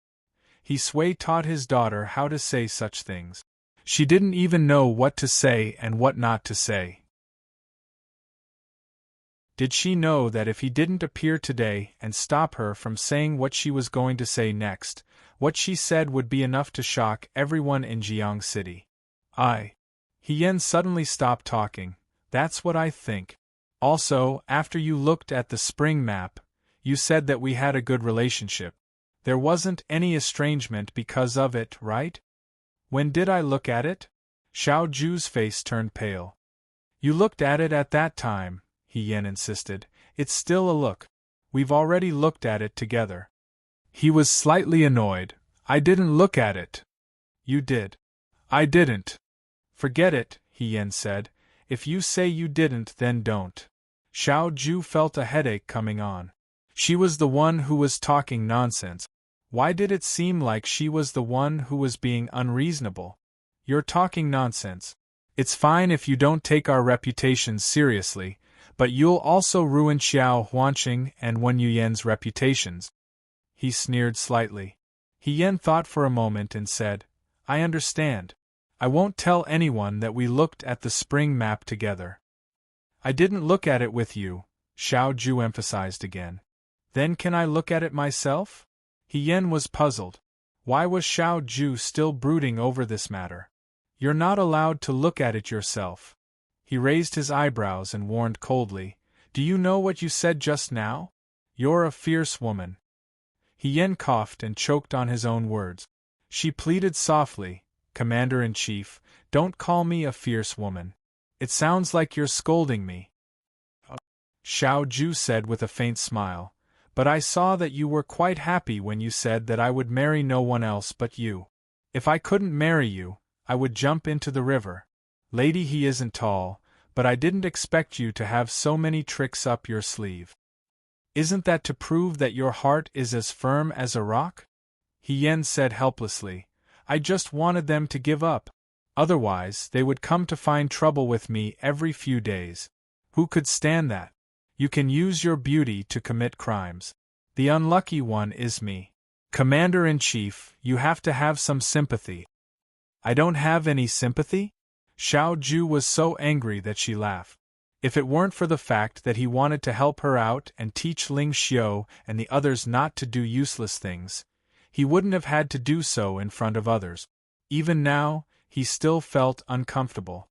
He Sui taught his daughter how to say such things. She didn't even know what to say and what not to say. Did she know that if he didn't appear today and stop her from saying what she was going to say next, what she said would be enough to shock everyone in Jiang City? He Yen suddenly stopped talking. "That's what I think." Also, after you looked at the spring map, you said that we had a good relationship. There wasn't any estrangement because of it, right? When did I look at it? Xiao Ju's face turned pale. You looked at it at that time, He Yan insisted. It's still a look. We've already looked at it together. He was slightly annoyed. I didn't look at it. You did. I didn't. Forget it, He Yan said. If you say you didn't, then don't. Xiao Ju felt a headache coming on. She was the one who was talking nonsense. Why did it seem like she was the one who was being unreasonable? You're talking nonsense. It's fine if you don't take our reputations seriously, but you'll also ruin Xiao Huanqing and Wen Yuyan's reputations. He sneered slightly. He Yan thought for a moment and said, I understand. I won't tell anyone that we looked at the spring map together. I didn't look at it with you, Xiao Ju emphasized again. Then can I look at it myself? He Yan was puzzled. Why was Xiao Ju still brooding over this matter? You're not allowed to look at it yourself. He raised his eyebrows and warned coldly, Do you know what you said just now? You're a fierce woman. He Yan coughed and choked on his own words. She pleaded softly, Commander-in-Chief, don't call me a fierce woman. It sounds like you're scolding me. Xiao Ju said with a faint smile, But I saw that you were quite happy when you said that I would marry no one else but you. If I couldn't marry you, I would jump into the river. Lady, he isn't tall, but I didn't expect you to have so many tricks up your sleeve. Isn't that to prove that your heart is as firm as a rock? He Yan said helplessly, I just wanted them to give up. Otherwise, they would come to find trouble with me every few days. Who could stand that? You can use your beauty to commit crimes. The unlucky one is me. Commander-in-Chief, you have to have some sympathy. I don't have any sympathy? Xiao Ju was so angry that she laughed. If it weren't for the fact that he wanted to help her out and teach Ling Xiu and the others not to do useless things, he wouldn't have had to do so in front of others. Even now, he still felt uncomfortable.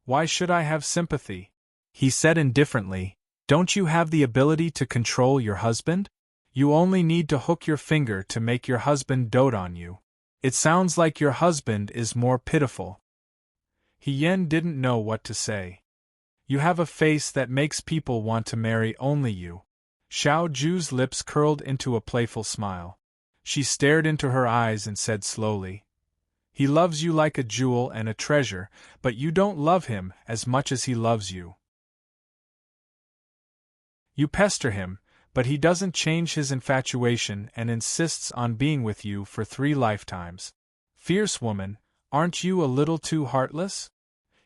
Why should I have sympathy? He said indifferently, Don't you have the ability to control your husband? You only need to hook your finger to make your husband dote on you. It sounds like your husband is more pitiful. He Yan didn't know what to say. You have a face that makes people want to marry only you. Xiao Ju's lips curled into a playful smile. She stared into her eyes and said slowly, He loves you like a jewel and a treasure, but you don't love him as much as he loves you. You pester him, but he doesn't change his infatuation and insists on being with you for 3 lifetimes. Fierce woman, aren't you a little too heartless?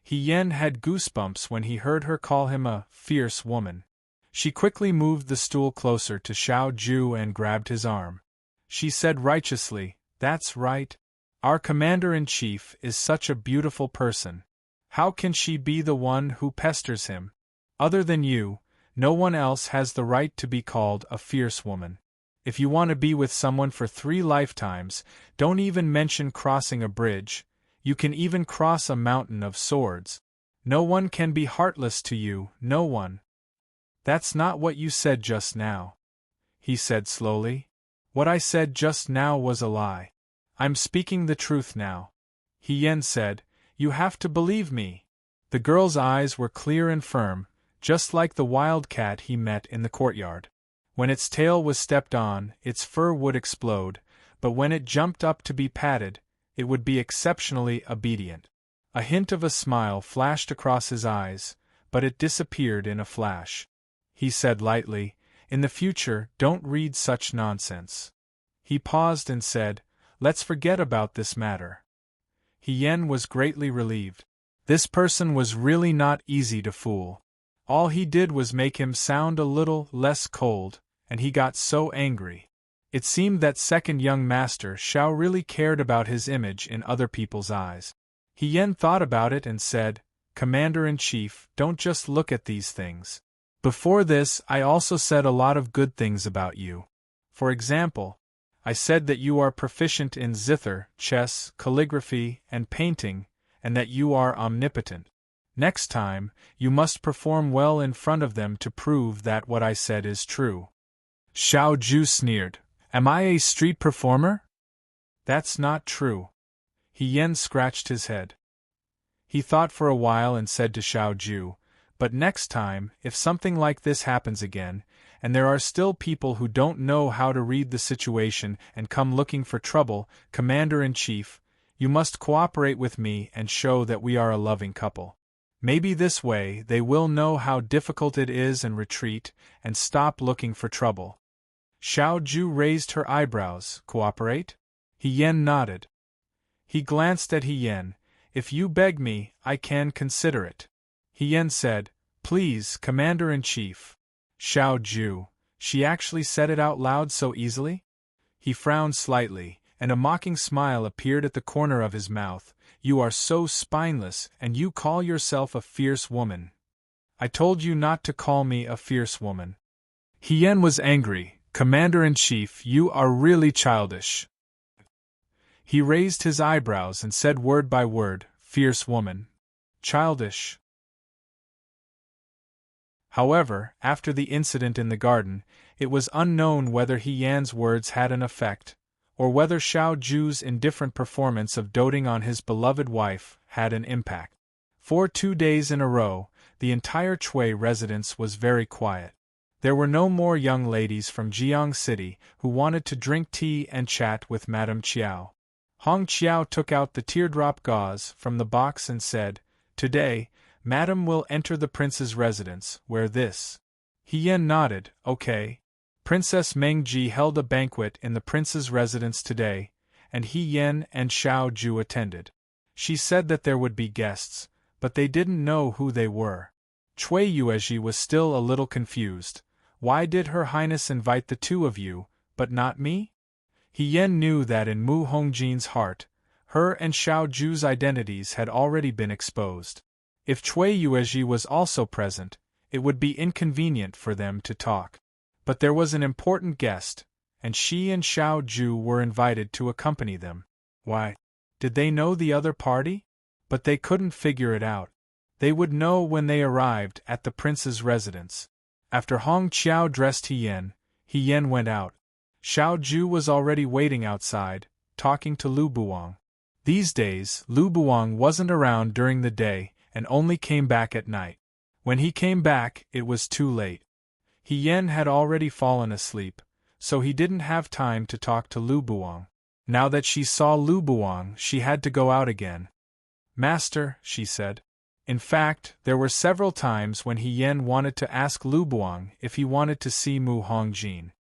He Yan had goosebumps when he heard her call him a fierce woman. She quickly moved the stool closer to Xiao Ju and grabbed his arm. She said righteously, That's right. Our commander-in-chief is such a beautiful person. How can she be the one who pesters him? Other than you, no one else has the right to be called a fierce woman. If you want to be with someone for 3 lifetimes, don't even mention crossing a bridge. You can even cross a mountain of swords. No one can be heartless to you, no one. That's not what you said just now. He said slowly. What I said just now was a lie. I'm speaking the truth now. He Yan said, You have to believe me. The girl's eyes were clear and firm, just like the wild cat he met in the courtyard. When its tail was stepped on, its fur would explode, but when it jumped up to be patted, it would be exceptionally obedient. A hint of a smile flashed across his eyes, but it disappeared in a flash. He said lightly, In the future, don't read such nonsense. He paused and said, Let's forget about this matter. He Yan was greatly relieved. This person was really not easy to fool. All he did was make him sound a little less cold, and he got so angry. It seemed that second young master Xiao really cared about his image in other people's eyes. He Yan thought about it and said, Commander-in-Chief, don't just look at these things. Before this, I also said a lot of good things about you. For example, I said that you are proficient in zither, chess, calligraphy, and painting, and that you are omnipotent. Next time, you must perform well in front of them to prove that what I said is true. Xiao Ju sneered. Am I a street performer? That's not true. He Yen scratched his head. He thought for a while and said to Xiao Ju, but next time, if something like this happens again, and there are still people who don't know how to read the situation and come looking for trouble, Commander-in-Chief, you must cooperate with me and show that we are a loving couple. Maybe this way they will know how difficult it is and retreat and stop looking for trouble. Xiao Ju raised her eyebrows. Cooperate? He Yen nodded. He glanced at He Yen. If you beg me, I can consider it. He Yen said, Please, Commander-in-Chief. Xiao Ju, she actually said it out loud so easily? He frowned slightly, and a mocking smile appeared at the corner of his mouth. You are so spineless, and you call yourself a fierce woman. I told you not to call me a fierce woman. He Yen was angry. Commander-in-Chief, you are really childish. He raised his eyebrows and said word by word, Fierce woman. Childish. However, after the incident in the garden, it was unknown whether He Yan's words had an effect, or whether Xiao Ju's indifferent performance of doting on his beloved wife had an impact. For 2 days in a row, the entire Chui residence was very quiet. There were no more young ladies from Jiang City who wanted to drink tea and chat with Madame Qiao. Hong Qiao took out the teardrop gauze from the box and said, Today, Madame will enter the prince's residence, wear this. He Yen nodded, okay. Princess Mengji held a banquet in the prince's residence today, and He Yen and Xiao Ju attended. She said that there would be guests, but they didn't know who they were. Cui Yuezhi was still a little confused. Why did Her Highness invite the two of you, but not me? He Yen knew that in Mu Hongjin's heart, her and Xiao Ju's identities had already been exposed. If Cui Yuezhi was also present, it would be inconvenient for them to talk. But there was an important guest, and she and Xiao Ju were invited to accompany them. Why? Did they know the other party? But they couldn't figure it out. They would know when they arrived at the prince's residence. After Hong Qiao dressed He Yen went out. Xiao Ju was already waiting outside, talking to Lu Buwang. These days, Lu Buwang wasn't around during the day and only came back at night. When he came back, it was too late. He Yen had already fallen asleep, so he didn't have time to talk to Lu Buwang. Now that she saw Lu Buwang, she had to go out again. Master, she said. In fact, there were several times when He Yen wanted to ask Lu Buwang if he wanted to see Mu Hongjin.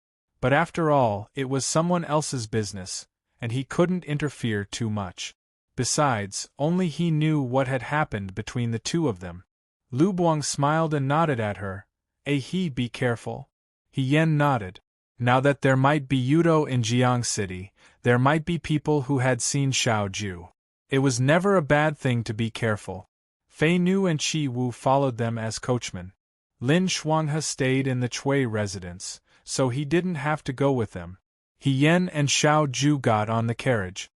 But after all, it was someone else's business, and he couldn't interfere too much. Besides, only he knew what had happened between the two of them. Lu Buwang smiled and nodded at her. Be careful. He Yen nodded. Now that there might be Yudo in Jiang City, there might be people who had seen Xiao Ju. It was never a bad thing to be careful. Fei Nu and Qi Wu followed them as coachmen. Lin Shuanghe stayed in the Chui residence, so he didn't have to go with them. He Yen and Xiao Ju got on the carriage.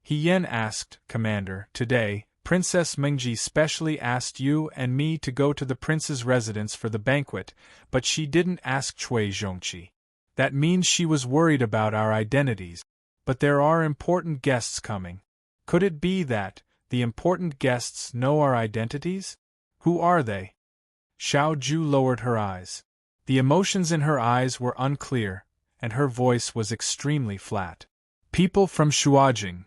He Yen asked, Commander, today, Princess Mengji specially asked you and me to go to the prince's residence for the banquet, but she didn't ask Cui Zhongqi. That means she was worried about our identities. But there are important guests coming. Could it be that the important guests know our identities? Who are they? Xiao Ju lowered her eyes. The emotions in her eyes were unclear, and her voice was extremely flat. People from Shuajing.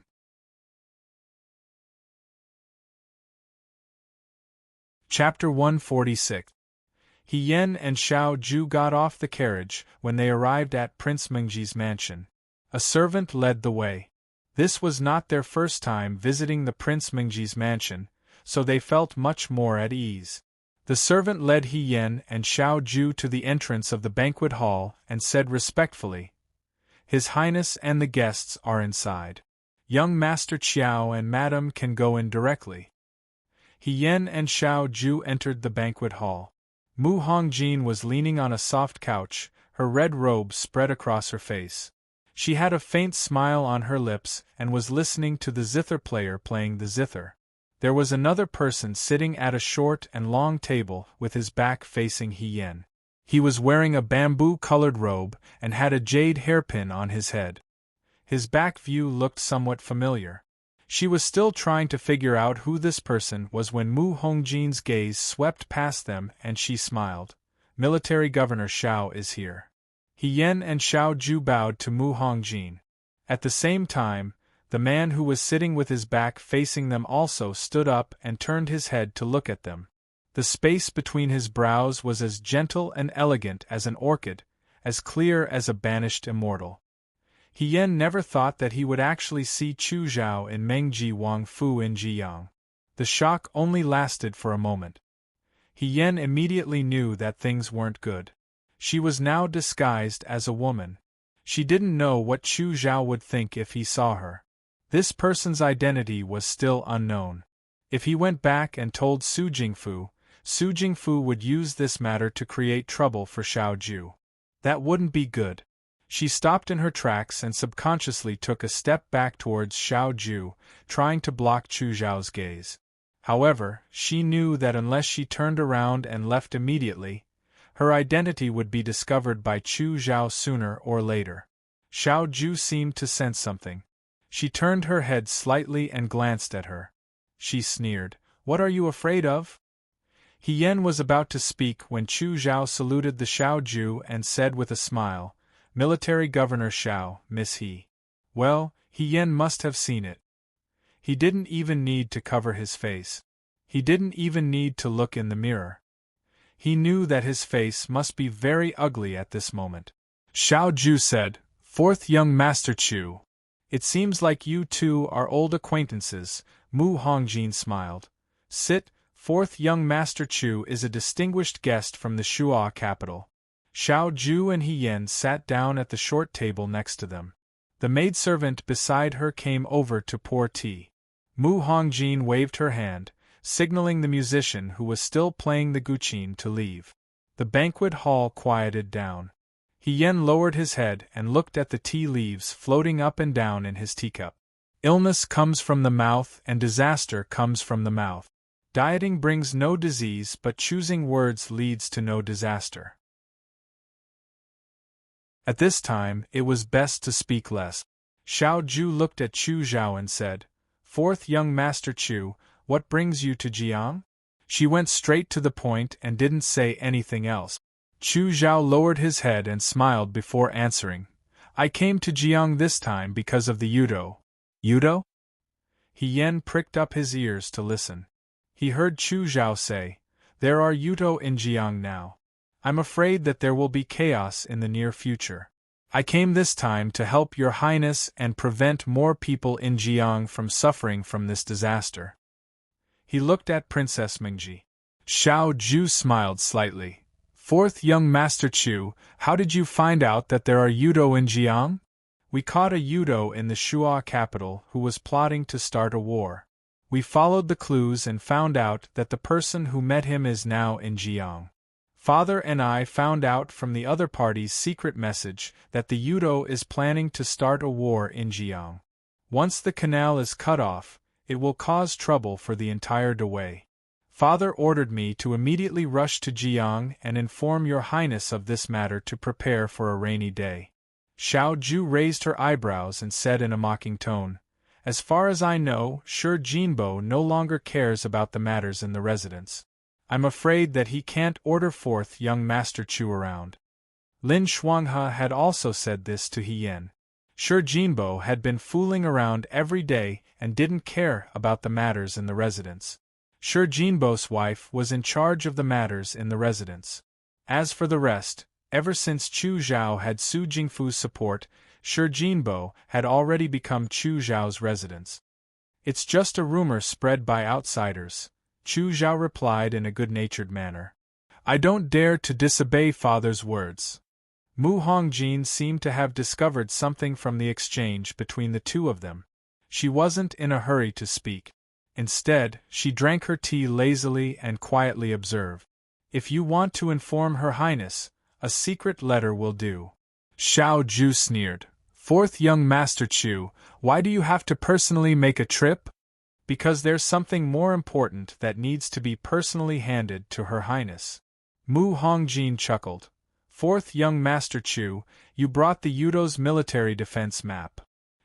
Chapter 146. He Yen and Xiao Ju got off the carriage when they arrived at Prince Mengji's mansion. A servant led the way. This was not their first time visiting the Prince Mengji's mansion, so they felt much more at ease. The servant led He Yen and Xiao Ju to the entrance of the banquet hall and said respectfully, His Highness and the guests are inside. Young Master Qiao and Madam can go in directly. He Yen and Xiao Ju entered the banquet hall. Mu Hongjin was leaning on a soft couch, her red robe spread across her face. She had a faint smile on her lips and was listening to the zither player playing the zither. There was another person sitting at a short and long table with his back facing He Yen. He was wearing a bamboo-colored robe and had a jade hairpin on his head. His back view looked somewhat familiar. She was still trying to figure out who this person was when Mu Hongjin's gaze swept past them and she smiled. Military Governor Xiao is here. He Yen and Xiao Ju bowed to Mu Hongjin. At the same time, the man who was sitting with his back facing them also stood up and turned his head to look at them. The space between his brows was as gentle and elegant as an orchid, as clear as a banished immortal. He Yen never thought that he would actually see Chu Zhao in Mengji Wang Fu in Jiyang. The shock only lasted for a moment. He Yen immediately knew that things weren't good. She was now disguised as a woman. She didn't know what Chu Zhao would think if he saw her. This person's identity was still unknown. If he went back and told Su Jingfu would use this matter to create trouble for Xiao Ju. That wouldn't be good. She stopped in her tracks and subconsciously took a step back towards Xiao Ju, trying to block Chu Zhao's gaze. However, she knew that unless she turned around and left immediately, her identity would be discovered by Chu Zhao sooner or later. Xiao Ju seemed to sense something. She turned her head slightly and glanced at her. She sneered, "What are you afraid of?" He Yen was about to speak when Chu Zhao saluted the Xiao Ju and said with a smile, "Military Governor Xiao, Miss He." Well, He Yen must have seen it. He didn't even need to cover his face. He didn't even need to look in the mirror. He knew that his face must be very ugly at this moment. Xiao Ju said, "Fourth young Master Chu. It seems like you two are old acquaintances." Mu Hongjin smiled. "Sit, fourth young Master Chu is a distinguished guest from the Shuo capital." Xiao Ju and He Yen sat down at the short table next to them. The maidservant beside her came over to pour tea. Mu Hongjin waved her hand, signaling the musician who was still playing the guqin to leave. The banquet hall quieted down. He Yen lowered his head and looked at the tea leaves floating up and down in his teacup. Illness comes from the mouth and disaster comes from the mouth. Dieting brings no disease, but choosing words leads to no disaster. At this time, it was best to speak less. Xiao Ju looked at Chu Zhao and said, "Fourth young Master Chu, what brings you to Jiang?" She went straight to the point and didn't say anything else. Chu Zhao lowered his head and smiled before answering, "I came to Jiang this time because of the Yudo." "Yudo?" He Yen pricked up his ears to listen. He heard Chu Zhao say, "There are Yudo in Jiang now. I'm afraid that there will be chaos in the near future. I came this time to help your highness and prevent more people in Jiang from suffering from this disaster." He looked at Princess Mingji. Xiao Ju smiled slightly. "Fourth young Master Chu, how did you find out that there are Yudo in Jiang?" "We caught a Yudo in the Shuo capital who was plotting to start a war. We followed the clues and found out that the person who met him is now in Jiang. Father and I found out from the other party's secret message that the Yudo is planning to start a war in Jiang. Once the canal is cut off, it will cause trouble for the entire Dawei. Father ordered me to immediately rush to Jiang and inform your highness of this matter to prepare for a rainy day." Xiao Ju raised her eyebrows and said in a mocking tone, "As far as I know, Shi Jinbo no longer cares about the matters in the residence. I'm afraid that he can't order fourth young Master Chu around." Lin Shuanghe had also said this to He Yen. Shi Jinbo had been fooling around every day and didn't care about the matters in the residence. Shi Jinbo's wife was in charge of the matters in the residence. As for the rest, ever since Chu Zhao had Su Jingfu's support, Shi Jinbo had already become Chu Zhao's residence. "It's just a rumor spread by outsiders," Chu Zhao replied in a good-natured manner. "I don't dare to disobey father's words." Mu Hongjin seemed to have discovered something from the exchange between the two of them. She wasn't in a hurry to speak. Instead, she drank her tea lazily and quietly observed, "If you want to inform Her Highness, a secret letter will do." Xiao Ju sneered, "Fourth young Master Chu, why do you have to personally make a trip?" Because there's something more important that needs to be personally handed to Her Highness. Mu Hongjin chuckled. Fourth young Master Chu, you brought the Yudo's military defense map.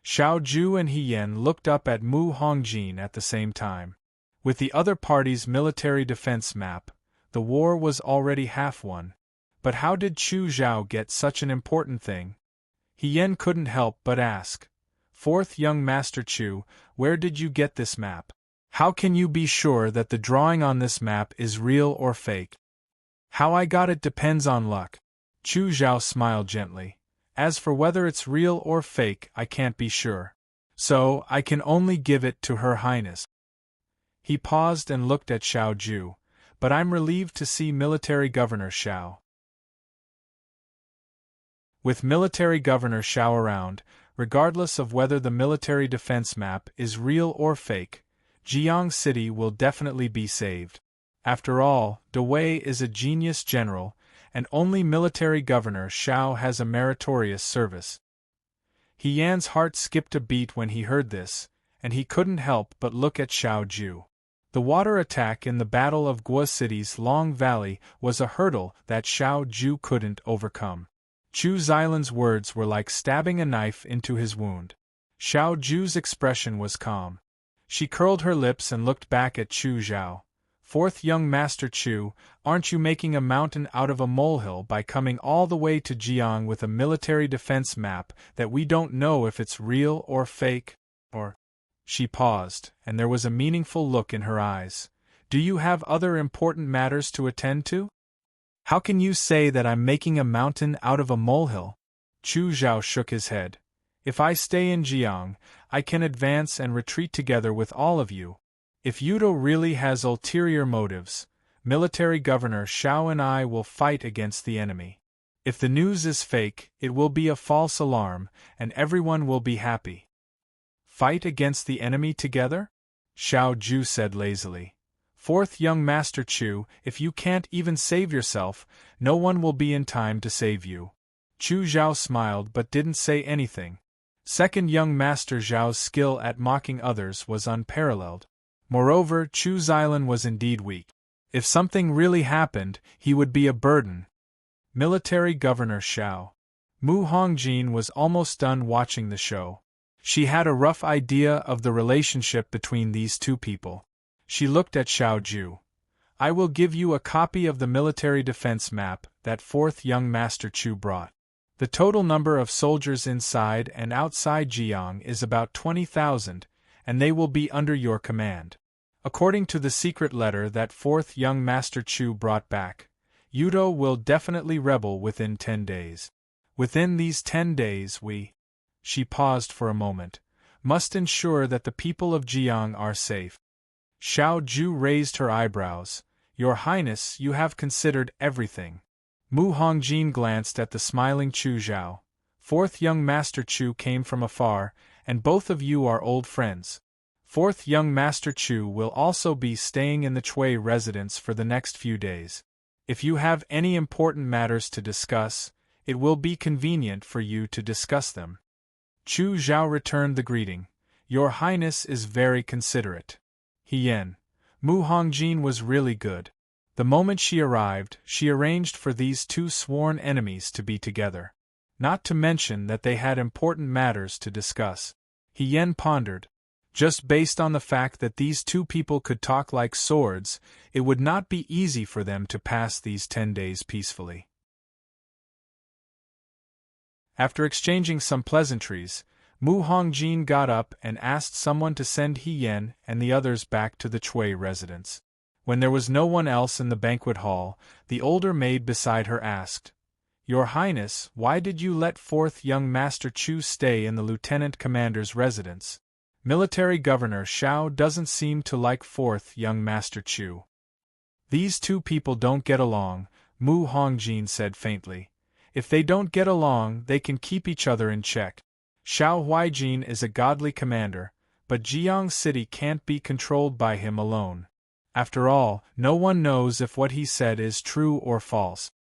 Xiao Ju and He Yan looked up at Mu Hongjin at the same time. With the other party's military defense map, the war was already half won. But how did Chu Zhao get such an important thing? He Yan couldn't help but ask. Fourth young Master Chu, where did you get this map? How can you be sure that the drawing on this map is real or fake? How I got it depends on luck. Chu Zhao smiled gently. As for whether it's real or fake, I can't be sure. So, I can only give it to Her Highness. He paused and looked at Xiao Ju. But I'm relieved to see Military Governor Xiao. With Military Governor Xiao around, regardless of whether the military defense map is real or fake, Jiang City will definitely be saved. After all, De Wei is a genius general, and only Military Governor Xiao has a meritorious service. He Yan's heart skipped a beat when he heard this, and he couldn't help but look at Xiao Ju. The water attack in the Battle of Guo City's Long Valley was a hurdle that Xiao Ju couldn't overcome. Chu Xilan's words were like stabbing a knife into his wound. Xiao Ju's expression was calm. She curled her lips and looked back at Chu Zhao. Fourth young Master Chu, aren't you making a mountain out of a molehill by coming all the way to Jiang with a military defense map that we don't know if it's real or fake, or... She paused, and there was a meaningful look in her eyes. Do you have other important matters to attend to? How can you say that I'm making a mountain out of a molehill? Chu Zhao shook his head. If I stay in Jiang, I can advance and retreat together with all of you. If Yudo really has ulterior motives, Military Governor Xiao and I will fight against the enemy. If the news is fake, it will be a false alarm, and everyone will be happy. Fight against the enemy together? Xiao Ju said lazily. Fourth young Master Chu, if you can't even save yourself, no one will be in time to save you. Chu Zhao smiled but didn't say anything. Second young Master Zhao's skill at mocking others was unparalleled. Moreover, Chu Xilan was indeed weak. If something really happened, he would be a burden. Military Governor Xiao. Mu Hongjin was almost done watching the show. She had a rough idea of the relationship between these two people. She looked at Xiao Ju. I will give you a copy of the military defense map that fourth young Master Chu brought. The total number of soldiers inside and outside Jiang is about 20,000, and they will be under your command. According to the secret letter that fourth young Master Chu brought back, Yudo will definitely rebel within 10 days. Within these 10 days we... She paused for a moment. Must ensure that the people of Jiang are safe. Xiao Ju raised her eyebrows. Your Highness, you have considered everything. Mu Hongjin glanced at the smiling Chu Zhao. Fourth young Master Chu came from afar, and both of you are old friends. Fourth young Master Chu will also be staying in the Chui residence for the next few days. If you have any important matters to discuss, it will be convenient for you to discuss them. Chu Zhao returned the greeting. Your Highness is very considerate. He Yan. Mu Hongjin was really good. The moment she arrived, she arranged for these two sworn enemies to be together. Not to mention that they had important matters to discuss. He Yan pondered. Just based on the fact that these two people could talk like swords, it would not be easy for them to pass these 10 days peacefully. After exchanging some pleasantries, Mu Hongjin got up and asked someone to send He Yan and the others back to the Chui residence. When there was no one else in the banquet hall, the older maid beside her asked, Your Highness, why did you let fourth young Master Chu stay in the Lieutenant Commander's residence? Military Governor Xiao doesn't seem to like fourth young Master Chu. These two people don't get along, Mu Hongjin said faintly. If they don't get along, they can keep each other in check. Xiao Huijin is a godly commander, but Jiang City can't be controlled by him alone. After all, no one knows if what he said is true or false.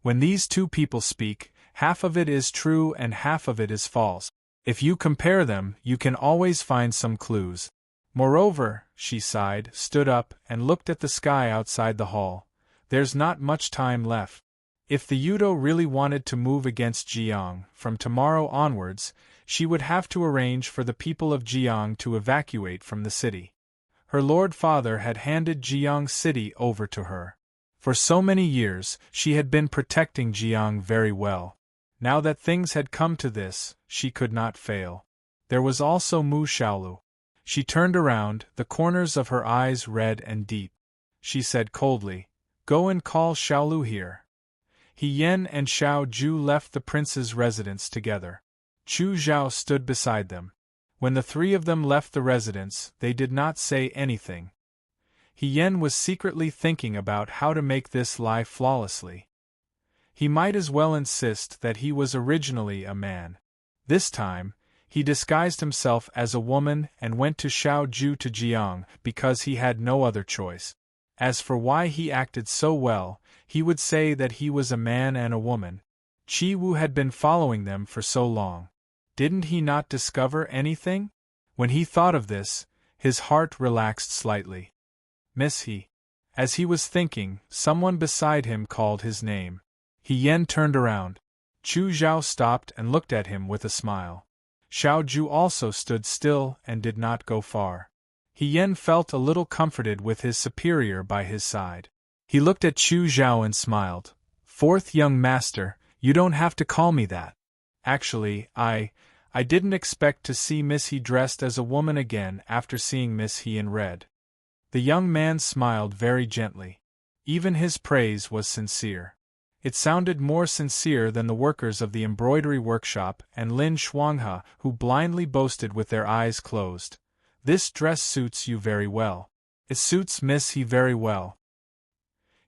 When these two people speak, half of it is true and half of it is false. If you compare them, you can always find some clues. Moreover, she sighed, stood up, and looked at the sky outside the hall. There's not much time left. If the Yudo really wanted to move against Jiang, from tomorrow onwards, she would have to arrange for the people of Jiang to evacuate from the city. Her Lord Father had handed Jiang City over to her. For so many years, she had been protecting Jiang very well. Now that things had come to this, she could not fail. There was also Mu Xiaolu. She turned around, the corners of her eyes red and deep. She said coldly, "Go and call Xiaolu here." He Yan and Xiao Ju left the prince's residence together. Chu Zhao stood beside them. When the three of them left the residence, they did not say anything. He Yan was secretly thinking about how to make this lie flawlessly. He might as well insist that he was originally a man. This time, he disguised himself as a woman and went to Xiao Ju to Jiang because he had no other choice. As for why he acted so well, he would say that he was a man and a woman. Qi Wu had been following them for so long. Didn't he not discover anything? When he thought of this, his heart relaxed slightly. "Miss He." As he was thinking, someone beside him called his name. He Yan turned around. Chu Zhao stopped and looked at him with a smile. Xiao Ju also stood still and did not go far. He Yan felt a little comforted with his superior by his side. He looked at Chu Zhao and smiled. "Fourth young master, you don't have to call me that. Actually, I didn't expect to see Miss He dressed as a woman again after seeing Miss He in red." The young man smiled very gently. Even his praise was sincere. It sounded more sincere than the workers of the embroidery workshop and Lin Shuanghe, who blindly boasted with their eyes closed. "This dress suits you very well. It suits Miss He very well."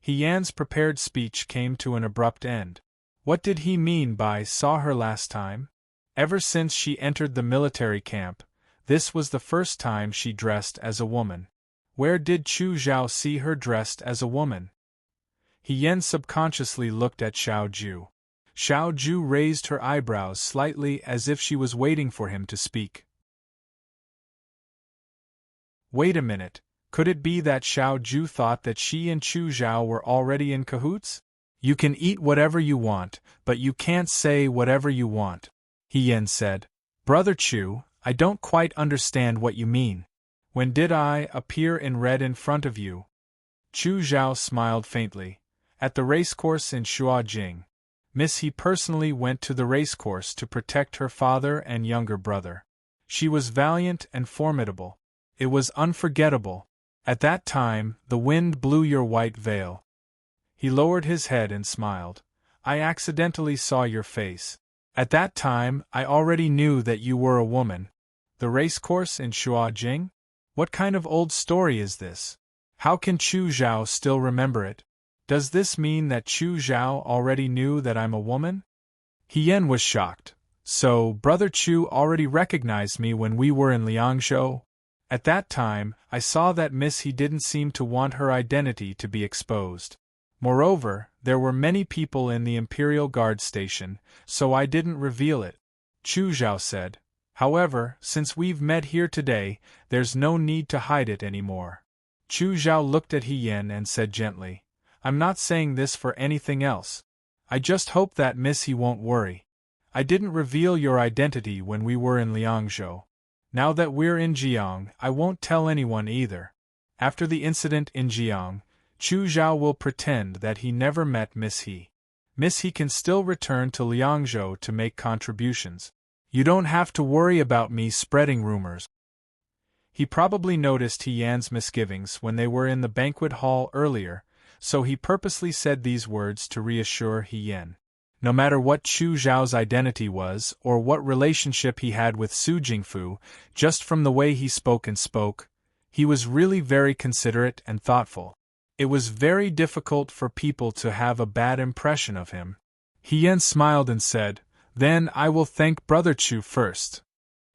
He Yan's prepared speech came to an abrupt end. What did he mean by "saw her last time"? Ever since she entered the military camp, this was the first time she dressed as a woman. Where did Chu Zhao see her dressed as a woman? He Yan subconsciously looked at Xiao Ju. Xiao Ju raised her eyebrows slightly as if she was waiting for him to speak. Wait a minute, could it be that Xiao Ju thought that she and Chu Zhao were already in cahoots? "You can eat whatever you want, but you can't say whatever you want," He Yan said. "Brother Chu, I don't quite understand what you mean. When did I appear in red in front of you?" Chu Zhao smiled faintly. "At the racecourse in Shuajing. Miss He personally went to the racecourse to protect her father and younger brother. She was valiant and formidable. It was unforgettable. At that time, the wind blew your white veil." He lowered his head and smiled. "I accidentally saw your face. At that time, I already knew that you were a woman." The racecourse in Shuajing? What kind of old story is this? How can Chu Zhao still remember it? Does this mean that Chu Zhao already knew that I'm a woman? He Yan was shocked. "So, Brother Chu already recognized me when we were in Liangzhou?" At that time, I saw that Miss He didn't seem to want her identity to be exposed. Moreover, there were many people in the Imperial Guard station, so I didn't reveal it," Chu Zhao said. "However, since we've met here today, there's no need to hide it anymore." Chu Zhao looked at He Yan and said gently, "I'm not saying this for anything else. I just hope that Miss He won't worry. I didn't reveal your identity when we were in Liangzhou. Now that we're in Jiang, I won't tell anyone either. After the incident in Jiang, Chu Zhao will pretend that he never met Miss He. Miss He can still return to Liangzhou to make contributions. You don't have to worry about me spreading rumors." He probably noticed He Yan's misgivings when they were in the banquet hall earlier, so he purposely said these words to reassure He Yan. No matter what Chu Zhao's identity was or what relationship he had with Su Jingfu, just from the way he spoke, he was really very considerate and thoughtful. It was very difficult for people to have a bad impression of him. He Yan smiled and said, "Then I will thank Brother Chu first."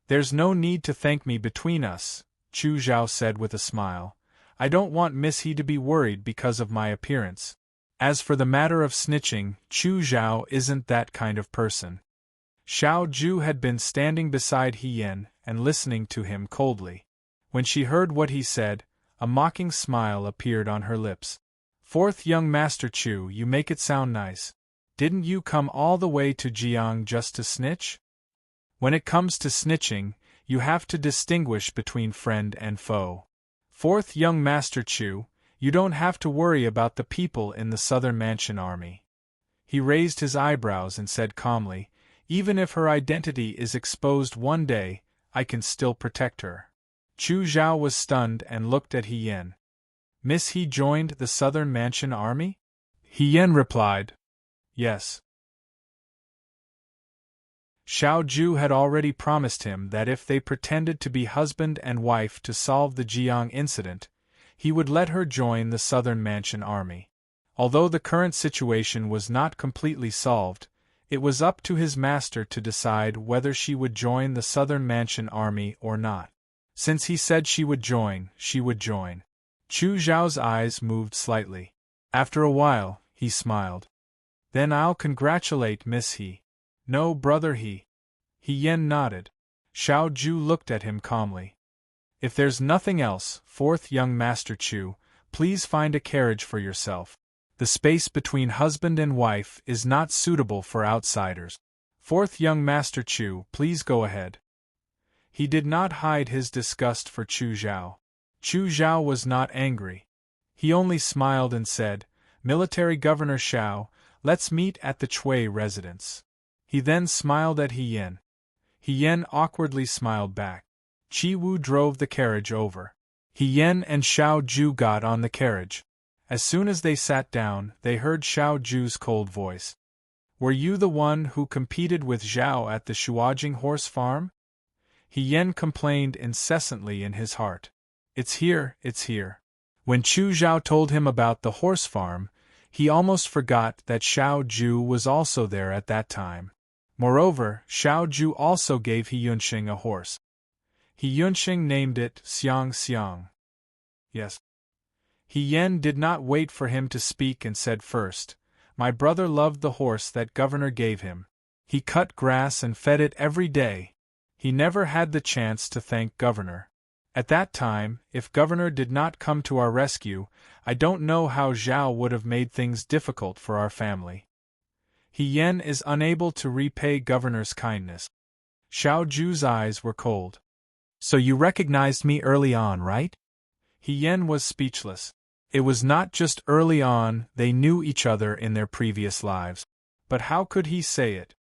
"There's no need to thank me between us," Chu Zhao said with a smile. "I don't want Miss He to be worried because of my appearance. As for the matter of snitching, Chu Zhao isn't that kind of person." Xiao Ju had been standing beside He Yan and listening to him coldly. When she heard what he said, a mocking smile appeared on her lips. "Fourth young Master Chu, you make it sound nice. Didn't you come all the way to Jiang just to snitch? When it comes to snitching, you have to distinguish between friend and foe. Fourth young Master Chu, you don't have to worry about the people in the Southern Mansion Army." He raised his eyebrows and said calmly, "Even if her identity is exposed one day, I can still protect her." Chu Zhao was stunned and looked at He Yen. "Miss He joined the Southern Mansion Army?" He Yen replied, "Yes." Xiao Ju had already promised him that if they pretended to be husband and wife to solve the Jiang incident, he would let her join the Southern Mansion Army. Although the current situation was not completely solved, it was up to his master to decide whether she would join the Southern Mansion Army or not. Since he said she would join, she would join. Chu Zhao's eyes moved slightly. After a while, he smiled. "Then I'll congratulate Miss He." "No, brother He." He Yen nodded. Xiao Ju looked at him calmly. "If there's nothing else, fourth young Master Chu, please find a carriage for yourself. The space between husband and wife is not suitable for outsiders. Fourth young Master Chu, please go ahead." He did not hide his disgust for Chu Zhao. Chu Zhao was not angry. He only smiled and said, "Military Governor Xiao, let's meet at the Chui residence." He then smiled at He Yen. He Yen awkwardly smiled back. Chi Wu drove the carriage over. He Yen and Xiao Ju got on the carriage. As soon as they sat down, they heard Xiao Ju's cold voice. "Were you the one who competed with Zhao at the Shuajing horse farm?" He Yen complained incessantly in his heart. It's here, it's here." When Chu Zhao told him about the horse farm, he almost forgot that Xiao Ju was also there at that time. Moreover, Xiao Ju also gave He Yunxing a horse. He Yunxing named it Xiang Xiang. Yes. He Yen did not wait for him to speak and said first, "My brother loved the horse that Governor gave him. He cut grass and fed it every day. He never had the chance to thank Governor. At that time, if Governor did not come to our rescue, I don't know how Zhao would have made things difficult for our family. He Yen is unable to repay Governor's kindness." Xiao Ju's eyes were cold. "So you recognized me early on, right?" He Yen was speechless. It was not just early on, they knew each other in their previous lives. But how could he say it?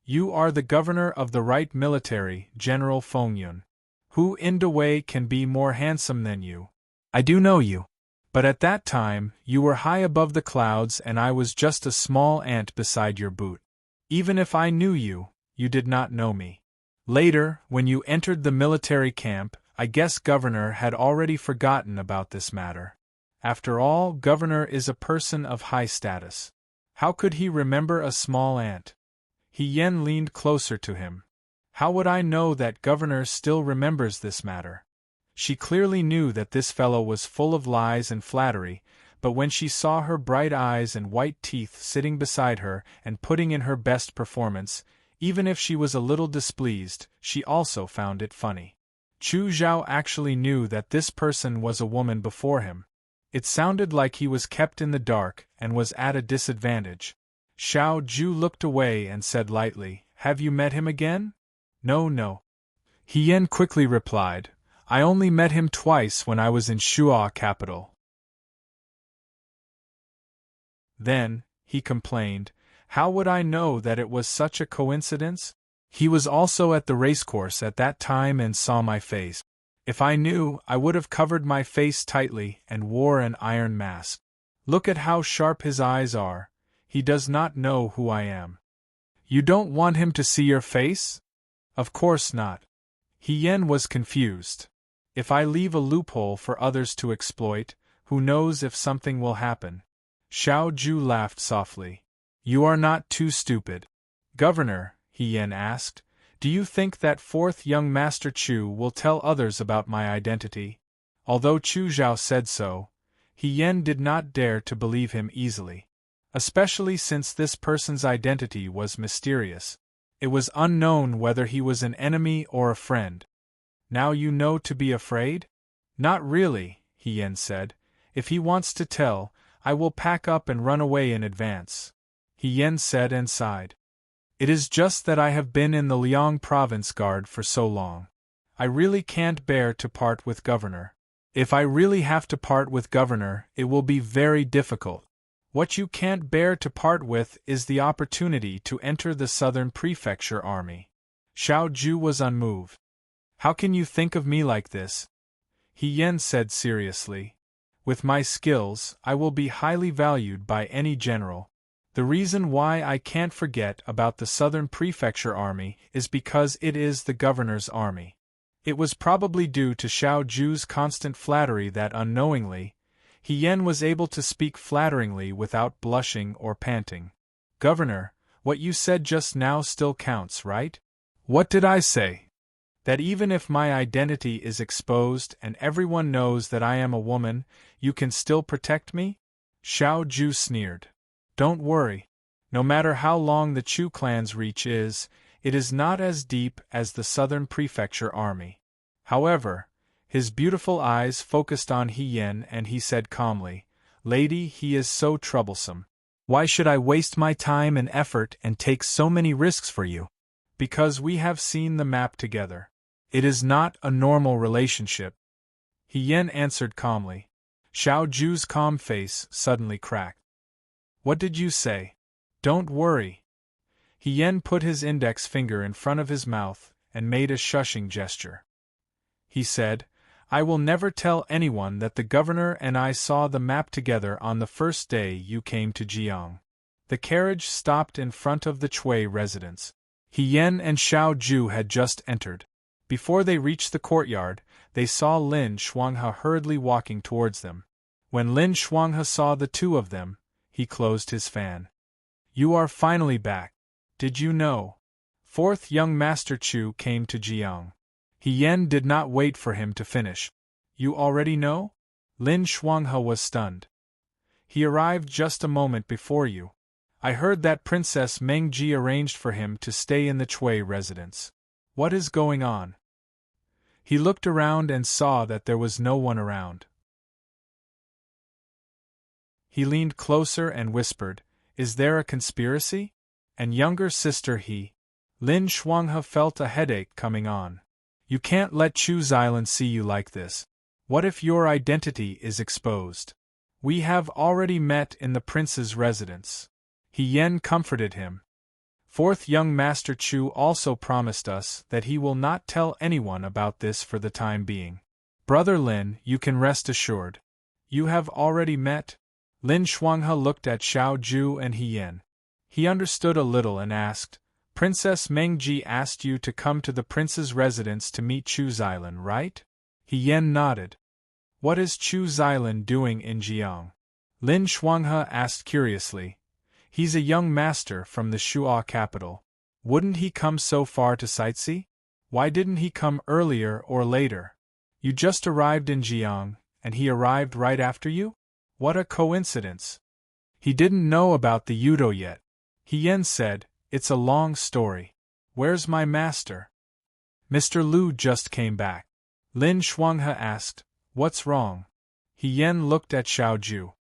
"You are the governor of the right military, General Fengyun. Who in the way can be more handsome than you? I do know you. But at that time, you were high above the clouds and I was just a small ant beside your boot. Even if I knew you, you did not know me. Later, when you entered the military camp, I guess Governor had already forgotten about this matter. After all, Governor is a person of high status. How could he remember a small ant?" He Yen leaned closer to him. "How would I know that Governor still remembers this matter?" She clearly knew that this fellow was full of lies and flattery, but when she saw her bright eyes and white teeth sitting beside her and putting in her best performance, even if she was a little displeased, she also found it funny. Chu Zhao actually knew that this person was a woman before him. It sounded like he was kept in the dark and was at a disadvantage. Xiao Ju looked away and said lightly, "Have you met him again?" No. He Yen quickly replied, "I only met him twice when I was in Shuo capital." Then, he complained, "How would I know that it was such a coincidence? He was also at the racecourse at that time and saw my face. If I knew, I would have covered my face tightly and wore an iron mask. Look at how sharp his eyes are. He does not know who I am." "You don't want him to see your face?" "Of course not." He Yen was confused. "If I leave a loophole for others to exploit, who knows if something will happen?" Xiao Ju laughed softly. "You are not too stupid." "Governor," He Yen asked, "do you think that fourth young Master Chu will tell others about my identity?" Although Chu Zhao said so, He Yen did not dare to believe him easily. Especially since this person's identity was mysterious. It was unknown whether he was an enemy or a friend. Now you know to be afraid? Not really, He Yen said. If he wants to tell, I will pack up and run away in advance. He Yen said and sighed. It is just that I have been in the Liang province guard for so long. I really can't bear to part with Governor. If I really have to part with Governor, it will be very difficult. What you can't bear to part with is the opportunity to enter the Southern Prefecture Army. Xiao Ju was unmoved. How can you think of me like this? He Yen said seriously. With my skills, I will be highly valued by any general. The reason why I can't forget about the Southern Prefecture Army is because it is the governor's army. It was probably due to Xiao Ju's constant flattery that unknowingly, He Yen was able to speak flatteringly without blushing or panting. Governor, what you said just now still counts, right? What did I say? That even if my identity is exposed and everyone knows that I am a woman, you can still protect me? Xiao Ju sneered. Don't worry. No matter how long the Chu clan's reach is, it is not as deep as the Southern Prefecture Army. However, his beautiful eyes focused on He Yen and he said calmly, Lady, he is so troublesome. Why should I waste my time and effort and take so many risks for you? Because we have seen the map together. It is not a normal relationship. He Yen answered calmly. Xiao Ju's calm face suddenly cracked. What did you say? Don't worry. He Yen put his index finger in front of his mouth and made a shushing gesture. He said, I will never tell anyone that the governor and I saw the map together on the first day you came to Jiang. The carriage stopped in front of the Chui residence. He Yen and Xiao Ju had just entered. Before they reached the courtyard, they saw Lin Shuanghe hurriedly walking towards them. When Lin Shuanghe saw the two of them, he closed his fan. You are finally back. Did you know? Fourth young Master Chu came to Jiang. He Yen did not wait for him to finish. You already know? Lin Shuanghe was stunned. He arrived just a moment before you. I heard that Princess Mengji arranged for him to stay in the Chui residence. What is going on? He looked around and saw that there was no one around. He leaned closer and whispered, Is there a conspiracy? And younger sister Lin Shuanghe felt a headache coming on. You can't let Chu Xilan see you like this. What if your identity is exposed? We have already met in the prince's residence. He Yen comforted him. Fourth young Master Chu also promised us that he will not tell anyone about this for the time being. Brother Lin, you can rest assured. You have already met? Lin Shuanghe looked at Xiao Ju and He Yen. He understood a little and asked, Princess Mengji asked you to come to the prince's residence to meet Chu Xilan, right? He Yen nodded. What is Chu Xilan doing in Jiang? Lin Shuanghe asked curiously. He's a young master from the Shuo capital. Wouldn't he come so far to sightsee? Why didn't he come earlier or later? You just arrived in Jiang, and he arrived right after you? What a coincidence. He didn't know about the Yudo yet. He Yen said, It's a long story. Where's my master? Mr. Lu just came back. Lin Shuanghe asked, What's wrong? He Yen looked at Xiao Ju.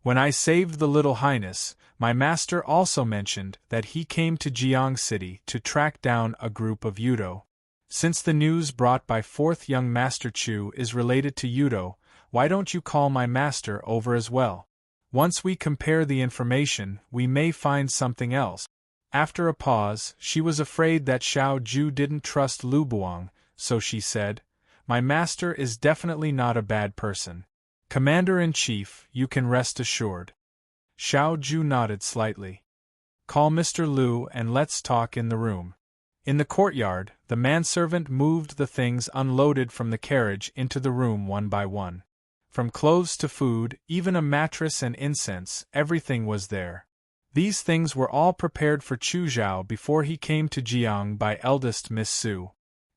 When I saved the Little Highness, my master also mentioned that he came to Jiang City to track down a group of Yudo. Since the news brought by fourth young Master Chu is related to Yudo, why don't you call my master over as well? Once we compare the information, we may find something else. After a pause, she was afraid that Xiao Ju didn't trust Lu Buang, so she said, My master is definitely not a bad person. Commander-in-Chief, you can rest assured. Xiao Ju nodded slightly. Call Mr. Lu and let's talk in the room. In the courtyard, the manservant moved the things unloaded from the carriage into the room one by one. From clothes to food, even a mattress and incense, everything was there. These things were all prepared for Chu Zhao before he came to Jiang by eldest Miss Su.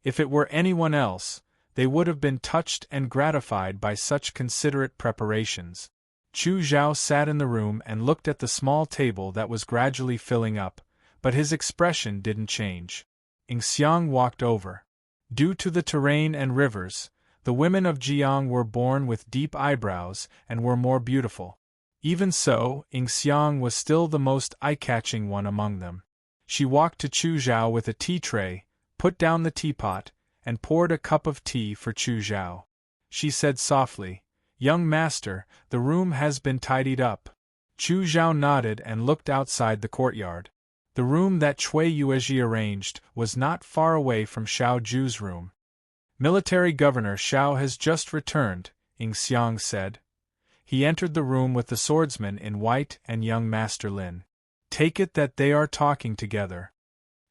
If it were anyone else, they would have been touched and gratified by such considerate preparations. Chu Zhao sat in the room and looked at the small table that was gradually filling up, but his expression didn't change. Ing Xiang walked over. Due to the terrain and rivers, the women of Jiang were born with deep eyebrows and were more beautiful. Even so, Yingxiang was still the most eye-catching one among them. She walked to Chu Zhao with a tea tray, put down the teapot, and poured a cup of tea for Chu Zhao. She said softly, "Young master, the room has been tidied up." Chu Zhao nodded and looked outside the courtyard. The room that Cui Yuezhi arranged was not far away from Xiao Ju's room. "Military Governor Xiao has just returned," Yingxiang said. He entered the room with the swordsman in white and young Master Lin. "Take it that they are talking together."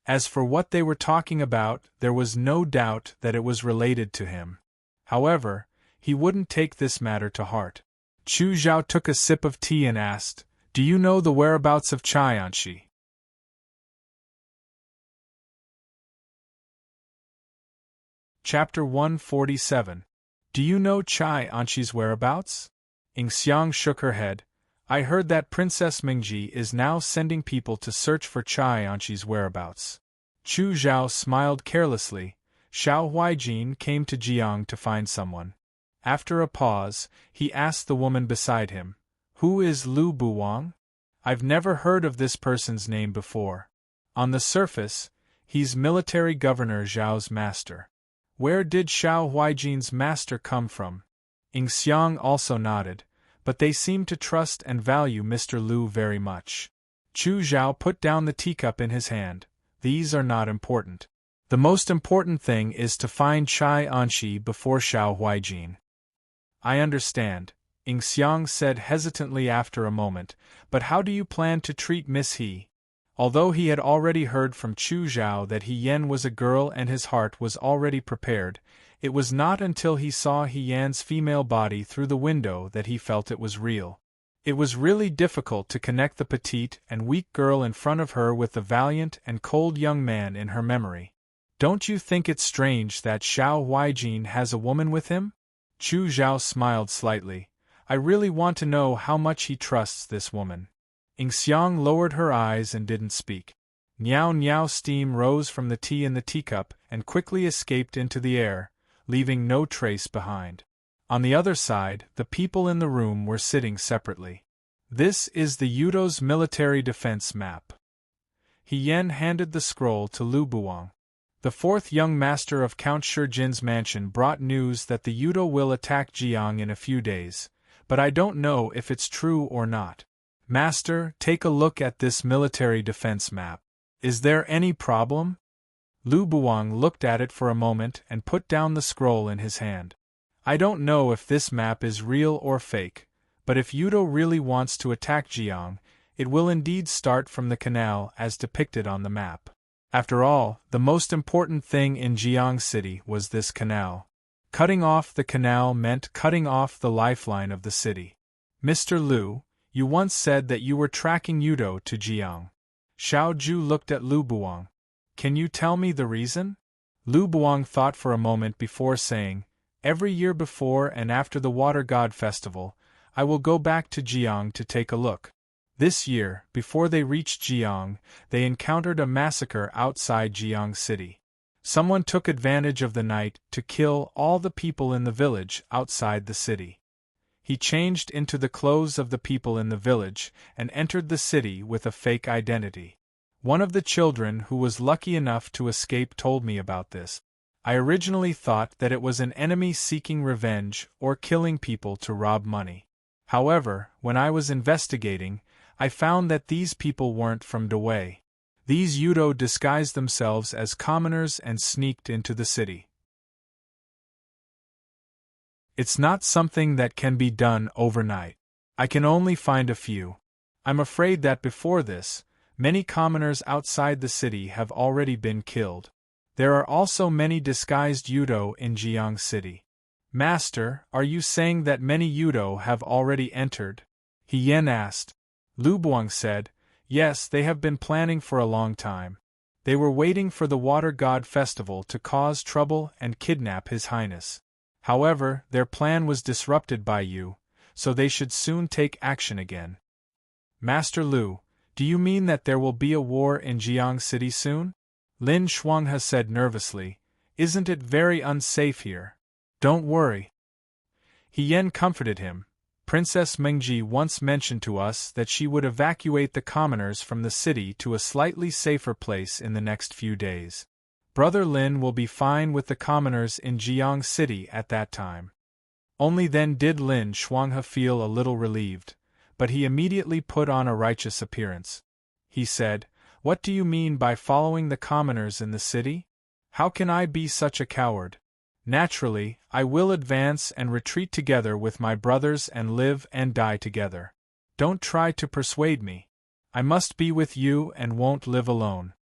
As for what they were talking about, there was no doubt that it was related to him. However, he wouldn't take this matter to heart. Chu Zhao took a sip of tea and asked, "Do you know the whereabouts of Chai Anshi?" Chapter 147. Do you know Chai Anshi's whereabouts? Yingxiang shook her head. "I heard that Princess Mingji is now sending people to search for Chai Anshi's whereabouts." Chu Zhao smiled carelessly. Xiao Huijin came to Jiang to find someone. After a pause, he asked the woman beside him, "Who is Lu Buwang? I've never heard of this person's name before. On the surface, he's military governor Zhao's master. Where did Xiao Huijin's master come from?" Yingxiang also nodded, but they seemed to trust and value Mr. Lu very much. Chu Zhao put down the teacup in his hand. "These are not important. The most important thing is to find Chai Anshi before Xiao Huijin." "I understand," Yingxiang said hesitantly after a moment, "but how do you plan to treat Miss He?" Although he had already heard from Chu Zhao that He Yan was a girl and his heart was already prepared, it was not until he saw He Yan's female body through the window that he felt it was real. It was really difficult to connect the petite and weak girl in front of her with the valiant and cold young man in her memory. "Don't you think it's strange that Xiao Huijin has a woman with him?" Chu Zhao smiled slightly. "I really want to know how much he trusts this woman." Yingxiang lowered her eyes and didn't speak. Niao niao steam rose from the tea in the teacup and quickly escaped into the air, leaving no trace behind. On the other side, the people in the room were sitting separately. "This is the Yudo's military defense map." He Yan handed the scroll to Lu Buwang. "The fourth young master of Count Shijin's mansion brought news that the Yudo will attack Jiang in a few days, but I don't know if it's true or not. Master, take a look at this military defense map. Is there any problem?" Lu Buwang looked at it for a moment and put down the scroll in his hand. "I don't know if this map is real or fake, but if Yudo really wants to attack Jiang, it will indeed start from the canal as depicted on the map. After all, the most important thing in Jiang City was this canal. Cutting off the canal meant cutting off the lifeline of the city. Mr. Lu, you once said that you were tracking Yudo to Jiang." Xiao Ju looked at Lu Buwang. "Can you tell me the reason?" Lu Buwang thought for a moment before saying, "Every year before and after the Water God Festival, I will go back to Jiang to take a look. This year, before they reached Jiang, they encountered a massacre outside Jiang City. Someone took advantage of the night to kill all the people in the village outside the city. He changed into the clothes of the people in the village and entered the city with a fake identity. One of the children who was lucky enough to escape told me about this. I originally thought that it was an enemy seeking revenge or killing people to rob money. However, when I was investigating, I found that these people weren't from Dawei. These Yudo disguised themselves as commoners and sneaked into the city. It's not something that can be done overnight. I can only find a few. I'm afraid that before this, many commoners outside the city have already been killed. There are also many disguised Yudo in Jiang City." "Master, are you saying that many Yudo have already entered?" He Yan asked. Lu Buwang said, "Yes, they have been planning for a long time. They were waiting for the Water God Festival to cause trouble and kidnap His Highness. However, their plan was disrupted by you, so they should soon take action again." "Master Lu, do you mean that there will be a war in Jiang City soon?" Lin Shuanghe said nervously. Isn't it very unsafe here? Don't worry. He Yen comforted him. Princess Mingji once mentioned to us that she would evacuate the commoners from the city to a slightly safer place in the next few days. Brother Lin will be fine with the commoners in Jiang City at that time. Only then did Lin Shuanghe feel a little relieved, but he immediately put on a righteous appearance. He said, "What do you mean by following the commoners in the city? How can I be such a coward? Naturally, I will advance and retreat together with my brothers and live and die together. Don't try to persuade me. I must be with you and won't live alone."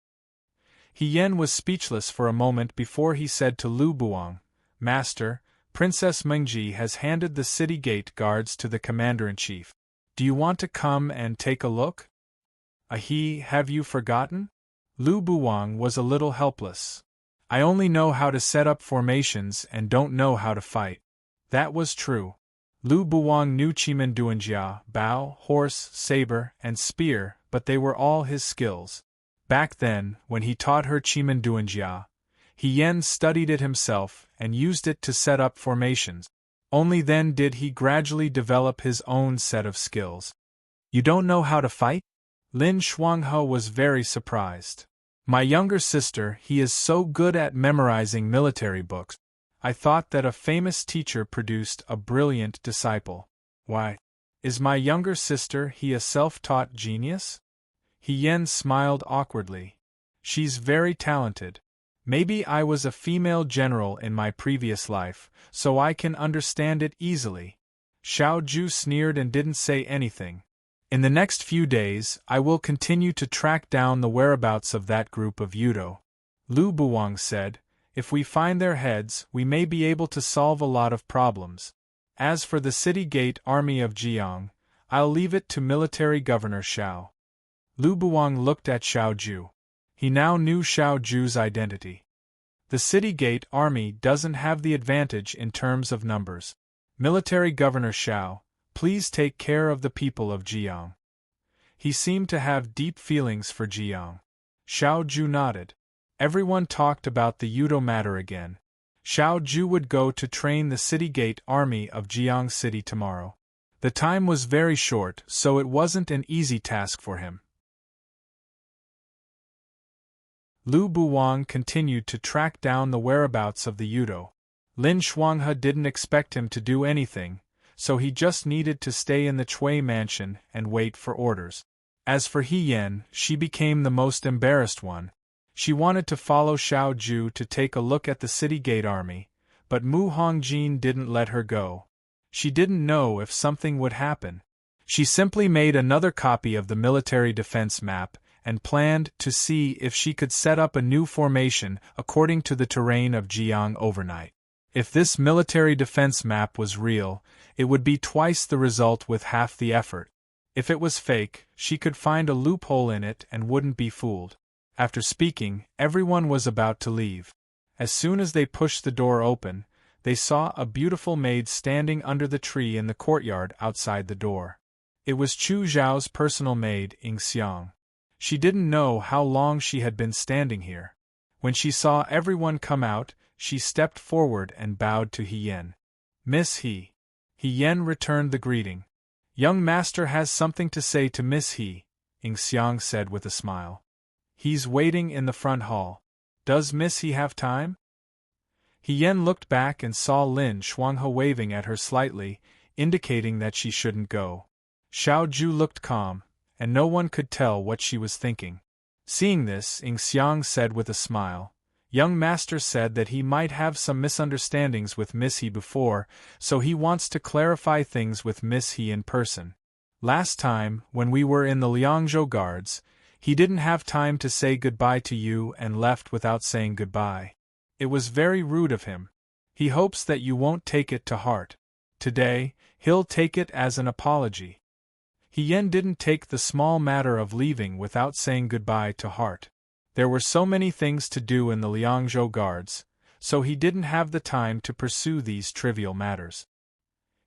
He Yen was speechless for a moment before he said to Lu Buang, "Master, Princess Mingji has handed the city gate guards to the commander-in-chief. Do you want to come and take a look?" Have you forgotten?" Lu Buang was a little helpless. "I only know how to set up formations and don't know how to fight." That was true. Lu Buang knew Chimenduanjia, bow, horse, saber, and spear, but they were all his skills. Back then, when he taught her Chimenduanjia, He Yen studied it himself and used it to set up formations. Only then did he gradually develop his own set of skills. "You don't know how to fight?" Lin Shuanghe was very surprised. "My younger sister, he is so good at memorizing military books. I thought that a famous teacher produced a brilliant disciple. Why? Is my younger sister he a self-taught genius?" He Yen smiled awkwardly. "She's very talented. Maybe I was a female general in my previous life, so I can understand it easily." Xiao Ju sneered and didn't say anything. "In the next few days, I will continue to track down the whereabouts of that group of Yudo," Lu Buang said. "If we find their heads, we may be able to solve a lot of problems. As for the city gate army of Jiang, I'll leave it to military governor Xiao." Lu Buang looked at Xiao Ju. He now knew Xiao Ju's identity. The city gate army doesn't have the advantage in terms of numbers. "Military Governor Xiao, please take care of the people of Jiang." He seemed to have deep feelings for Jiang. Xiao Ju nodded. Everyone talked about the Yudo matter again. Xiao Ju would go to train the city gate army of Jiang City tomorrow. The time was very short, so it wasn't an easy task for him. Lu Buang continued to track down the whereabouts of the Yudo. Lin Shuanghe didn't expect him to do anything, so he just needed to stay in the Chui mansion and wait for orders. As for He Yen, she became the most embarrassed one. She wanted to follow Xiao Ju to take a look at the city gate army, but Mu Hongjin didn't let her go. She didn't know if something would happen. She simply made another copy of the military defense map and planned to see if she could set up a new formation according to the terrain of Jiang overnight. If this military defense map was real, it would be twice the result with half the effort. If it was fake, she could find a loophole in it and wouldn't be fooled. After speaking, everyone was about to leave. As soon as they pushed the door open, they saw a beautiful maid standing under the tree in the courtyard outside the door. It was Chu Zhao's personal maid, Ying Xiang. She didn't know how long she had been standing here. When she saw everyone come out, she stepped forward and bowed to He Yen. "Miss He." He Yen returned the greeting. "Young master has something to say to Miss He," Ying Xiang said with a smile. "He's waiting in the front hall. Does Miss He have time?" He Yen looked back and saw Lin Shuanghe waving at her slightly, indicating that she shouldn't go. Xiao Ju looked calm, and no one could tell what she was thinking. Seeing this, Ying Xiang said with a smile, "Young master said that he might have some misunderstandings with Miss He before, so he wants to clarify things with Miss He in person. Last time, when we were in the Liangzhou Guards, he didn't have time to say goodbye to you and left without saying goodbye. It was very rude of him. He hopes that you won't take it to heart. Today, he'll take it as an apology." He Yen didn't take the small matter of leaving without saying goodbye to heart. There were so many things to do in the Liangzhou Guards, so he didn't have the time to pursue these trivial matters.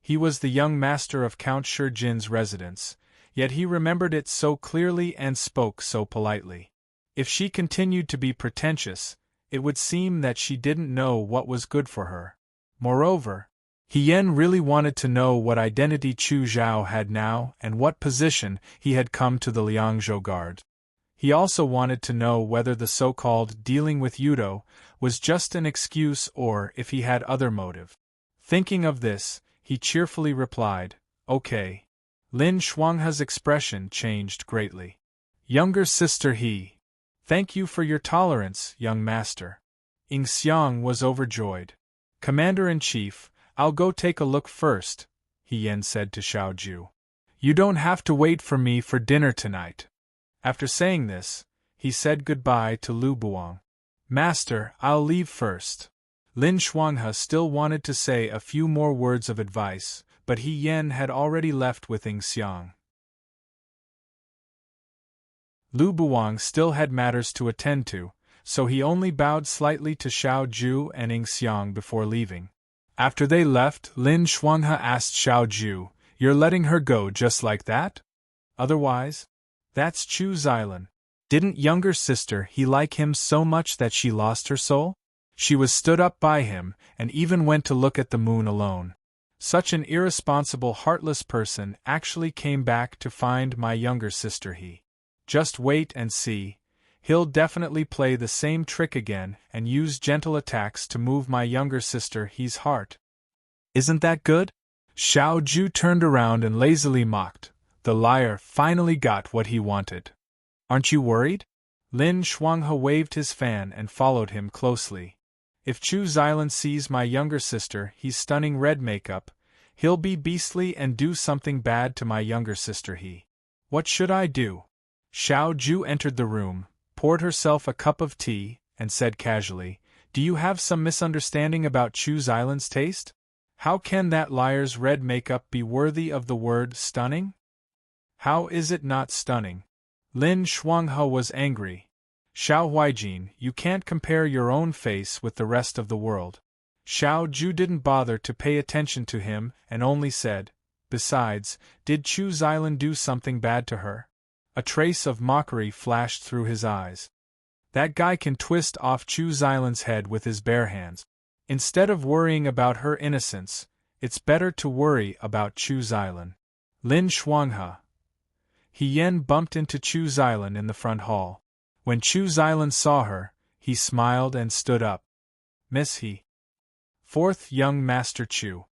He was the young master of Count Shijin's residence, yet he remembered it so clearly and spoke so politely. If she continued to be pretentious, It would seem that she didn't know what was good for her. Moreover, Hien really wanted to know what identity Chu Zhao had now and what position he had come to the Liangzhou Guard. He also wanted to know whether the so-called dealing with Yudo was just an excuse or if he had other motive. Thinking of this, he cheerfully replied, "Okay." Lin Shuanghe's expression changed greatly. "Younger sister He. Thank you for your tolerance, young master." Ying Xiang was overjoyed. "Commander-in-Chief, I'll go take a look first," Hien said to Xiao Ju. "You don't have to wait for me for dinner tonight." After saying this, he said goodbye to Lu Buang. "Master, I'll leave first." Lin Shuanghe still wanted to say a few more words of advice, but Hien had already left with Ying Xiang. Lu Buang still had matters to attend to, so he only bowed slightly to Xiao Ju and Ying Xiang before leaving. After they left, Lin Shuanghe asked Xiao Ju, "You're letting her go just like that? Otherwise? That's Chu Xilan. Didn't younger sister He like him so much that she lost her soul? She was stood up by him, and even went to look at the moon alone. Such an irresponsible, heartless person actually came back to find my younger sister He. Just wait and see. He'll definitely play the same trick again and use gentle attacks to move my younger sister He's heart. Isn't that good?" Xiao Ju turned around and lazily mocked. The liar finally got what he wanted. "Aren't you worried?" Lin Shuanghe waved his fan and followed him closely. "If Chu Xilan sees my younger sister He's stunning red makeup, he'll be beastly and do something bad to my younger sister He. What should I do?" Xiao Ju entered the room, poured herself a cup of tea, and said casually, "Do you have some misunderstanding about Chu Xilan's taste? How can that liar's red makeup be worthy of the word stunning? How is it not stunning?" Lin Shuanghe was angry. "Xiao Huijin, you can't compare your own face with the rest of the world." Xiao Ju didn't bother to pay attention to him and only said, "Besides, did Chu Xilan do something bad to her?" A trace of mockery flashed through his eyes. "That guy can twist off Chu Xilan's head with his bare hands. Instead of worrying about her innocence, it's better to worry about Chu Xilan." Lin Shuanghe. Hien bumped into Chu Xilan in the front hall. When Chu Xilan saw her, he smiled and stood up. "Miss He." "Fourth young Master Chu."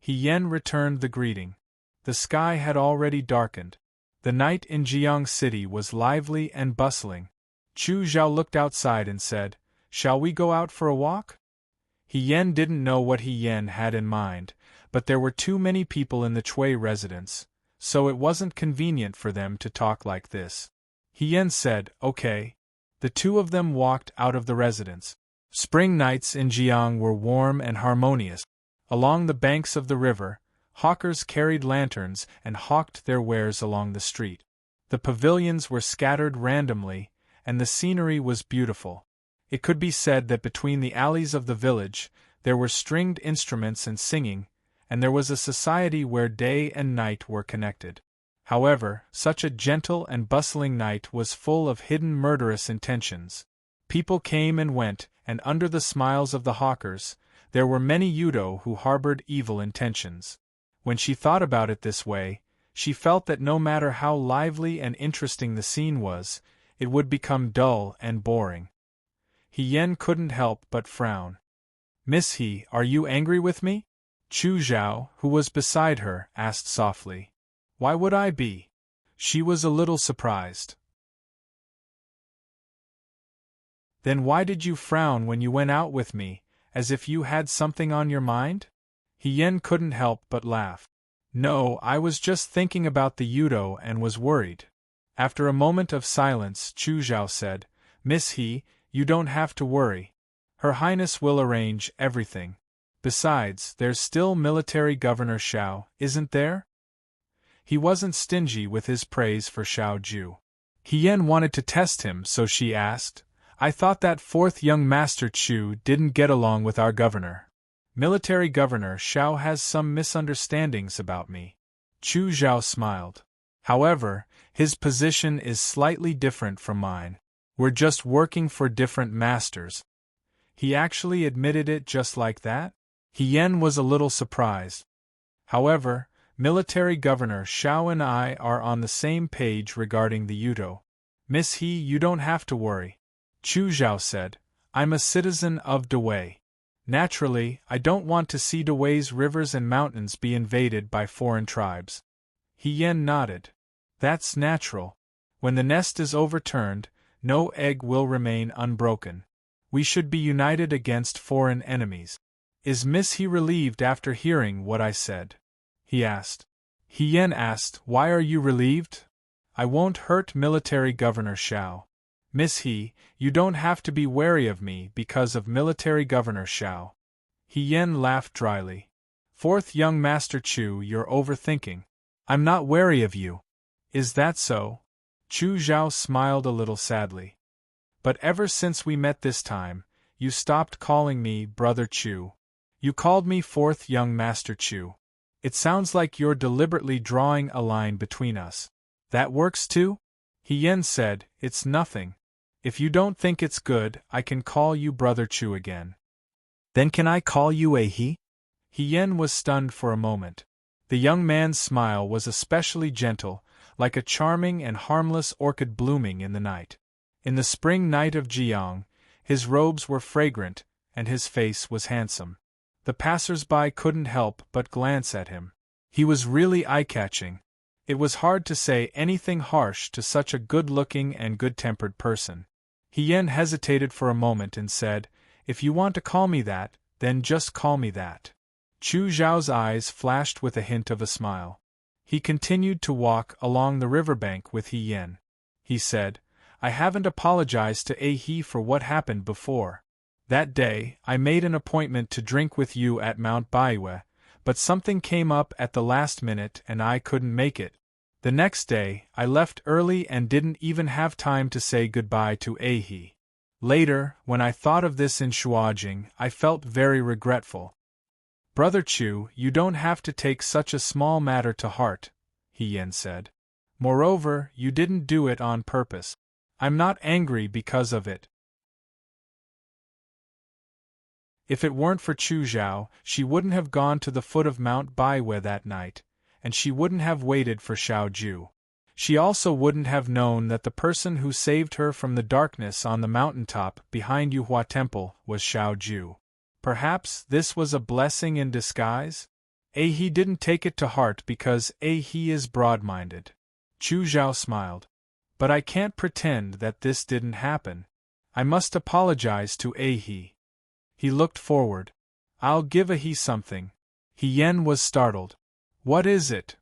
Hien returned the greeting. The sky had already darkened. The night in Jiang City was lively and bustling. Chu Zhao looked outside and said, "Shall we go out for a walk?" Hien didn't know what Hien had in mind, but there were too many people in the Chui residence, so it wasn't convenient for them to talk like this. Hien said, "Okay." The two of them walked out of the residence. Spring nights in Jiang were warm and harmonious. Along the banks of the river, hawkers carried lanterns and hawked their wares along the street. The pavilions were scattered randomly, and the scenery was beautiful. It could be said that between the alleys of the village, there were stringed instruments and singing, and there was a society where day and night were connected. However, such a gentle and bustling night was full of hidden murderous intentions. People came and went, and under the smiles of the hawkers, there were many Yudo who harbored evil intentions. When she thought about it this way, she felt that no matter how lively and interesting the scene was, it would become dull and boring. Hien couldn't help but frown. "Miss He, are you angry with me?" Chu Zhao, who was beside her, asked softly. "Why would I be?" She was a little surprised. "Then why did you frown when you went out with me, as if you had something on your mind?" Hien couldn't help but laugh. "No, I was just thinking about the Yudo and was worried." After a moment of silence, Chu Zhao said, "Miss He, you don't have to worry. Her Highness will arrange everything. Besides, there's still Military Governor Xiao, isn't there?" He wasn't stingy with his praise for Xiao Ju. Hien wanted to test him, so she asked, "I thought that fourth young Master Chu didn't get along with our governor." "Military Governor Xiao has some misunderstandings about me." Chu Zhao smiled. "However, his position is slightly different from mine. We're just working for different masters. He actually admitted it just like that? Hien was a little surprised. However, Military Governor Xiao and I are on the same page regarding the Yudo. Miss He, you don't have to worry. Chu Zhao said, I'm a citizen of Dawei. Naturally, I don't want to see Dawei's rivers and mountains be invaded by foreign tribes. Hien nodded. That's natural. When the nest is overturned, no egg will remain unbroken. We should be united against foreign enemies. Is Miss He relieved after hearing what I said? He asked. Hien asked, why are you relieved? I won't hurt Military Governor Xiao. Miss He, you don't have to be wary of me because of Military Governor Xiao. Hien laughed dryly. Fourth young Master Chu, you're overthinking. I'm not wary of you. Is that so? Chu Zhao smiled a little sadly. But ever since we met this time, you stopped calling me Brother Chu. You called me Fourth Young Master Chu. It sounds like you're deliberately drawing a line between us. That works too? Hien said, it's nothing. If you don't think it's good, I can call you Brother Chu again. Then can I call you a he? Hien was stunned for a moment. The young man's smile was especially gentle, like a charming and harmless orchid blooming in the night. In the spring night of Jiang, his robes were fragrant, and his face was handsome. The passers-by couldn't help but glance at him. He was really eye-catching. It was hard to say anything harsh to such a good-looking and good-tempered person. Hien hesitated for a moment and said, if you want to call me that, then just call me that. Chu Zhao's eyes flashed with a hint of a smile. He continued to walk along the riverbank with Hien. He said, I haven't apologized to He for what happened before. That day, I made an appointment to drink with you at Mount Baiwe, but something came up at the last minute and I couldn't make it. The next day, I left early and didn't even have time to say goodbye to He. Later, when I thought of this in Shuajing, I felt very regretful. Brother Chu, you don't have to take such a small matter to heart, Hien said. Moreover, you didn't do it on purpose. I'm not angry because of it. If it weren't for Chu Zhao, she wouldn't have gone to the foot of Mount Baiwe that night, and she wouldn't have waited for Xiao Ju. She also wouldn't have known that the person who saved her from the darkness on the mountaintop behind Yuhua Temple was Xiao Ju. Perhaps this was a blessing in disguise? He didn't take it to heart because he is broad-minded. Chu Zhao smiled. But I can't pretend that this didn't happen. I must apologize to He. He looked forward. I'll give He something. Hien was startled. What is it?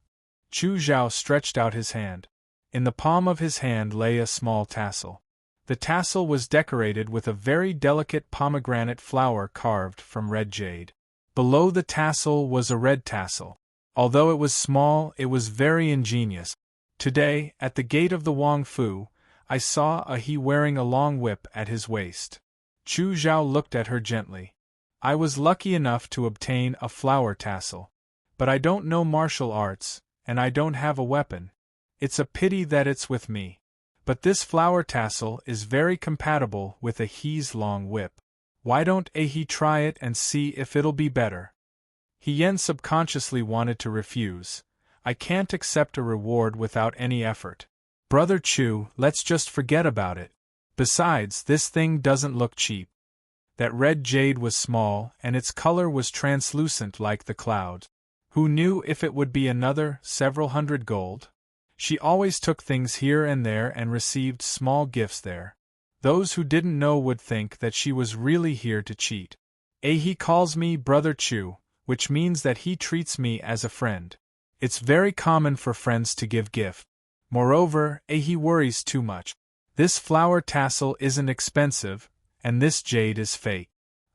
Chu Zhao stretched out his hand. In the palm of his hand lay a small tassel. The tassel was decorated with a very delicate pomegranate flower carved from red jade. Below the tassel was a red tassel. Although it was small, it was very ingenious. Today, at the gate of the Wang Fu, I saw He wearing a long whip at his waist. Chu Zhao looked at her gently. I was lucky enough to obtain a flower tassel. But I don't know martial arts, and I don't have a weapon. It's a pity that it's with me. But this flower tassel is very compatible with He's long whip. Why don't He try it and see if it'll be better? Hien subconsciously wanted to refuse. I can't accept a reward without any effort. Brother Chu, let's just forget about it. Besides, this thing doesn't look cheap. That red jade was small, and its color was translucent like the clouds. Who knew if it would be another several hundred gold? She always took things here and there and received small gifts there. Those who didn't know would think that she was really here to cheat. He calls me Brother Chu, which means that he treats me as a friend. It's very common for friends to give gift. Moreover, he worries too much. This flower tassel isn't expensive, and this jade is fake.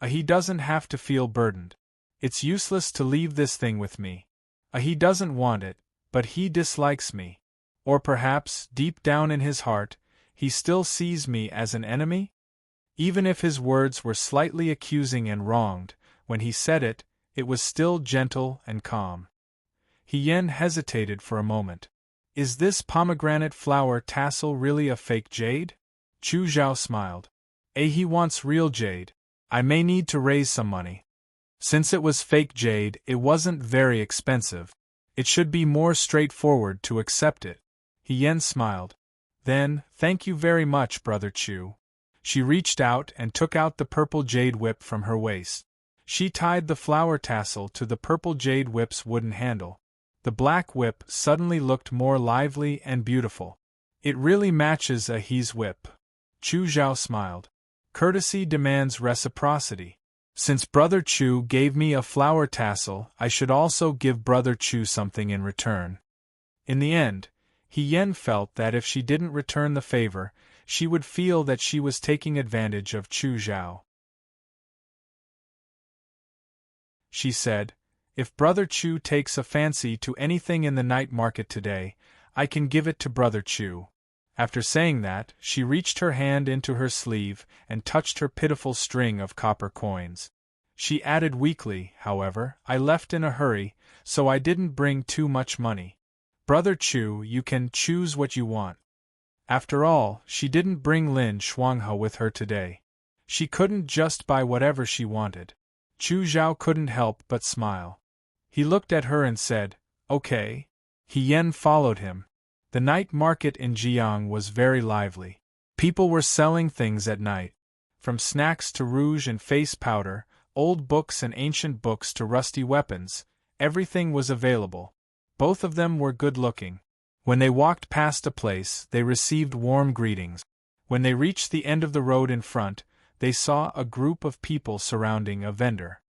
He doesn't have to feel burdened. It's useless to leave this thing with me. He doesn't want it, but he dislikes me. Or perhaps, deep down in his heart, he still sees me as an enemy? Even if his words were slightly accusing and wronged, when he said it, it was still gentle and calm. Hien hesitated for a moment. Is this pomegranate flower tassel really a fake jade? Chu Zhao smiled. He wants real jade. I may need to raise some money. Since it was fake jade, it wasn't very expensive. It should be more straightforward to accept it. Hien smiled. Then, thank you very much, Brother Chu. She reached out and took out the purple jade whip from her waist. She tied the flower tassel to the purple jade whip's wooden handle. The black whip suddenly looked more lively and beautiful. It really matches a he's whip. Chu Zhao smiled. Courtesy demands reciprocity. Since Brother Chu gave me a flower tassel, I should also give Brother Chu something in return. In the end, Hien felt that if she didn't return the favor, she would feel that she was taking advantage of Chu Zhao. She said, "If Brother Chu takes a fancy to anything in the night market today, I can give it to Brother Chu." After saying that, she reached her hand into her sleeve and touched her pitiful string of copper coins. She added weakly, however, "I left in a hurry, so I didn't bring too much money. Brother Chu, you can choose what you want." After all, she didn't bring Lin Shuanghe with her today. She couldn't just buy whatever she wanted. Chu Zhao couldn't help but smile. He looked at her and said, "Okay." Hien followed him. The night market in Jiang was very lively. People were selling things at night. From snacks to rouge and face powder, old books and ancient books to rusty weapons, everything was available. Both of them were good-looking. When they walked past a place, they received warm greetings. When they reached the end of the road in front, they saw a group of people surrounding a vendor.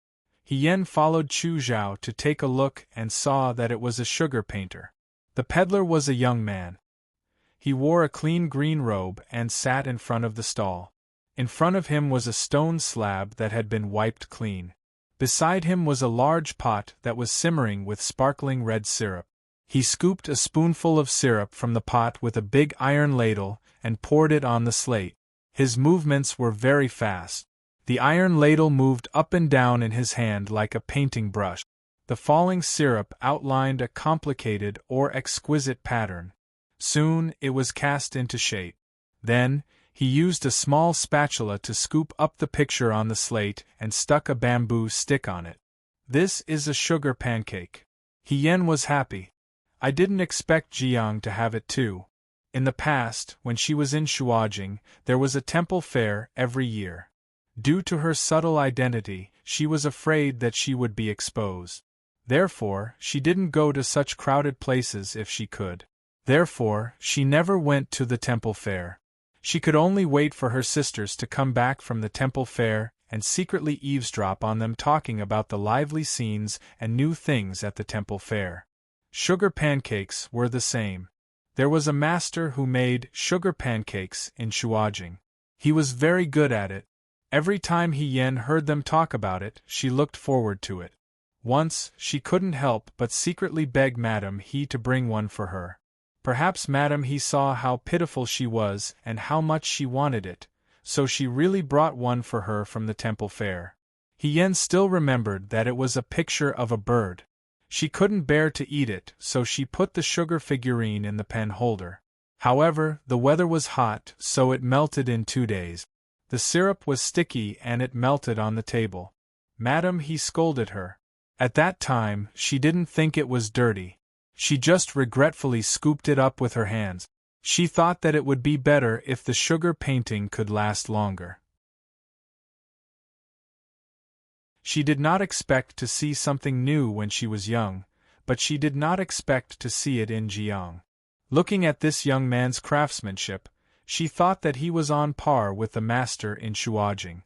Hien followed Chu Zhao to take a look and saw that it was a sugar painter. The peddler was a young man. He wore a clean green robe and sat in front of the stall. In front of him was a stone slab that had been wiped clean. Beside him was a large pot that was simmering with sparkling red syrup. He scooped a spoonful of syrup from the pot with a big iron ladle and poured it on the slate. His movements were very fast. The iron ladle moved up and down in his hand like a painting brush. The falling syrup outlined a complicated or exquisite pattern. Soon, it was cast into shape. Then, he used a small spatula to scoop up the picture on the slate and stuck a bamboo stick on it. "This is a sugar pancake." Hien was happy. "I didn't expect Jiang to have it too." In the past, when she was in Shuajing, there was a temple fair every year. Due to her subtle identity, she was afraid that she would be exposed. Therefore, she didn't go to such crowded places if she could. Therefore, she never went to the temple fair. She could only wait for her sisters to come back from the temple fair and secretly eavesdrop on them talking about the lively scenes and new things at the temple fair. Sugar pancakes were the same. There was a master who made sugar pancakes in Shuajing. He was very good at it. Every time Hien heard them talk about it, she looked forward to it. Once, she couldn't help but secretly beg Madame He to bring one for her. Perhaps Madame He saw how pitiful she was and how much she wanted it, so she really brought one for her from the temple fair. Hien still remembered that it was a picture of a bird. She couldn't bear to eat it, so she put the sugar figurine in the pen holder. However, the weather was hot, so it melted in 2 days. The syrup was sticky and it melted on the table. Madame He scolded her. At that time, she didn't think it was dirty. She just regretfully scooped it up with her hands. She thought that it would be better if the sugar painting could last longer. She did not expect to see something new when she was young, but she did not expect to see it in Jiang. Looking at this young man's craftsmanship, she thought that he was on par with the master in Shuajing.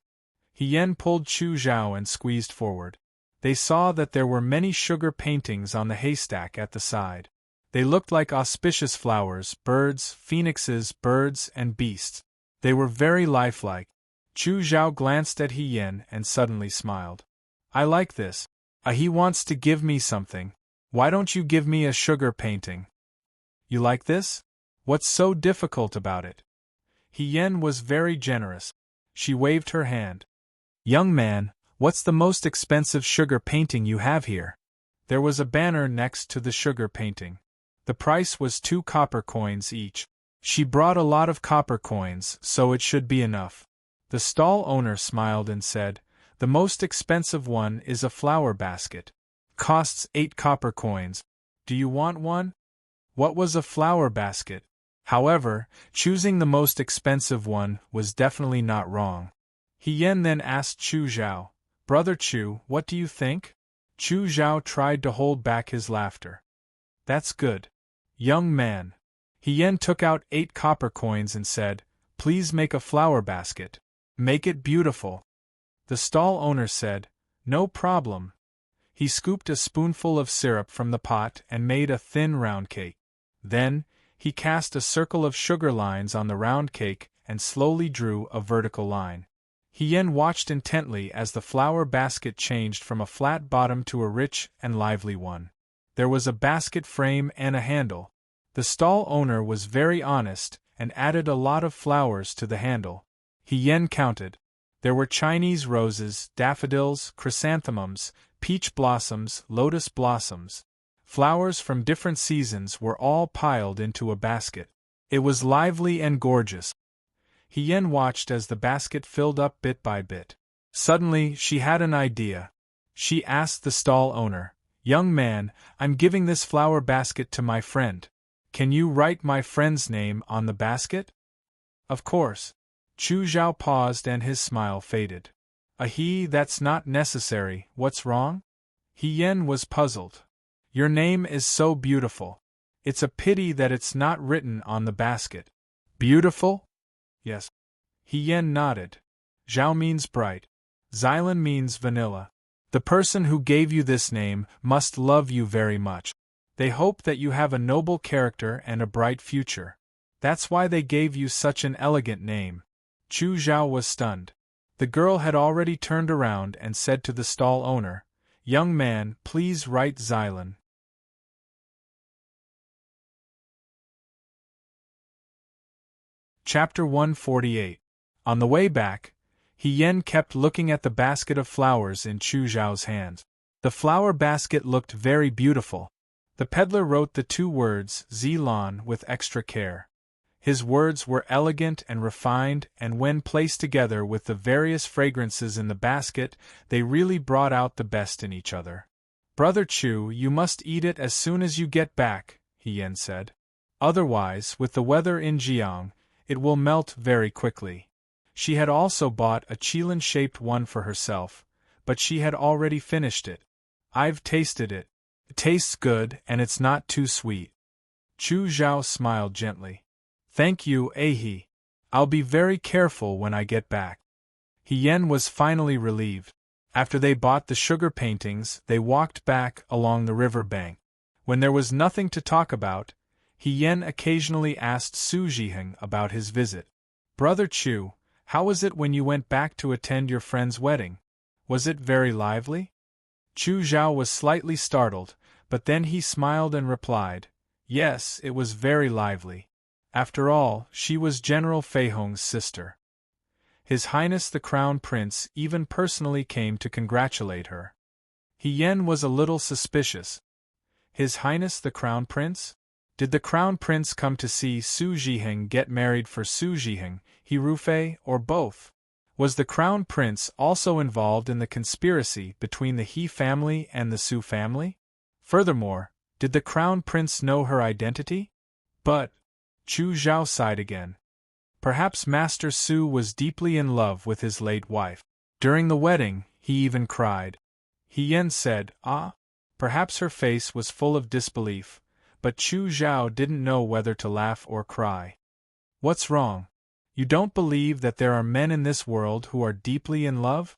Hien pulled Chu Zhao and squeezed forward. They saw that there were many sugar paintings on the haystack at the side. They looked like auspicious flowers, birds, phoenixes, birds, and beasts. They were very lifelike. Chu Zhao glanced at Hien and suddenly smiled. "I like this. He wants to give me something. Why don't you give me a sugar painting?" "You like this? What's so difficult about it?" Hien was very generous. She waved her hand. "Young man, what's the most expensive sugar painting you have here?" There was a banner next to the sugar painting. The price was 2 copper coins each. She brought a lot of copper coins, so it should be enough. The stall owner smiled and said, "The most expensive one is a flower basket. Costs 8 copper coins. Do you want one?" What was a flower basket? However, choosing the most expensive one was definitely not wrong. Yan then asked Chu Zhao, "Brother Chu, what do you think?" Chu Zhao tried to hold back his laughter. "That's good. Young man." Yan took out 8 copper coins and said, "Please make a flower basket. Make it beautiful." The stall owner said, "No problem." He scooped a spoonful of syrup from the pot and made a thin round cake. Then, he cast a circle of sugar lines on the round cake and slowly drew a vertical line. Yan watched intently as the flower basket changed from a flat bottom to a rich and lively one. There was a basket frame and a handle. The stall owner was very honest and added a lot of flowers to the handle. Yan counted. There were Chinese roses, daffodils, chrysanthemums, peach blossoms, lotus blossoms. Flowers from different seasons were all piled into a basket. It was lively and gorgeous. Yan watched as the basket filled up bit by bit. Suddenly, she had an idea. She asked the stall owner, "Young man, I'm giving this flower basket to my friend. Can you write my friend's name on the basket?" "Of course." Chu Zhao paused and his smile faded. That's not necessary, what's wrong?" Yan was puzzled. "Your name is so beautiful. It's a pity that it's not written on the basket." "Beautiful?" "Yes." Yan nodded. "Zhao means bright. Xylan means vanilla. The person who gave you this name must love you very much. They hope that you have a noble character and a bright future. That's why they gave you such an elegant name." Chu Zhao was stunned. The girl had already turned around and said to the stall owner, "Young man, please write Xylan." Chapter 148. On the way back, Yan kept looking at the basket of flowers in Chu Zhao's hands. The flower basket looked very beautiful. The peddler wrote the 2 words Xylan with extra care. His words were elegant and refined, and when placed together with the various fragrances in the basket, they really brought out the best in each other. "Brother Chu, you must eat it as soon as you get back," Yan said. "Otherwise, with the weather in Jiang, it will melt very quickly." She had also bought a qilin-shaped one for herself, but she had already finished it. "I've tasted it. It tastes good and it's not too sweet." Chu Zhao smiled gently. "Thank you, Ahi. I'll be very careful when I get back." Yan was finally relieved. After they bought the sugar paintings, they walked back along the river bank. When there was nothing to talk about, Yan occasionally asked Su Zhiheng about his visit. "Brother Chu, how was it when you went back to attend your friend's wedding? Was it very lively?" Chu Zhao was slightly startled, but then he smiled and replied, "Yes, it was very lively. After all, she was General Fei Hong's sister. His Highness the Crown Prince even personally came to congratulate her." Yan was a little suspicious. His Highness the Crown Prince? Did the Crown Prince come to see Su Zhiheng get married for Su Zhiheng, Hirufei, or both? Was the Crown Prince also involved in the conspiracy between the He family and the Su family? Furthermore, did the Crown Prince know her identity? But Chu Zhao sighed again. Perhaps Master Su was deeply in love with his late wife. During the wedding, he even cried. Yan said, "Ah?" Perhaps her face was full of disbelief, but Chu Zhao didn't know whether to laugh or cry. "What's wrong? You don't believe that there are men in this world who are deeply in love?"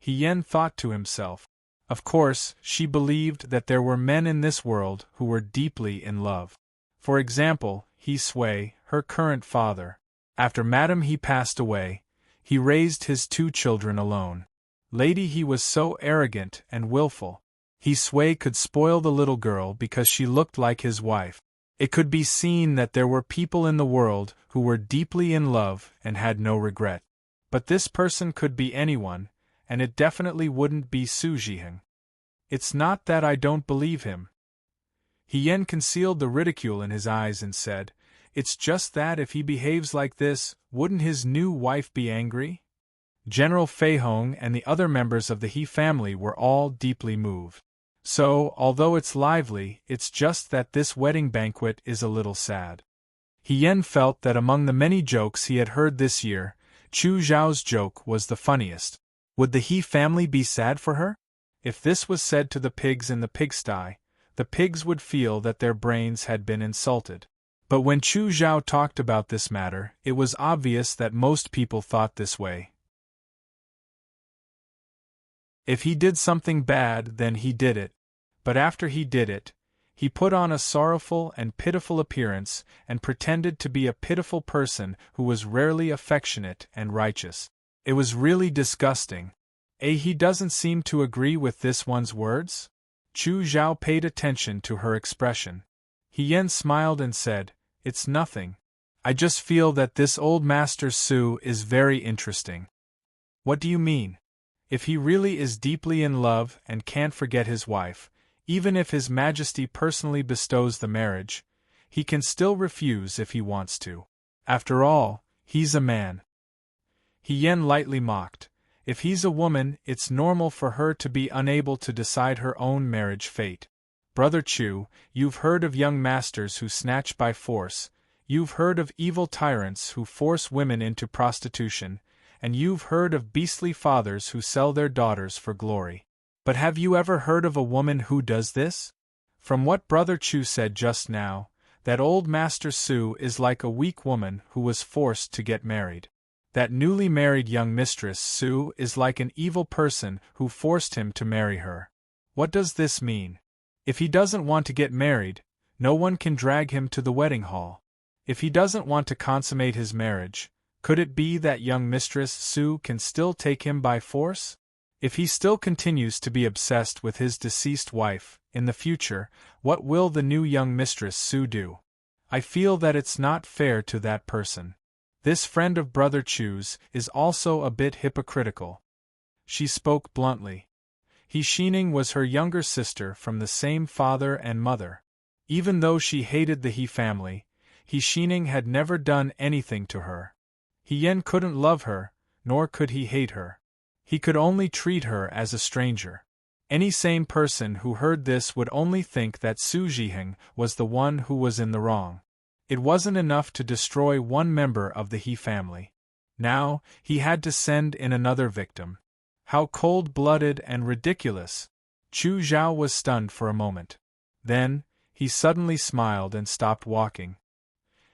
Yan thought to himself. Of course, she believed that there were men in this world who were deeply in love. For example, He Sui, her current father. After Madame He passed away, he raised his 2 children alone. Lady He was so arrogant and willful. He Sui could spoil the little girl because she looked like his wife. It could be seen that there were people in the world who were deeply in love and had no regret. But this person could be anyone, and it definitely wouldn't be Su Zhiheng. "It's not that I don't believe him." Yan concealed the ridicule in his eyes and said, "It's just that if he behaves like this, wouldn't his new wife be angry?" General Fei Hong and the other members of the He family were all deeply moved. So, although it's lively, it's just that this wedding banquet is a little sad. He Yen felt that among the many jokes he had heard this year, Chu Zhao's joke was the funniest. Would the He family be sad for her? If this was said to the pigs in the pigsty, the pigs would feel that their brains had been insulted. But when Chu Zhao talked about this matter, it was obvious that most people thought this way. If he did something bad, then he did it. But after he did it, he put on a sorrowful and pitiful appearance and pretended to be a pitiful person who was rarely affectionate and righteous. It was really disgusting. He doesn't seem to agree with this one's words? Chu Zhao paid attention to her expression. He Yen smiled and said, "It's nothing. I just feel that this old Master Su is very interesting." "What do you mean?" "If he really is deeply in love and can't forget his wife, even if His Majesty personally bestows the marriage, he can still refuse if he wants to. After all, he's a man." He Yen lightly mocked. "If he's a woman, it's normal for her to be unable to decide her own marriage fate. Brother Chu, you've heard of young masters who snatch by force, you've heard of evil tyrants who force women into prostitution, and you've heard of beastly fathers who sell their daughters for glory. But have you ever heard of a woman who does this? From what Brother Chu said just now, that old Master Su is like a weak woman who was forced to get married. That newly married young Mistress Su is like an evil person who forced him to marry her. What does this mean? If he doesn't want to get married, no one can drag him to the wedding hall. If he doesn't want to consummate his marriage, could it be that young Mistress Su can still take him by force? If he still continues to be obsessed with his deceased wife, in the future, what will the new young Mistress Su do? I feel that it's not fair to that person. This friend of Brother Chu's is also a bit hypocritical." She spoke bluntly. He Xining was her younger sister from the same father and mother. Even though she hated the He family, He Xining had never done anything to her. He Yen couldn't love her, nor could he hate her. He could only treat her as a stranger. Any sane person who heard this would only think that Su Zhiheng was the one who was in the wrong. It wasn't enough to destroy one member of the He family. Now, he had to send in another victim. How cold-blooded and ridiculous! Chu Zhao was stunned for a moment. Then, he suddenly smiled and stopped walking.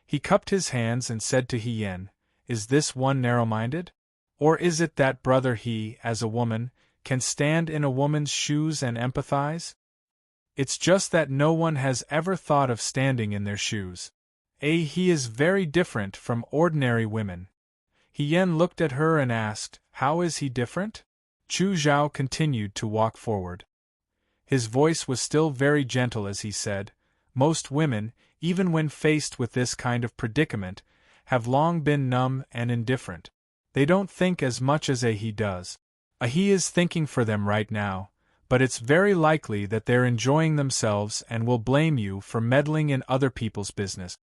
He cupped his hands and said to He Yen, "Is this one narrow-minded? Or is it that Brother He, as a woman, can stand in a woman's shoes and empathize? It's just that no one has ever thought of standing in their shoes. He is very different from ordinary women." He Yen looked at her and asked, "How is he different?" Chu Zhao continued to walk forward. His voice was still very gentle as he said, "Most women, even when faced with this kind of predicament, have long been numb and indifferent. They don't think as much as he does. He is thinking for them right now, but it's very likely that they're enjoying themselves and will blame you for meddling in other people's business."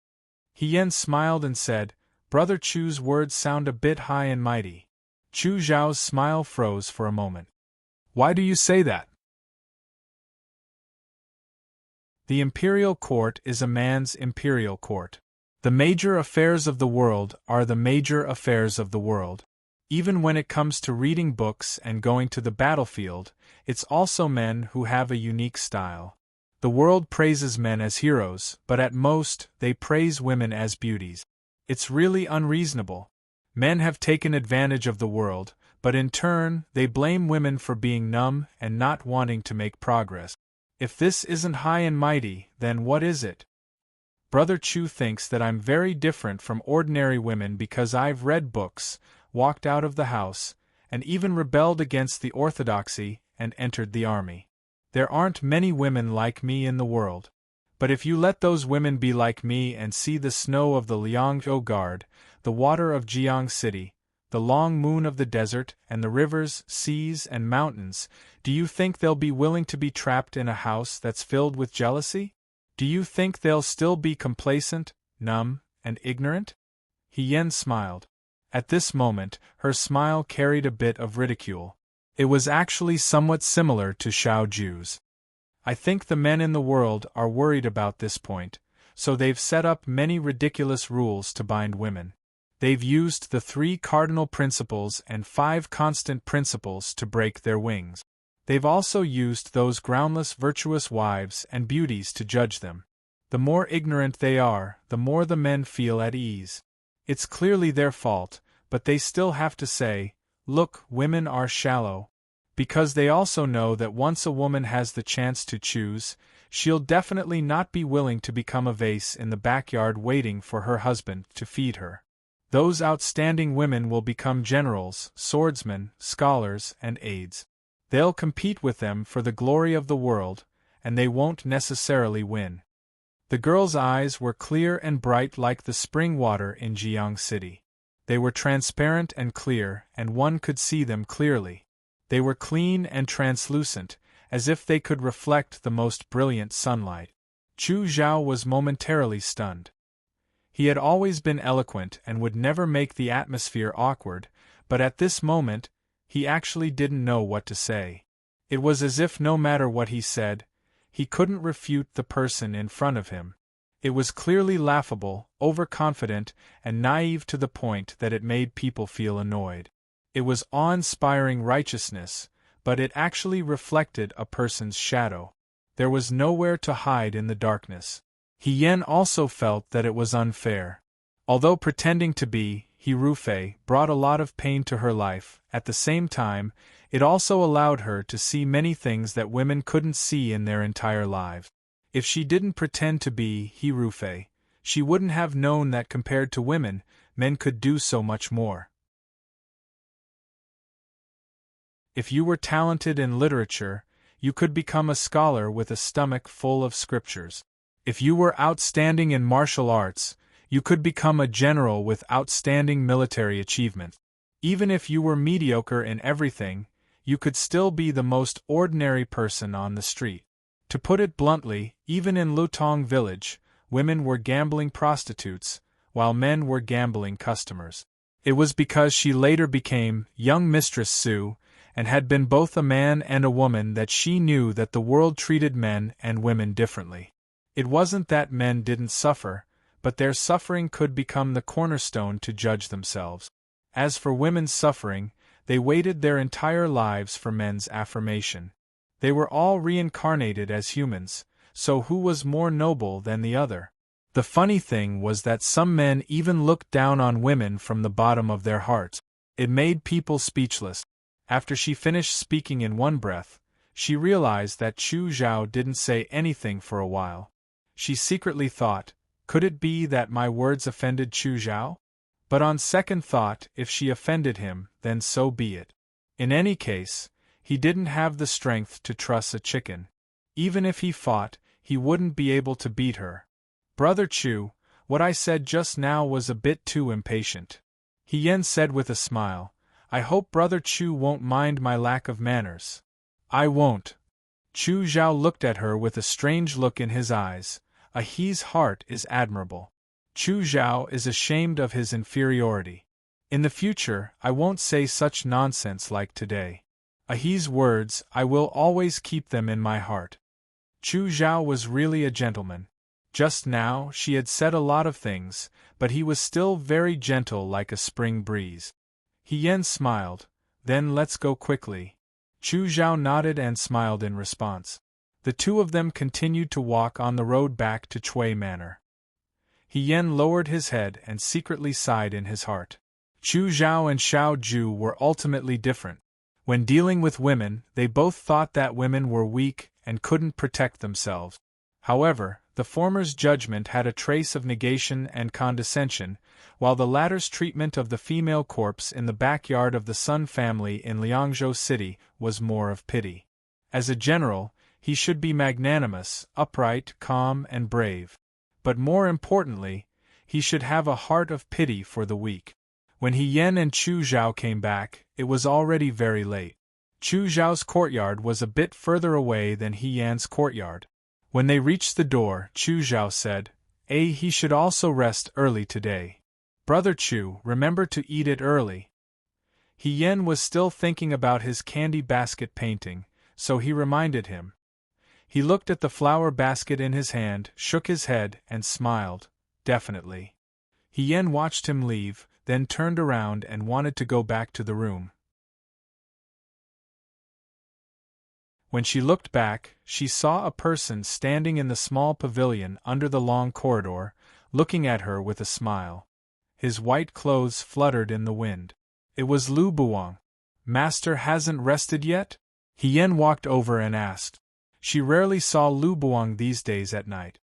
He Yen smiled and said, "Brother Chu's words sound a bit high and mighty." Chu Zhao's smile froze for a moment. "Why do you say that?" The imperial court is a man's imperial court. The major affairs of the world are the major affairs of the world. Even when it comes to reading books and going to the battlefield, it's also men who have a unique style. The world praises men as heroes, but at most, they praise women as beauties. It's really unreasonable. Men have taken advantage of the world, but in turn, they blame women for being numb and not wanting to make progress. If this isn't high and mighty, then what is it? Brother Chu thinks that I'm very different from ordinary women because I've read books, walked out of the house, and even rebelled against the orthodoxy and entered the army. There aren't many women like me in the world. But if you let those women be like me and see the snow of the Liangzhou Guard, the water of Jiang City, the long moon of the desert, and the rivers, seas, and mountains, do you think they'll be willing to be trapped in a house that's filled with jealousy? Do you think they'll still be complacent, numb, and ignorant?" He Yen smiled. At this moment, her smile carried a bit of ridicule. It was actually somewhat similar to Xiao Ju's. I think the men in the world are worried about this point, so they've set up many ridiculous rules to bind women. They've used the 3 cardinal principles and 5 constant principles to break their wings. They've also used those groundless virtuous wives and beauties to judge them. The more ignorant they are, the more the men feel at ease. It's clearly their fault, but they still have to say, "Look, women are shallow." Because they also know that once a woman has the chance to choose, she'll definitely not be willing to become a vase in the backyard waiting for her husband to feed her. Those outstanding women will become generals, swordsmen, scholars, and aides. They'll compete with them for the glory of the world, and they won't necessarily win. The girl's eyes were clear and bright like the spring water in Jiang City. They were transparent and clear, and one could see them clearly. They were clean and translucent, as if they could reflect the most brilliant sunlight. Chu Zhao was momentarily stunned. He had always been eloquent and would never make the atmosphere awkward, but at this moment, he actually didn't know what to say. It was as if no matter what he said, he couldn't refute the person in front of him. It was clearly laughable, overconfident, and naive to the point that it made people feel annoyed. It was awe-inspiring righteousness, but it actually reflected a person's shadow. There was nowhere to hide in the darkness. He Yen also felt that it was unfair. Although pretending to be He Rufei brought a lot of pain to her life, at the same time, it also allowed her to see many things that women couldn't see in their entire lives. If she didn't pretend to be He Rufei, she wouldn't have known that compared to women, men could do so much more. If you were talented in literature, you could become a scholar with a stomach full of scriptures. If you were outstanding in martial arts, you could become a general with outstanding military achievement. Even if you were mediocre in everything, you could still be the most ordinary person on the street. To put it bluntly, even in Lutong village, women were gambling prostitutes, while men were gambling customers. It was because she later became young Mistress Su, and had been both a man and a woman that she knew that the world treated men and women differently. It wasn't that men didn't suffer, but their suffering could become the cornerstone to judge themselves. As for women's suffering, they waited their entire lives for men's affirmation. They were all reincarnated as humans, so who was more noble than the other? The funny thing was that some men even looked down on women from the bottom of their hearts. It made people speechless. After she finished speaking in one breath, she realized that Chu Zhao didn't say anything for a while. She secretly thought, could it be that my words offended Chu Zhao? But on second thought, if she offended him, then so be it. In any case, he didn't have the strength to truss a chicken. Even if he fought, he wouldn't be able to beat her. Brother Chu, what I said just now was a bit too impatient. He Yen said with a smile, I hope Brother Chu won't mind my lack of manners. I won't. Chu Zhao looked at her with a strange look in his eyes. A He's heart is admirable. Chu Zhao is ashamed of his inferiority. In the future, I won't say such nonsense like today. A He's words, I will always keep them in my heart. Chu Zhao was really a gentleman. Just now, she had said a lot of things, but he was still very gentle like a spring breeze. He Yen smiled, then let's go quickly. Chu Zhao nodded and smiled in response. The two of them continued to walk on the road back to Chui Manor. He Yen lowered his head and secretly sighed in his heart. Chu Zhao and Xiao Ju were ultimately different. When dealing with women, they both thought that women were weak and couldn't protect themselves. However, the former's judgment had a trace of negation and condescension, while the latter's treatment of the female corpse in the backyard of the Sun family in Liangzhou City was more of pity. As a general, he should be magnanimous, upright, calm, and brave. But more importantly, he should have a heart of pity for the weak. When He Yen and Chu Zhao came back, it was already very late. Chu Zhao's courtyard was a bit further away than He Yan's courtyard. When they reached the door, Chu Zhao said, he should also rest early today. Brother Chu, remember to eat it early. He Yen was still thinking about his candy basket painting, so he reminded him. He looked at the flower basket in his hand, shook his head, and smiled. Definitely. He Yen watched him leave, then turned around and wanted to go back to the room. When she looked back, she saw a person standing in the small pavilion under the long corridor, looking at her with a smile. His white clothes fluttered in the wind. It was Lu Buwang. Master hasn't rested yet? He Yen walked over and asked. She rarely saw Lu Buwang these days at night.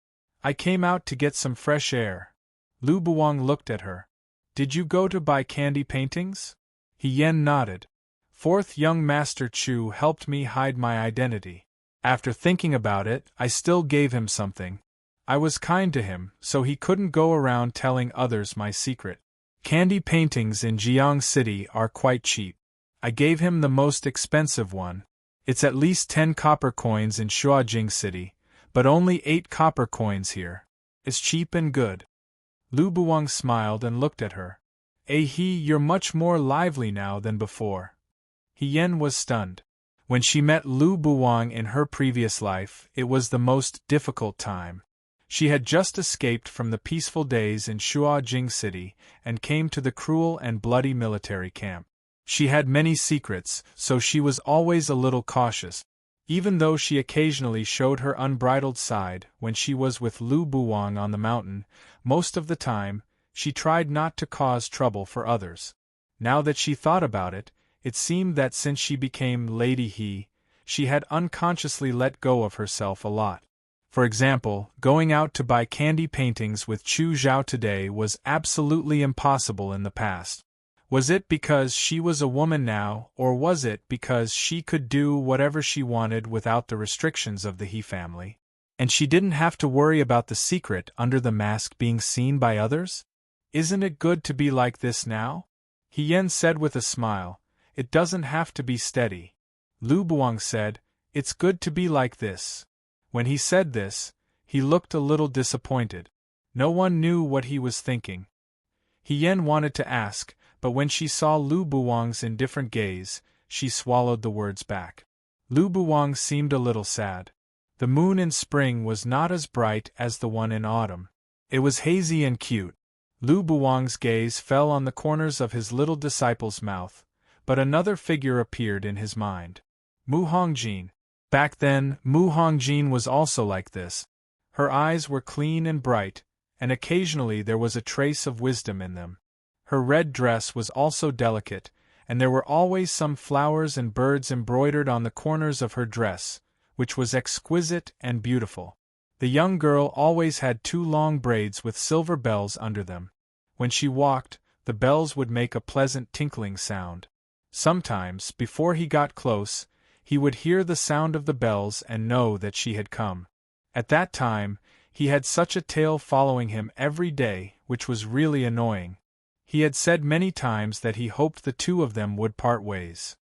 I came out to get some fresh air. Lu Buwang looked at her. Did you go to buy candy paintings? He Yen nodded. Fourth young Master Chu helped me hide my identity. After thinking about it, I still gave him something. I was kind to him, so he couldn't go around telling others my secret. Candy paintings in Jiang City are quite cheap. I gave him the most expensive one. It's at least 10 copper coins in Shuajing City, but only 8 copper coins here. It's cheap and good. Lu Buwang smiled and looked at her. You're much more lively now than before. He Yen was stunned. When she met Lu Buwang in her previous life, it was the most difficult time. She had just escaped from the peaceful days in Shuajing City and came to the cruel and bloody military camp. She had many secrets, so she was always a little cautious. Even though she occasionally showed her unbridled side when she was with Lu Buwang on the mountain, most of the time, she tried not to cause trouble for others. Now that she thought about it, it seemed that since she became Lady He, she had unconsciously let go of herself a lot. For example, going out to buy candy paintings with Chu Zhao today was absolutely impossible in the past. Was it because she was a woman now, or was it because she could do whatever she wanted without the restrictions of the He family? And she didn't have to worry about the secret under the mask being seen by others? Isn't it good to be like this now? He Yen said with a smile. It doesn't have to be steady. Lu Buwang said, it's good to be like this. When he said this, he looked a little disappointed. No one knew what he was thinking. He Yen wanted to ask, but when she saw Lu Buwang's indifferent gaze, she swallowed the words back. Lu Buwang seemed a little sad. The moon in spring was not as bright as the one in autumn. It was hazy and cute. Lu Buwang's gaze fell on the corners of his little disciple's mouth, but another figure appeared in his mind. Mu Hongjin. Back then, Mu Hongjin was also like this. Her eyes were clean and bright, and occasionally there was a trace of wisdom in them. Her red dress was also delicate, and there were always some flowers and birds embroidered on the corners of her dress, which was exquisite and beautiful. The young girl always had 2 long braids with silver bells under them. When she walked, the bells would make a pleasant tinkling sound. Sometimes, before he got close, he would hear the sound of the bells and know that she had come. At that time, he had such a tail following him every day, which was really annoying. He had said many times that he hoped the 2 of them would part ways.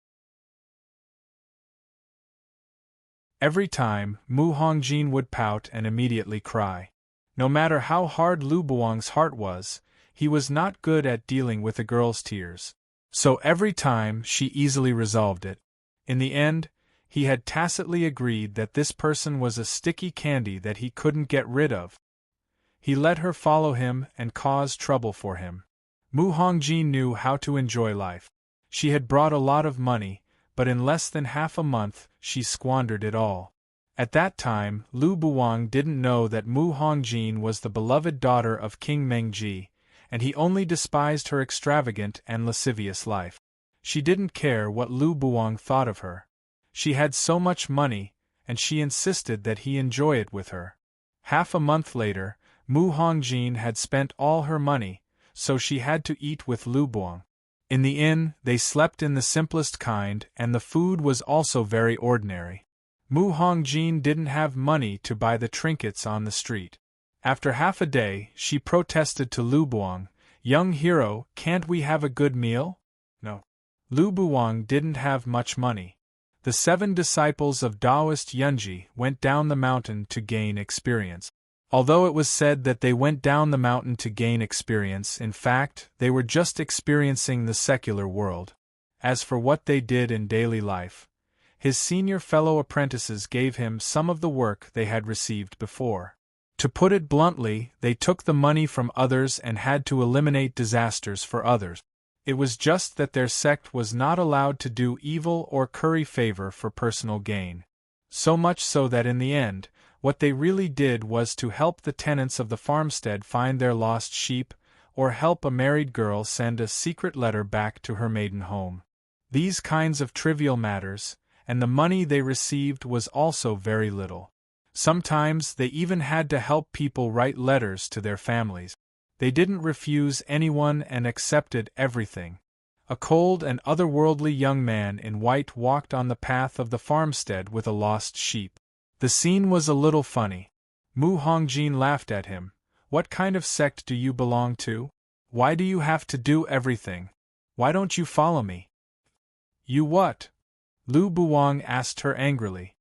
Every time, Mu Hongjin would pout and immediately cry. No matter how hard Lu Buwang's heart was, he was not good at dealing with a girl's tears. So every time, she easily resolved it. In the end, he had tacitly agreed that this person was a sticky candy that he couldn't get rid of. He let her follow him and cause trouble for him. Mu Hongjin knew how to enjoy life. She had brought a lot of money, but in less than half a month, she squandered it all. At that time, Lu Buwang didn't know that Mu Hongjin was the beloved daughter of King Mengji, and he only despised her extravagant and lascivious life. She didn't care what Lu Buwang thought of her. She had so much money, and she insisted that he enjoy it with her. Half a month later, Mu Hongjin had spent all her money, so she had to eat with Lu Buwang. In the inn, they slept in the simplest kind, and the food was also very ordinary. Mu Hongjin didn't have money to buy the trinkets on the street. After half a day, she protested to Lu Buwang, "Young hero, can't we have a good meal?" No. Lu Buwang didn't have much money. The 7 disciples of Taoist Yunji went down the mountain to gain experience. Although it was said that they went down the mountain to gain experience, in fact, they were just experiencing the secular world. As for what they did in daily life, his senior fellow apprentices gave him some of the work they had received before. To put it bluntly, they took the money from others and had to eliminate disasters for others. It was just that their sect was not allowed to do evil or curry favor for personal gain. So much so that in the end, what they really did was to help the tenants of the farmstead find their lost sheep, or help a married girl send a secret letter back to her maiden home. These kinds of trivial matters, and the money they received was also very little. Sometimes they even had to help people write letters to their families. They didn't refuse anyone and accepted everything. A cold and otherworldly young man in white walked on the path of the farmstead with a lost sheep. The scene was a little funny. Mu Hongjin laughed at him. What kind of sect do you belong to? Why do you have to do everything? Why don't you follow me? You what? Lu Buwang asked her angrily.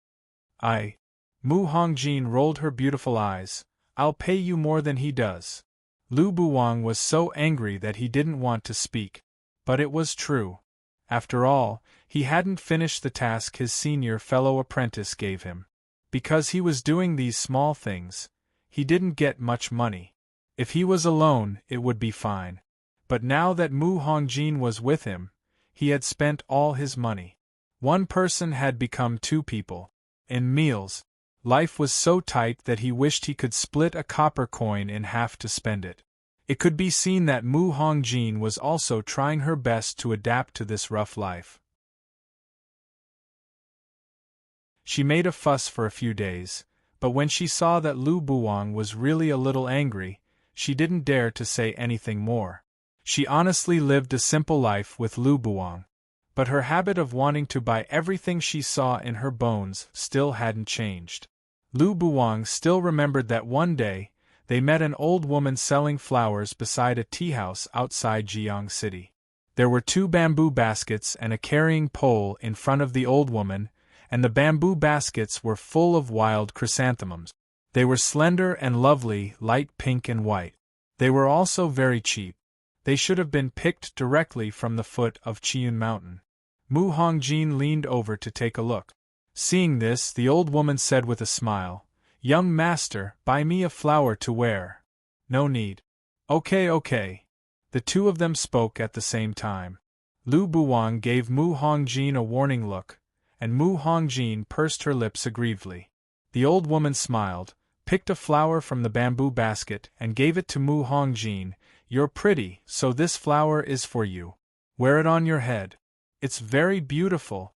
Mu Hongjin rolled her beautiful eyes. I'll pay you more than he does. Lu Buwang was so angry that he didn't want to speak. But it was true. After all, he hadn't finished the task his senior fellow apprentice gave him. Because he was doing these small things, he didn't get much money. If he was alone, it would be fine. But now that Mu Hongjin was with him, he had spent all his money. One person had become two people. In meals, life was so tight that he wished he could split a copper coin in half to spend it. It could be seen that Mu Hongjin was also trying her best to adapt to this rough life. She made a fuss for a few days, but when she saw that Lu Buwang was really a little angry, she didn't dare to say anything more. She honestly lived a simple life with Lu Buwang, but her habit of wanting to buy everything she saw in her bones still hadn't changed. Lu Buwang still remembered that one day, they met an old woman selling flowers beside a tea house outside Jiang City. There were 2 bamboo baskets and a carrying pole in front of the old woman, and the bamboo baskets were full of wild chrysanthemums. They were slender and lovely, light pink and white. They were also very cheap. They should have been picked directly from the foot of Chiyun Mountain. Mu Hongjin leaned over to take a look. Seeing this, the old woman said with a smile, "Young master, buy me a flower to wear." "No need." Okay. The two of them spoke at the same time. Lu Buwang gave Mu Hongjin a warning look, and Mu Hongjin pursed her lips aggrievedly. The old woman smiled, picked a flower from the bamboo basket and gave it to Mu Hongjin. "You're pretty, so this flower is for you. Wear it on your head. It's very beautiful."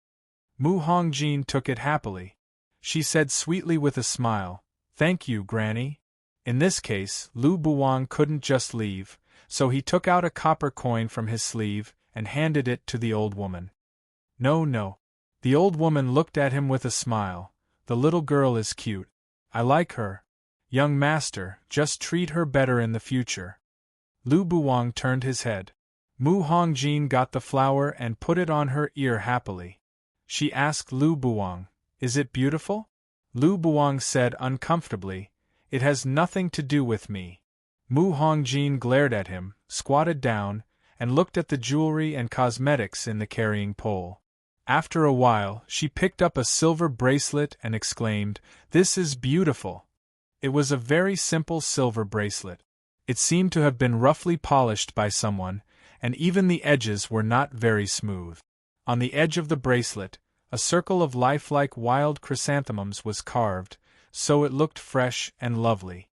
Mu Hongjin took it happily. She said sweetly with a smile, "Thank you, Granny." In this case, Lu Buwang couldn't just leave, so he took out a copper coin from his sleeve and handed it to the old woman. No. The old woman looked at him with a smile. "The little girl is cute. I like her. Young master, just treat her better in the future." Lu Buwang turned his head. Mu Hongjin got the flower and put it on her ear happily. She asked Lu Buwang, "Is it beautiful?" Lu Buwang said uncomfortably, "It has nothing to do with me." Mu Hongjin glared at him, squatted down, and looked at the jewelry and cosmetics in the carrying pole. After a while, she picked up a silver bracelet and exclaimed, "This is beautiful." It was a very simple silver bracelet. It seemed to have been roughly polished by someone, and even the edges were not very smooth. On the edge of the bracelet, a circle of lifelike wild chrysanthemums was carved, so it looked fresh and lovely.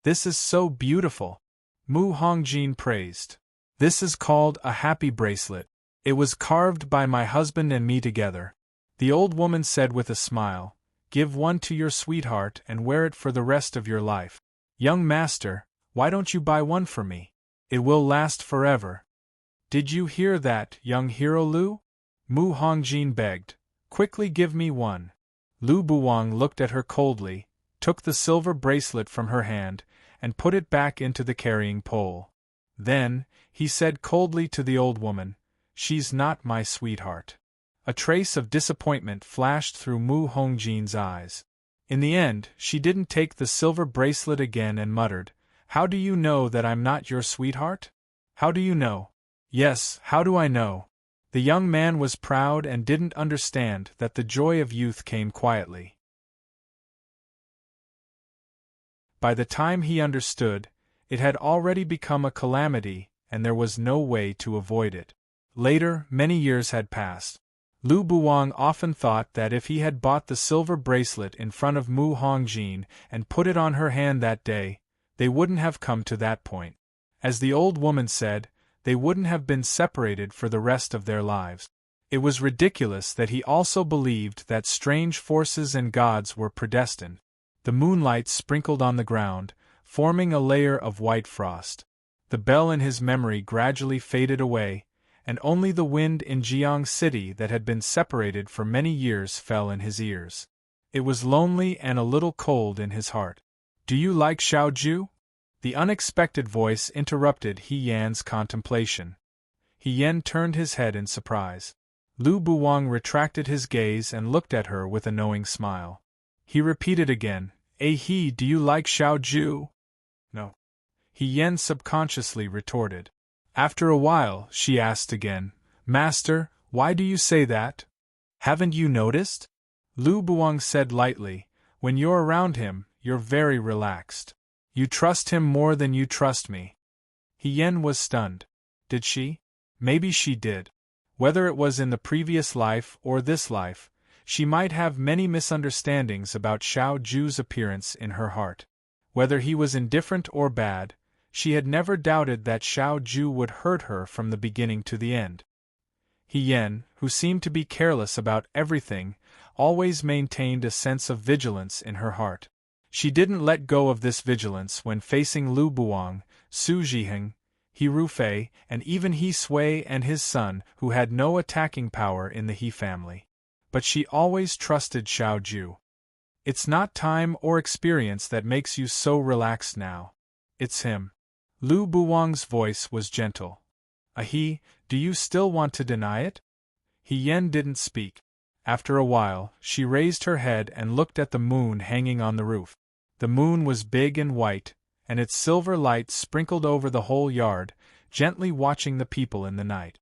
"This is so beautiful," Mu Hongjin praised. "This is called a happy bracelet. It was carved by my husband and me together." The old woman said with a smile, "Give one to your sweetheart and wear it for the rest of your life. Young master, why don't you buy one for me? It will last forever." "Did you hear that, young hero Lu?" Mu Hongjin begged. "Quickly give me one." Lu Buwang looked at her coldly, took the silver bracelet from her hand, and put it back into the carrying pole. Then, he said coldly to the old woman, "She's not my sweetheart." A trace of disappointment flashed through Mu Hongjin's eyes. In the end, she didn't take the silver bracelet again and muttered, "How do you know that I'm not your sweetheart? How do you know?" "Yes, how do I know?" The young man was proud and didn't understand that the joy of youth came quietly. By the time he understood, it had already become a calamity, and there was no way to avoid it. Later, many years had passed. Lu Buwang often thought that if he had bought the silver bracelet in front of Mu Hongjin and put it on her hand that day, they wouldn't have come to that point. As the old woman said, they wouldn't have been separated for the rest of their lives. It was ridiculous that he also believed that strange forces and gods were predestined. The moonlight sprinkled on the ground, forming a layer of white frost. The bell in his memory gradually faded away, and only the wind in Jiang City that had been separated for many years fell in his ears. It was lonely and a little cold in his heart. "Do you like Xiaoju?" The unexpected voice interrupted He Yan's contemplation. He Yan turned his head in surprise. Lu Buwang retracted his gaze and looked at her with a knowing smile. He repeated again, He, do you like Xiaoju?" "No," He Yan subconsciously retorted. After a while, she asked again, "Master, why do you say that? Haven't you noticed?" Lu Buwang said lightly, "When you're around him, you're very relaxed. You trust him more than you trust me." He Yan was stunned. Did she? Maybe she did. Whether it was in the previous life or this life, she might have many misunderstandings about Xiao Ju's appearance in her heart. Whether he was indifferent or bad, she had never doubted that Xiao Ju would hurt her from the beginning to the end. He Yan, who seemed to be careless about everything, always maintained a sense of vigilance in her heart. She didn't let go of this vigilance when facing Lu Buwang, Su Zhiheng, He Rufei, and even He Sui and his son, who had no attacking power in the He family. But she always trusted Xiao Ju. "It's not time or experience that makes you so relaxed now. It's him." Lu Buwang's voice was gentle. "Ahi, do you still want to deny it?" He Yan didn't speak. After a while, she raised her head and looked at the moon hanging on the roof. The moon was big and white, and its silver light sprinkled over the whole yard, gently watching the people in the night.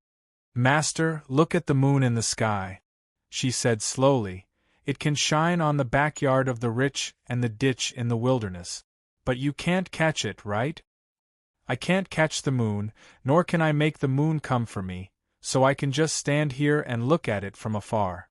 "Master, look at the moon in the sky," she said slowly. "It can shine on the backyard of the rich and the ditch in the wilderness. But you can't catch it, right?" "I can't catch the moon, nor can I make the moon come for me, so I can just stand here and look at it from afar."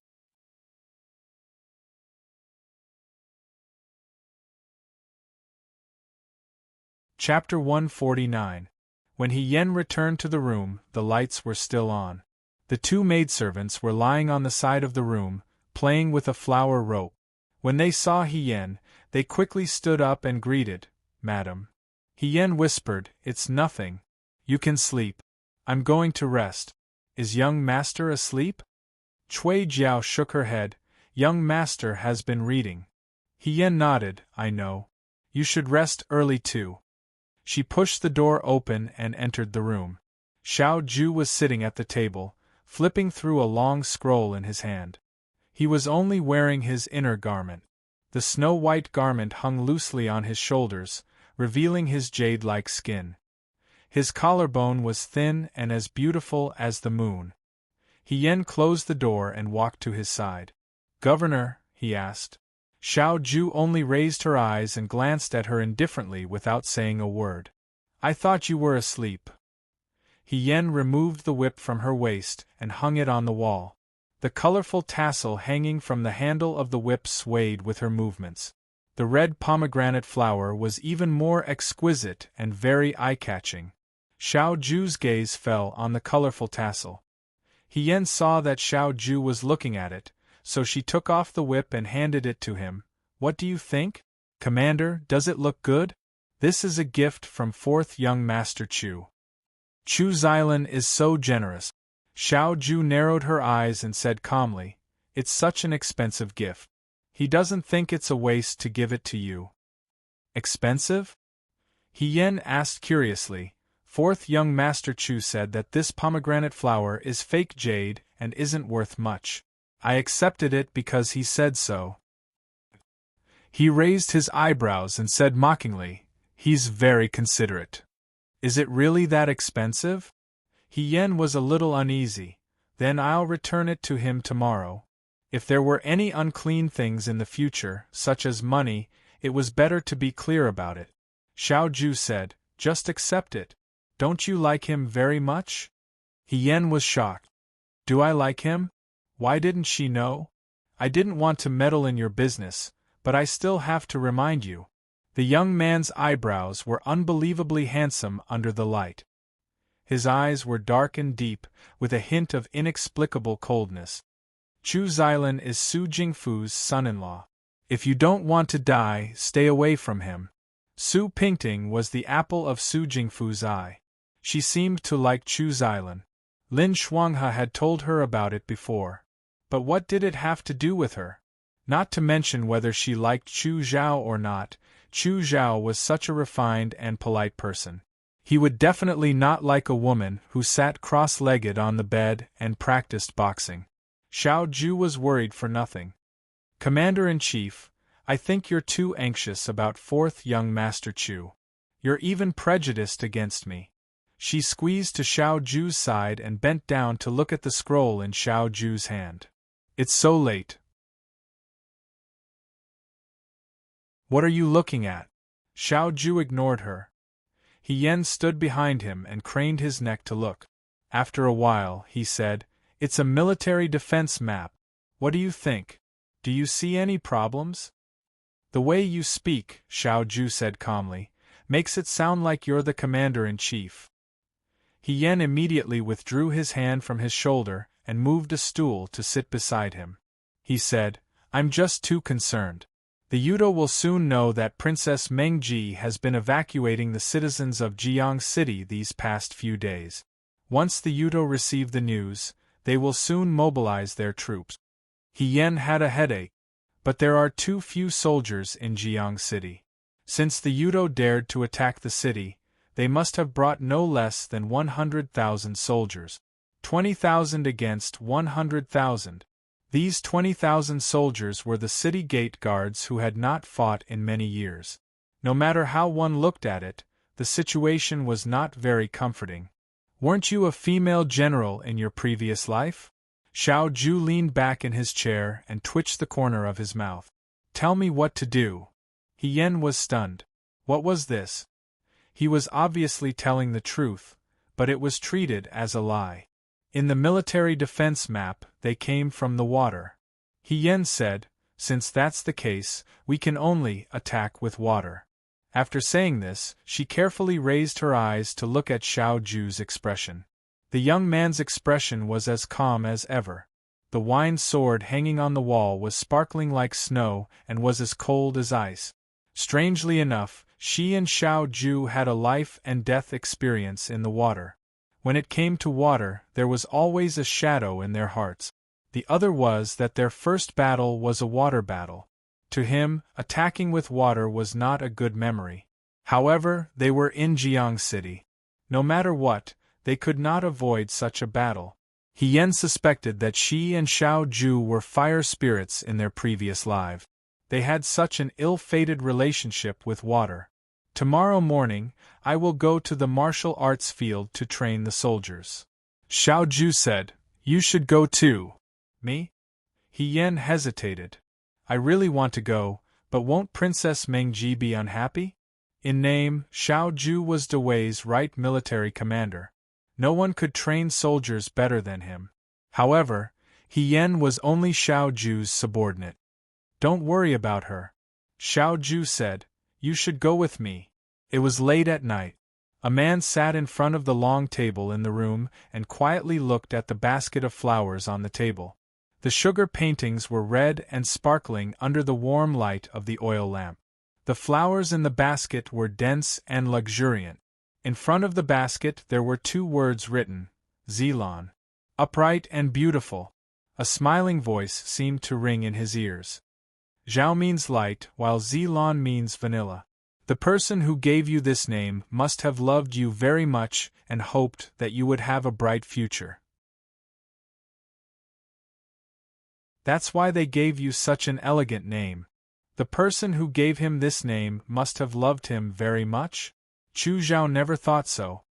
Chapter 149. When He Yan returned to the room, the lights were still on. The two maidservants were lying on the side of the room, playing with a flower rope. When they saw He Yan, they quickly stood up and greeted, "Madam." He Yan whispered, "It's nothing. You can sleep. I'm going to rest. Is young master asleep?" Cui Jiao shook her head. "Young master has been reading." He Yan nodded, "I know. You should rest early too." She pushed the door open and entered the room. Xiao Ju was sitting at the table, flipping through a long scroll in his hand. He was only wearing his inner garment. The snow-white garment hung loosely on his shoulders, revealing his jade-like skin. His collarbone was thin and as beautiful as the moon. He Yan closed the door and walked to his side. "Governor?" he asked. Xiao Ju only raised her eyes and glanced at her indifferently without saying a word. "I thought you were asleep." He Yan removed the whip from her waist and hung it on the wall. The colorful tassel hanging from the handle of the whip swayed with her movements. The red pomegranate flower was even more exquisite and very eye-catching. Xiao Ju's gaze fell on the colorful tassel. He Yan saw that Xiao Ju was looking at it, so she took off the whip and handed it to him. "What do you think? Commander, does it look good? This is a gift from 4th young Master Chu. Chu Xilan is so generous." Xiao Ju narrowed her eyes and said calmly, "It's such an expensive gift. He doesn't think it's a waste to give it to you." "Expensive?" He Yan asked curiously. 4th young Master Chu said that this pomegranate flower is fake jade and isn't worth much. I accepted it because he said so." He raised his eyebrows and said mockingly, "He's very considerate." "Is it really that expensive?" Yen was a little uneasy. "Then I'll return it to him tomorrow. If there were any unclean things in the future, such as money, it was better to be clear about it." Xiao Ju said, "Just accept it. Don't you like him very much?" Yen was shocked. "Do I like him? Why didn't she know? I didn't want to meddle in your business, but I still have to remind you." The young man's eyebrows were unbelievably handsome under the light. His eyes were dark and deep, with a hint of inexplicable coldness. "Chu Xilan is Su Jingfu's son-in-law. If you don't want to die, stay away from him." Su Pingting was the apple of Su Jingfu's eye. She seemed to like Chu Xilan. Lin Shuanghe had told her about it before. But what did it have to do with her? Not to mention whether she liked Chu Zhao or not, Chu Zhao was such a refined and polite person. He would definitely not like a woman who sat cross-legged on the bed and practiced boxing. Xiao Ju was worried for nothing. "Commander-in-Chief, I think you're too anxious about fourth young Master Chu. You're even prejudiced against me." She squeezed to Xiao Ju's side and bent down to look at the scroll in Xiao Ju's hand. "It's so late." "What are you looking at?" Xiao Ju ignored her. Yen stood behind him and craned his neck to look. After a while, he said, "It's a military defense map. What do you think? Do you see any problems?" "The way you speak," Xiao Ju said calmly, "makes it sound like you're the commander-in-chief." Yen immediately withdrew his hand from his shoulder and moved a stool to sit beside him. He said, "I'm just too concerned. The Yudo will soon know that Princess Mengji has been evacuating the citizens of Jiang City these past few days. Once the Yudo receive the news, they will soon mobilize their troops." Yen had a headache. But there are too few soldiers in Jiang City. Since the Yudo dared to attack the city, they must have brought no less than 100,000 soldiers. 20,000 against 100,000. These 20,000 soldiers were the city gate guards who had not fought in many years. No matter how one looked at it, the situation was not very comforting. "Weren't you a female general in your previous life?" Xiao Ju leaned back in his chair and twitched the corner of his mouth. "Tell me what to do." Yen was stunned. What was this? He was obviously telling the truth, but it was treated as a lie. In the military defense map, they came from the water. Yen said, "Since that's the case, we can only attack with water." After saying this, she carefully raised her eyes to look at Xiao Ju's expression. The young man's expression was as calm as ever. The wine sword hanging on the wall was sparkling like snow and was as cold as ice. Strangely enough, she and Xiao Ju had a life-and-death experience in the water. When it came to water, there was always a shadow in their hearts. The other was that their first battle was a water battle. To him, attacking with water was not a good memory. However, they were in Jiang City. No matter what, they could not avoid such a battle. Yen suspected that she and Xiao Ju were fire spirits in their previous life. They had such an ill-fated relationship with water. "Tomorrow morning, I will go to the martial arts field to train the soldiers." Xiao Ju said, "You should go too." "Me?" Yen hesitated. "I really want to go, but won't Princess Mengji be unhappy?" In name, Xiao Ju was Dewey's right military commander. No one could train soldiers better than him. However, Yen was only Xiao Ju's subordinate. "Don't worry about her," Xiao Ju said. "You should go with me." It was late at night. A man sat in front of the long table in the room and quietly looked at the basket of flowers on the table. The sugar paintings were red and sparkling under the warm light of the oil lamp. The flowers in the basket were dense and luxuriant. In front of the basket there were 2 words written, Xilan. Upright and beautiful. A smiling voice seemed to ring in his ears. Zhao means light, while Xilan means vanilla. The person who gave you this name must have loved you very much and hoped that you would have a bright future. That's why they gave you such an elegant name. The person who gave him this name must have loved him very much? Chu Zhao never thought so.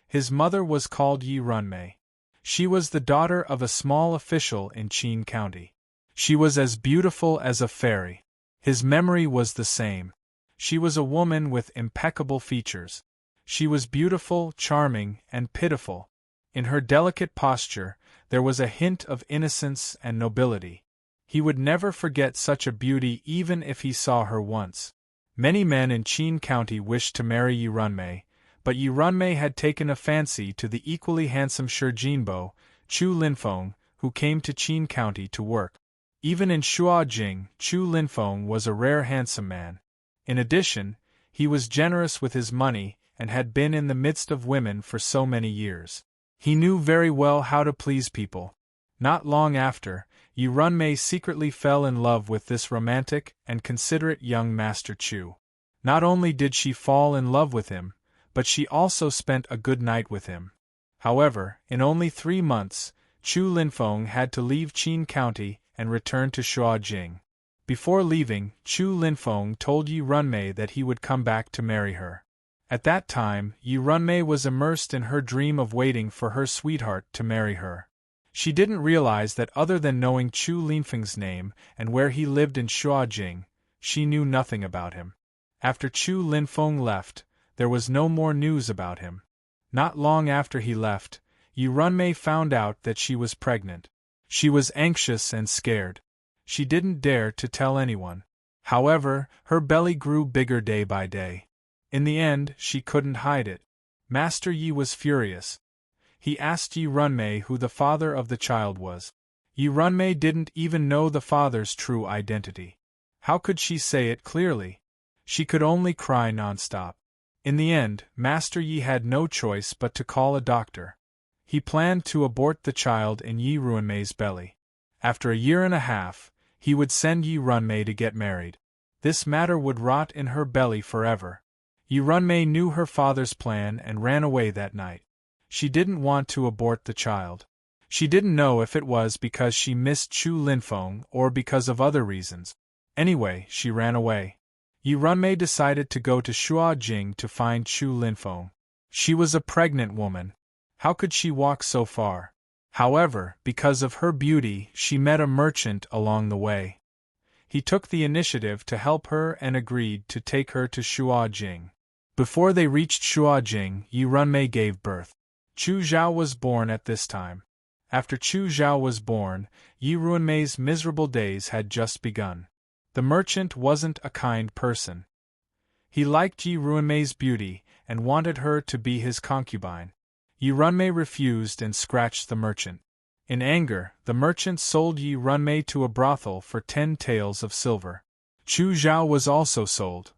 His mother was called Yi Runmei. She was the daughter of a small official in Qin County. She was as beautiful as a fairy. His memory was the same. She was a woman with impeccable features. She was beautiful, charming, and pitiful. In her delicate posture, there was a hint of innocence and nobility. He would never forget such a beauty even if he saw her once. Many men in Qin County wished to marry Yi Runmei, but Yi Runmei had taken a fancy to the equally handsome Shi Jinbo, Chu Linfeng, who came to Qin County to work. Even in Shuajing, Chu Linfeng was a rare handsome man. In addition, he was generous with his money and had been in the midst of women for so many years. He knew very well how to please people. Not long after, Yi Runmei secretly fell in love with this romantic and considerate young Master Chu. Not only did she fall in love with him, but she also spent a good night with him. However, in only 3 months, Chu Linfeng had to leave Qin County and return to Shuajing. Before leaving, Chu Linfeng told Yi Runmei that he would come back to marry her. At that time, Yi Runmei was immersed in her dream of waiting for her sweetheart to marry her. She didn't realize that other than knowing Chu Linfeng's name and where he lived in Shuajing, she knew nothing about him. After Chu Linfeng left, there was no more news about him. Not long after he left, Yi Runmei found out that she was pregnant. She was anxious and scared. She didn't dare to tell anyone. However, her belly grew bigger day by day. In the end, she couldn't hide it. Master Yi was furious. He asked Yi Runmei who the father of the child was. Yi Runmei didn't even know the father's true identity. How could she say it clearly? She could only cry nonstop. In the end, Master Yi had no choice but to call a doctor. He planned to abort the child in Yi Runmei's belly. After a year and a half, he would send Yi Runmei to get married. This matter would rot in her belly forever. Yi Runmei knew her father's plan and ran away that night. She didn't want to abort the child. She didn't know if it was because she missed Chu Linfeng or because of other reasons. Anyway, she ran away. Yi Runmei decided to go to Shuajing to find Chu Linfeng. She was a pregnant woman. How could she walk so far? However, because of her beauty, she met a merchant along the way. He took the initiative to help her and agreed to take her to Shuajing. Before they reached Shuajing, Yi Runmei gave birth. Chu Zhao was born at this time. After Chu Zhao was born, Yi Runmei's miserable days had just begun. The merchant wasn't a kind person. He liked Yi Runmei's beauty and wanted her to be his concubine. Yi Runmei refused and scratched the merchant. In anger, the merchant sold Yi Runmei to a brothel for 10 taels of silver. Chu Zhao was also sold.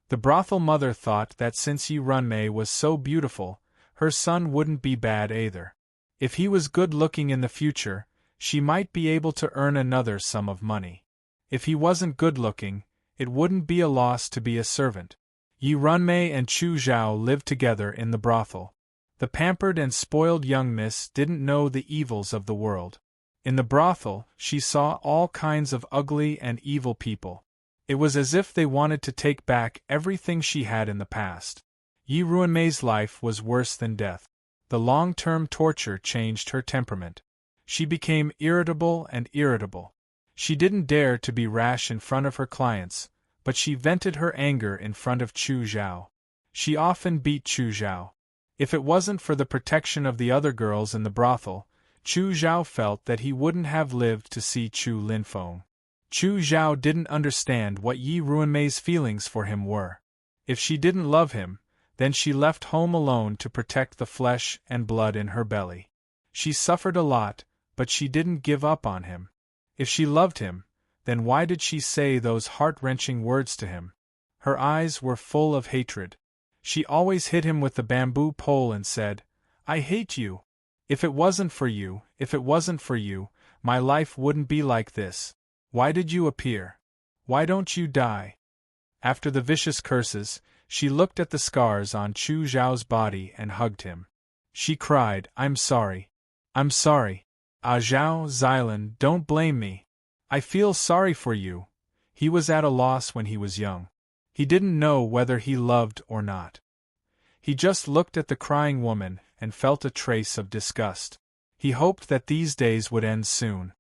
The brothel mother thought that since Yi Runmei was so beautiful, her son wouldn't be bad either. If he was good-looking in the future, she might be able to earn another sum of money. If he wasn't good-looking, it wouldn't be a loss to be a servant. Yi Runmei and Chu Zhao lived together in the brothel. The pampered and spoiled young miss didn't know the evils of the world. In the brothel, she saw all kinds of ugly and evil people. It was as if they wanted to take back everything she had in the past. Yi Runmei's life was worse than death. The long-term torture changed her temperament. She became irritable and irritable. She didn't dare to be rash in front of her clients, but she vented her anger in front of Chu Zhao. She often beat Chu Zhao. If it wasn't for the protection of the other girls in the brothel, Chu Zhao felt that he wouldn't have lived to see Chu Linfeng. Chu Zhao didn't understand what Yi Runmei's feelings for him were. If she didn't love him, then she left home alone to protect the flesh and blood in her belly. She suffered a lot, but she didn't give up on him. If she loved him, then why did she say those heart-wrenching words to him? Her eyes were full of hatred. She always hit him with the bamboo pole and said, "I hate you. If it wasn't for you, my life wouldn't be like this. Why did you appear? Why don't you die?" After the vicious curses, she looked at the scars on Chu Zhao's body and hugged him. She cried, "I'm sorry. I'm sorry. Ah Zhao, Xilan, don't blame me. I feel sorry for you. He was at a loss when he was young. He didn't know whether he loved or not. He just looked at the crying woman and felt a trace of disgust. He hoped that these days would end soon.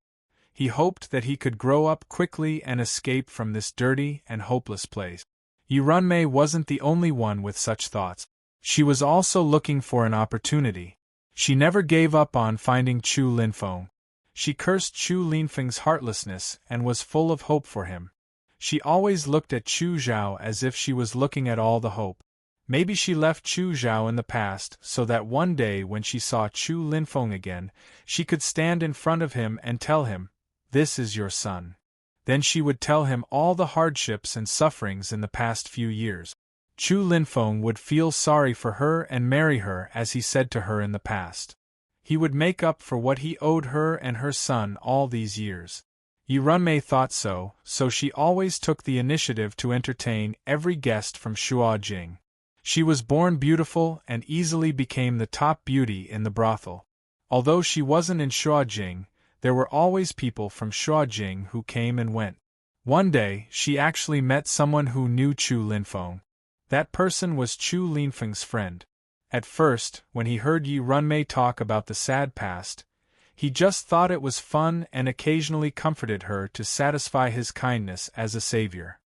He hoped that he could grow up quickly and escape from this dirty and hopeless place. Yurunmei wasn't the only one with such thoughts. She was also looking for an opportunity. She never gave up on finding Chu Linfeng. She cursed Chu Linfeng's heartlessness and was full of hope for him. She always looked at Chu Zhao as if she was looking at all the hope. Maybe she left Chu Zhao in the past so that one day when she saw Chu Linfeng again, she could stand in front of him and tell him, "This is your son." Then she would tell him all the hardships and sufferings in the past few years. Chu Linfeng would feel sorry for her and marry her as he said to her in the past. He would make up for what he owed her and her son all these years. Yurunmei thought so she always took the initiative to entertain every guest from Shuajing. She was born beautiful and easily became the top beauty in the brothel. Although she wasn't in Shuajing, there were always people from Shuajing who came and went. One day, she actually met someone who knew Chu Linfeng. That person was Chu Linfeng's friend. At first, when he heard Yurunmei talk about the sad past, he just thought it was fun and occasionally comforted her to satisfy his kindness as a savior.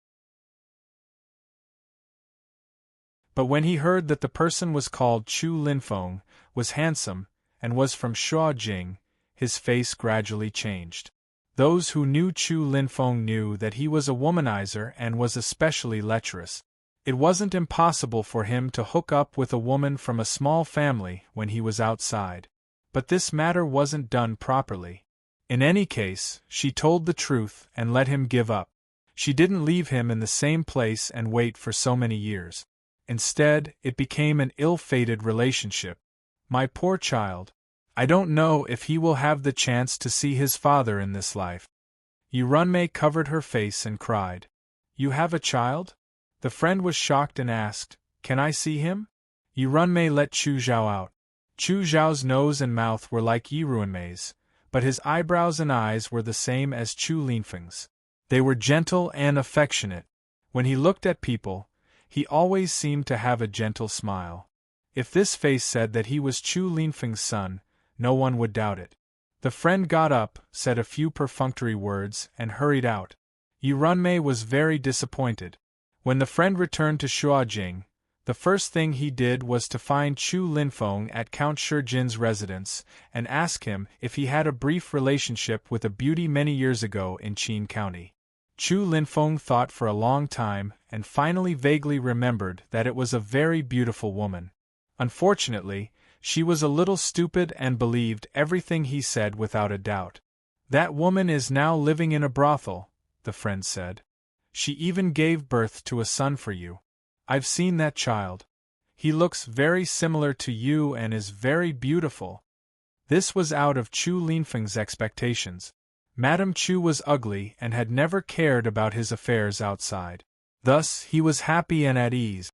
But when he heard that the person was called Chu Linfeng, was handsome, and was from Shuajing, his face gradually changed. Those who knew Chu Linfeng knew that he was a womanizer and was especially lecherous. It wasn't impossible for him to hook up with a woman from a small family when he was outside. But this matter wasn't done properly. In any case, she told the truth and let him give up. She didn't leave him in the same place and wait for so many years. Instead, it became an ill-fated relationship. My poor child. I don't know if he will have the chance to see his father in this life. Yurunmei covered her face and cried. You have a child? The friend was shocked and asked, Can I see him? Yurunmei let Chu Zhao out. Chu Zhao's nose and mouth were like Yurunmei's, but his eyebrows and eyes were the same as Chu Linfeng's. They were gentle and affectionate. When he looked at people, he always seemed to have a gentle smile. If this face said that he was Chu Linfeng's son, no one would doubt it. The friend got up, said a few perfunctory words, and hurried out. Yurunmei was very disappointed. When the friend returned to Shuajing, the first thing he did was to find Chu Linfeng at Count Shijin's residence and ask him if he had a brief relationship with a beauty many years ago in Qin County. Chu Linfeng thought for a long time and finally vaguely remembered that it was a very beautiful woman. Unfortunately, she was a little stupid and believed everything he said without a doubt. That woman is now living in a brothel, the friend said. She even gave birth to a son for you. I've seen that child. He looks very similar to you and is very beautiful. This was out of Chu Linfeng's expectations. Madame Chu was ugly and had never cared about his affairs outside. Thus, he was happy and at ease.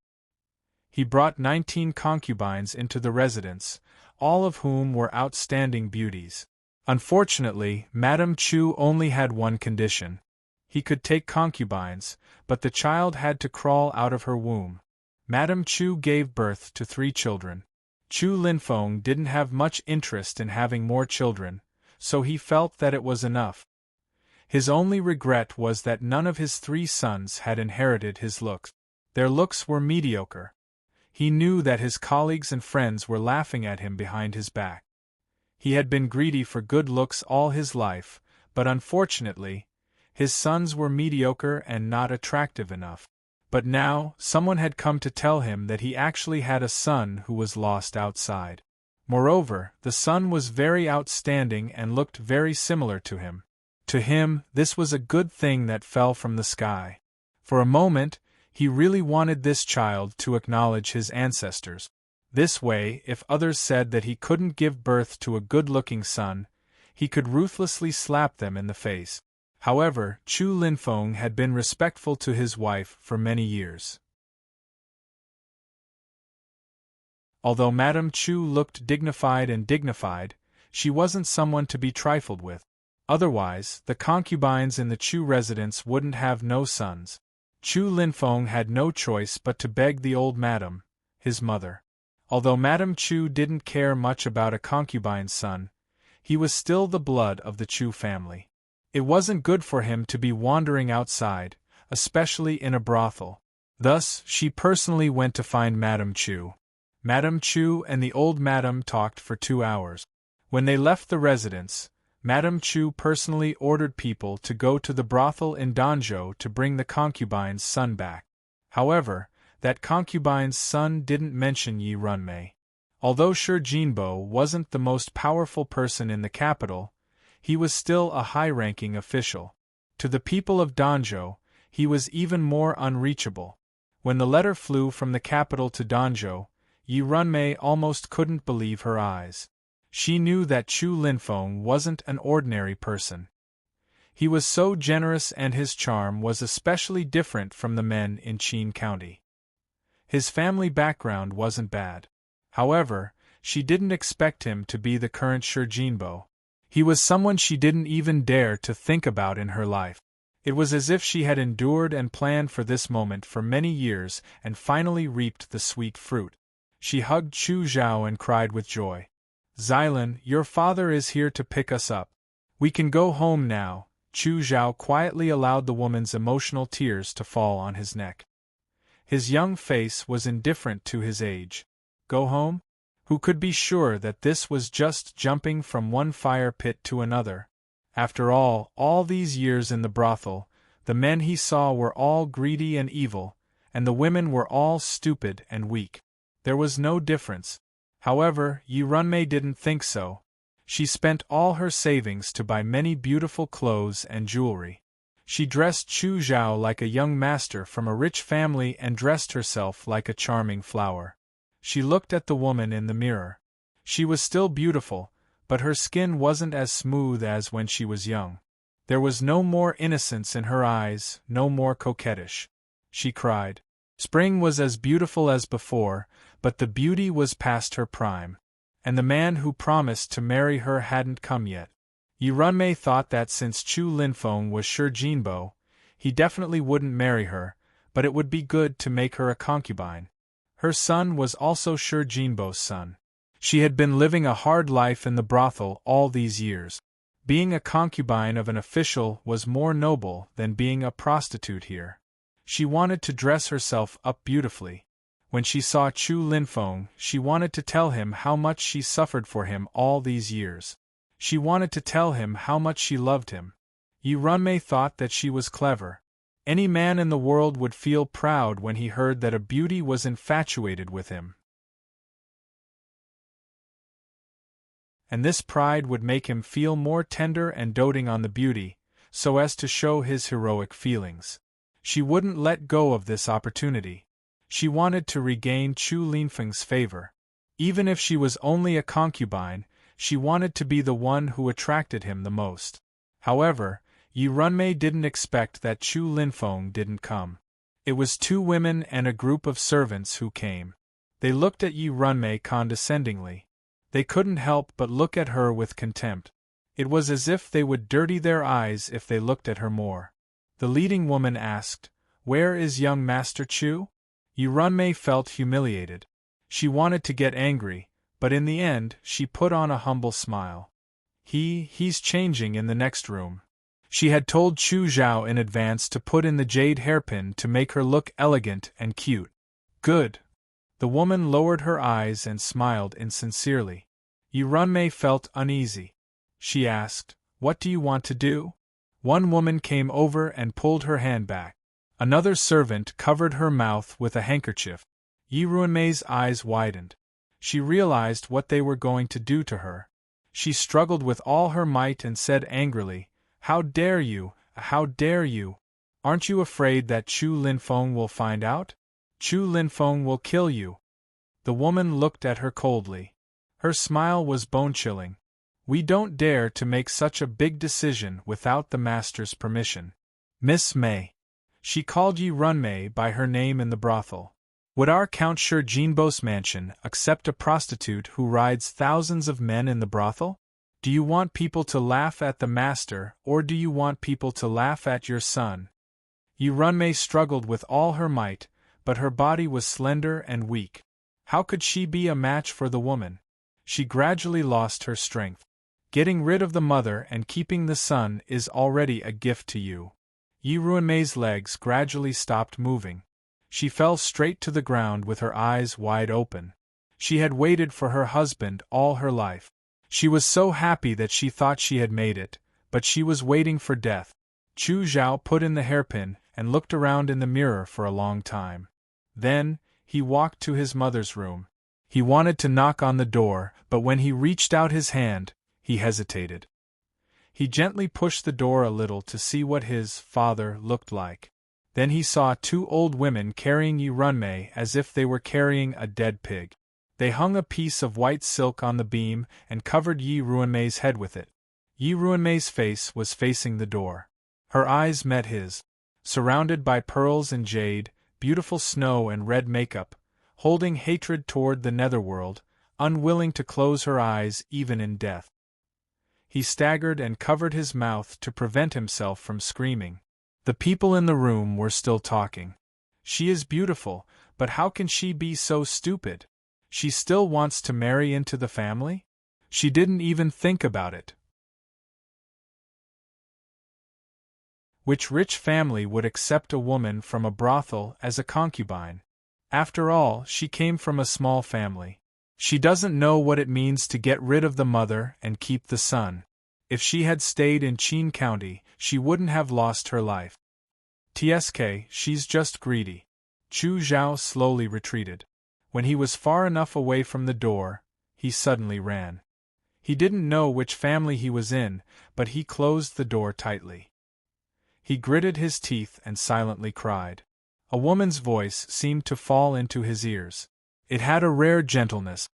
He brought 19 concubines into the residence, all of whom were outstanding beauties. Unfortunately, Madame Chu only had one condition. He could take concubines, but the child had to crawl out of her womb. Madame Chu gave birth to 3 children. Chu Linfeng didn't have much interest in having more children, so he felt that it was enough. His only regret was that none of his 3 sons had inherited his looks. Their looks were mediocre. He knew that his colleagues and friends were laughing at him behind his back. He had been greedy for good looks all his life, but unfortunately, his sons were mediocre and not attractive enough. But now, someone had come to tell him that he actually had a son who was lost outside. Moreover, the son was very outstanding and looked very similar to him. To him, this was a good thing that fell from the sky. For a moment, he really wanted this child to acknowledge his ancestors. This way, if others said that he couldn't give birth to a good-looking son, he could ruthlessly slap them in the face. However, Chu Linfeng had been respectful to his wife for many years. Although Madame Chu looked dignified, she wasn't someone to be trifled with. Otherwise, the concubines in the Chu residence wouldn't have no sons. Chu Linfeng had no choice but to beg the old madam, his mother. Although Madame Chu didn't care much about a concubine's son, he was still the blood of the Chu family. It wasn't good for him to be wandering outside, especially in a brothel. Thus, she personally went to find Madame Chu. Madame Chu and the old madam talked for 2 hours. When they left the residence, Madame Chu personally ordered people to go to the brothel in Danzhou to bring the concubine's son back. However, that concubine's son didn't mention Yi Runmei. Although Shi Jinbo wasn't the most powerful person in the capital, he was still a high-ranking official. To the people of Danzhou, he was even more unreachable. When the letter flew from the capital to Danzhou, Yi Runmei almost couldn't believe her eyes. She knew that Chu Linfeng wasn't an ordinary person. He was so generous, and his charm was especially different from the men in Qin County. His family background wasn't bad. However, she didn't expect him to be the current Shi Jinbo. He was someone she didn't even dare to think about in her life. It was as if she had endured and planned for this moment for many years and finally reaped the sweet fruit. She hugged Chu Zhao and cried with joy. "Xylan, your father is here to pick us up. We can go home now." Chu Zhao quietly allowed the woman's emotional tears to fall on his neck. His young face was indifferent to his age. Go home? Who could be sure that this was just jumping from one fire pit to another? After all these years in the brothel, the men he saw were all greedy and evil, and the women were all stupid and weak. There was no difference. However, Yi Runmei didn't think so. She spent all her savings to buy many beautiful clothes and jewelry. She dressed Chu Zhao like a young master from a rich family and dressed herself like a charming flower. She looked at the woman in the mirror. She was still beautiful, but her skin wasn't as smooth as when she was young. There was no more innocence in her eyes, no more coquettish. She cried. Spring was as beautiful as before, but the beauty was past her prime. And the man who promised to marry her hadn't come yet. Yi Runmei thought that since Chu Linfeng was Shi Jinbo, he definitely wouldn't marry her, but it would be good to make her a concubine. Her son was also Shi Jinbo's son. She had been living a hard life in the brothel all these years. Being a concubine of an official was more noble than being a prostitute here. She wanted to dress herself up beautifully. When she saw Chu Linfeng, she wanted to tell him how much she suffered for him all these years. She wanted to tell him how much she loved him. Yi Runmei thought that she was clever. Any man in the world would feel proud when he heard that a beauty was infatuated with him. And this pride would make him feel more tender and doting on the beauty, so as to show his heroic feelings. She wouldn't let go of this opportunity. She wanted to regain Chu Linfeng's favor. Even if she was only a concubine, she wanted to be the one who attracted him the most. However, Yi Runmei didn't expect that Chu Linfeng didn't come. It was 2 women and a group of servants who came. They looked at Yi Runmei condescendingly. They couldn't help but look at her with contempt. It was as if they would dirty their eyes if they looked at her more. The leading woman asked, "Where is young Master Chu?" Yi Runmei felt humiliated. She wanted to get angry, but in the end she put on a humble smile. He's changing in the next room. She had told Chu Zhao in advance to put in the jade hairpin to make her look elegant and cute. Good. The woman lowered her eyes and smiled insincerely. Yi Runmei felt uneasy. She asked, "What do you want to do?" One woman came over and pulled her hand back. Another servant covered her mouth with a handkerchief. Yi Runmei's eyes widened. She realized what they were going to do to her. She struggled with all her might and said angrily, "How dare you? How dare you? Aren't you afraid that Chu Linfeng will find out? Chu Linfeng will kill you." The woman looked at her coldly. Her smile was bone-chilling. "We don't dare to make such a big decision without the master's permission. Miss May." She called Yi Runmei by her name in the brothel. "Would our Count Shi Jinbo's mansion accept a prostitute who rides thousands of men in the brothel?" Do you want people to laugh at the master, or do you want people to laugh at your son? Yurunmei struggled with all her might, but her body was slender and weak. How could she be a match for the woman? She gradually lost her strength. Getting rid of the mother and keeping the son is already a gift to you. Yurunmei's legs gradually stopped moving. She fell straight to the ground with her eyes wide open. She had waited for her husband all her life. She was so happy that she thought she had made it, but she was waiting for death. Chu Zhao put in the hairpin and looked around in the mirror for a long time. Then, he walked to his mother's room. He wanted to knock on the door, but when he reached out his hand, he hesitated. He gently pushed the door a little to see what his father looked like. Then he saw two old women carrying Yurunmei as if they were carrying a dead pig. They hung a piece of white silk on the beam and covered Yurunmei's head with it. Yurunmei's face was facing the door. Her eyes met his. Surrounded by pearls and jade, beautiful snow and red makeup, holding hatred toward the netherworld, unwilling to close her eyes even in death. He staggered and covered his mouth to prevent himself from screaming. The people in the room were still talking. She is beautiful, but how can she be so stupid? She still wants to marry into the family? She didn't even think about it. Which rich family would accept a woman from a brothel as a concubine? After all, she came from a small family. She doesn't know what it means to get rid of the mother and keep the son. If she had stayed in Qin County, she wouldn't have lost her life. Tsk, she's just greedy. Chu Zhao slowly retreated. When he was far enough away from the door, he suddenly ran. He didn't know which family he was in, but he closed the door tightly. He gritted his teeth and silently cried. A woman's voice seemed to fall into his ears. It had a rare gentleness.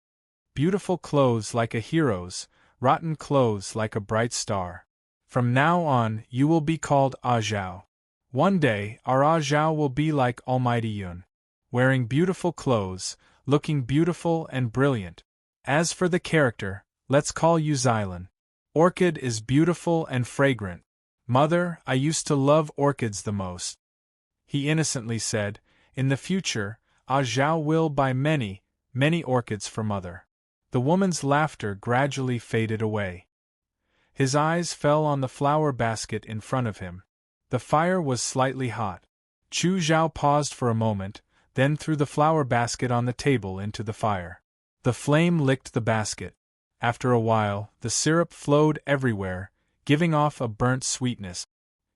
Beautiful clothes like a hero's, rotten clothes like a bright star. From now on, you will be called A Zhao. One day, our A Zhao will be like Almighty Yun, wearing beautiful clothes, looking beautiful and brilliant. As for the character, let's call you Xylan. Orchid is beautiful and fragrant. Mother, I used to love orchids the most. He innocently said, in the future, A Zhao will buy many, many orchids for mother. The woman's laughter gradually faded away. His eyes fell on the flower basket in front of him. The fire was slightly hot. Chu Zhao paused for a moment, then threw the flower basket on the table into the fire. The flame licked the basket. After a while, the syrup flowed everywhere, giving off a burnt sweetness.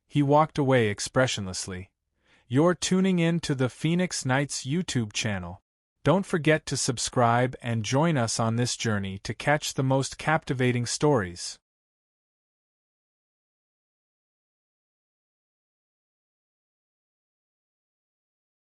He walked away expressionlessly. You're tuning in to the Phoenix Nights YouTube channel. Don't forget to subscribe and join us on this journey to catch the most captivating stories.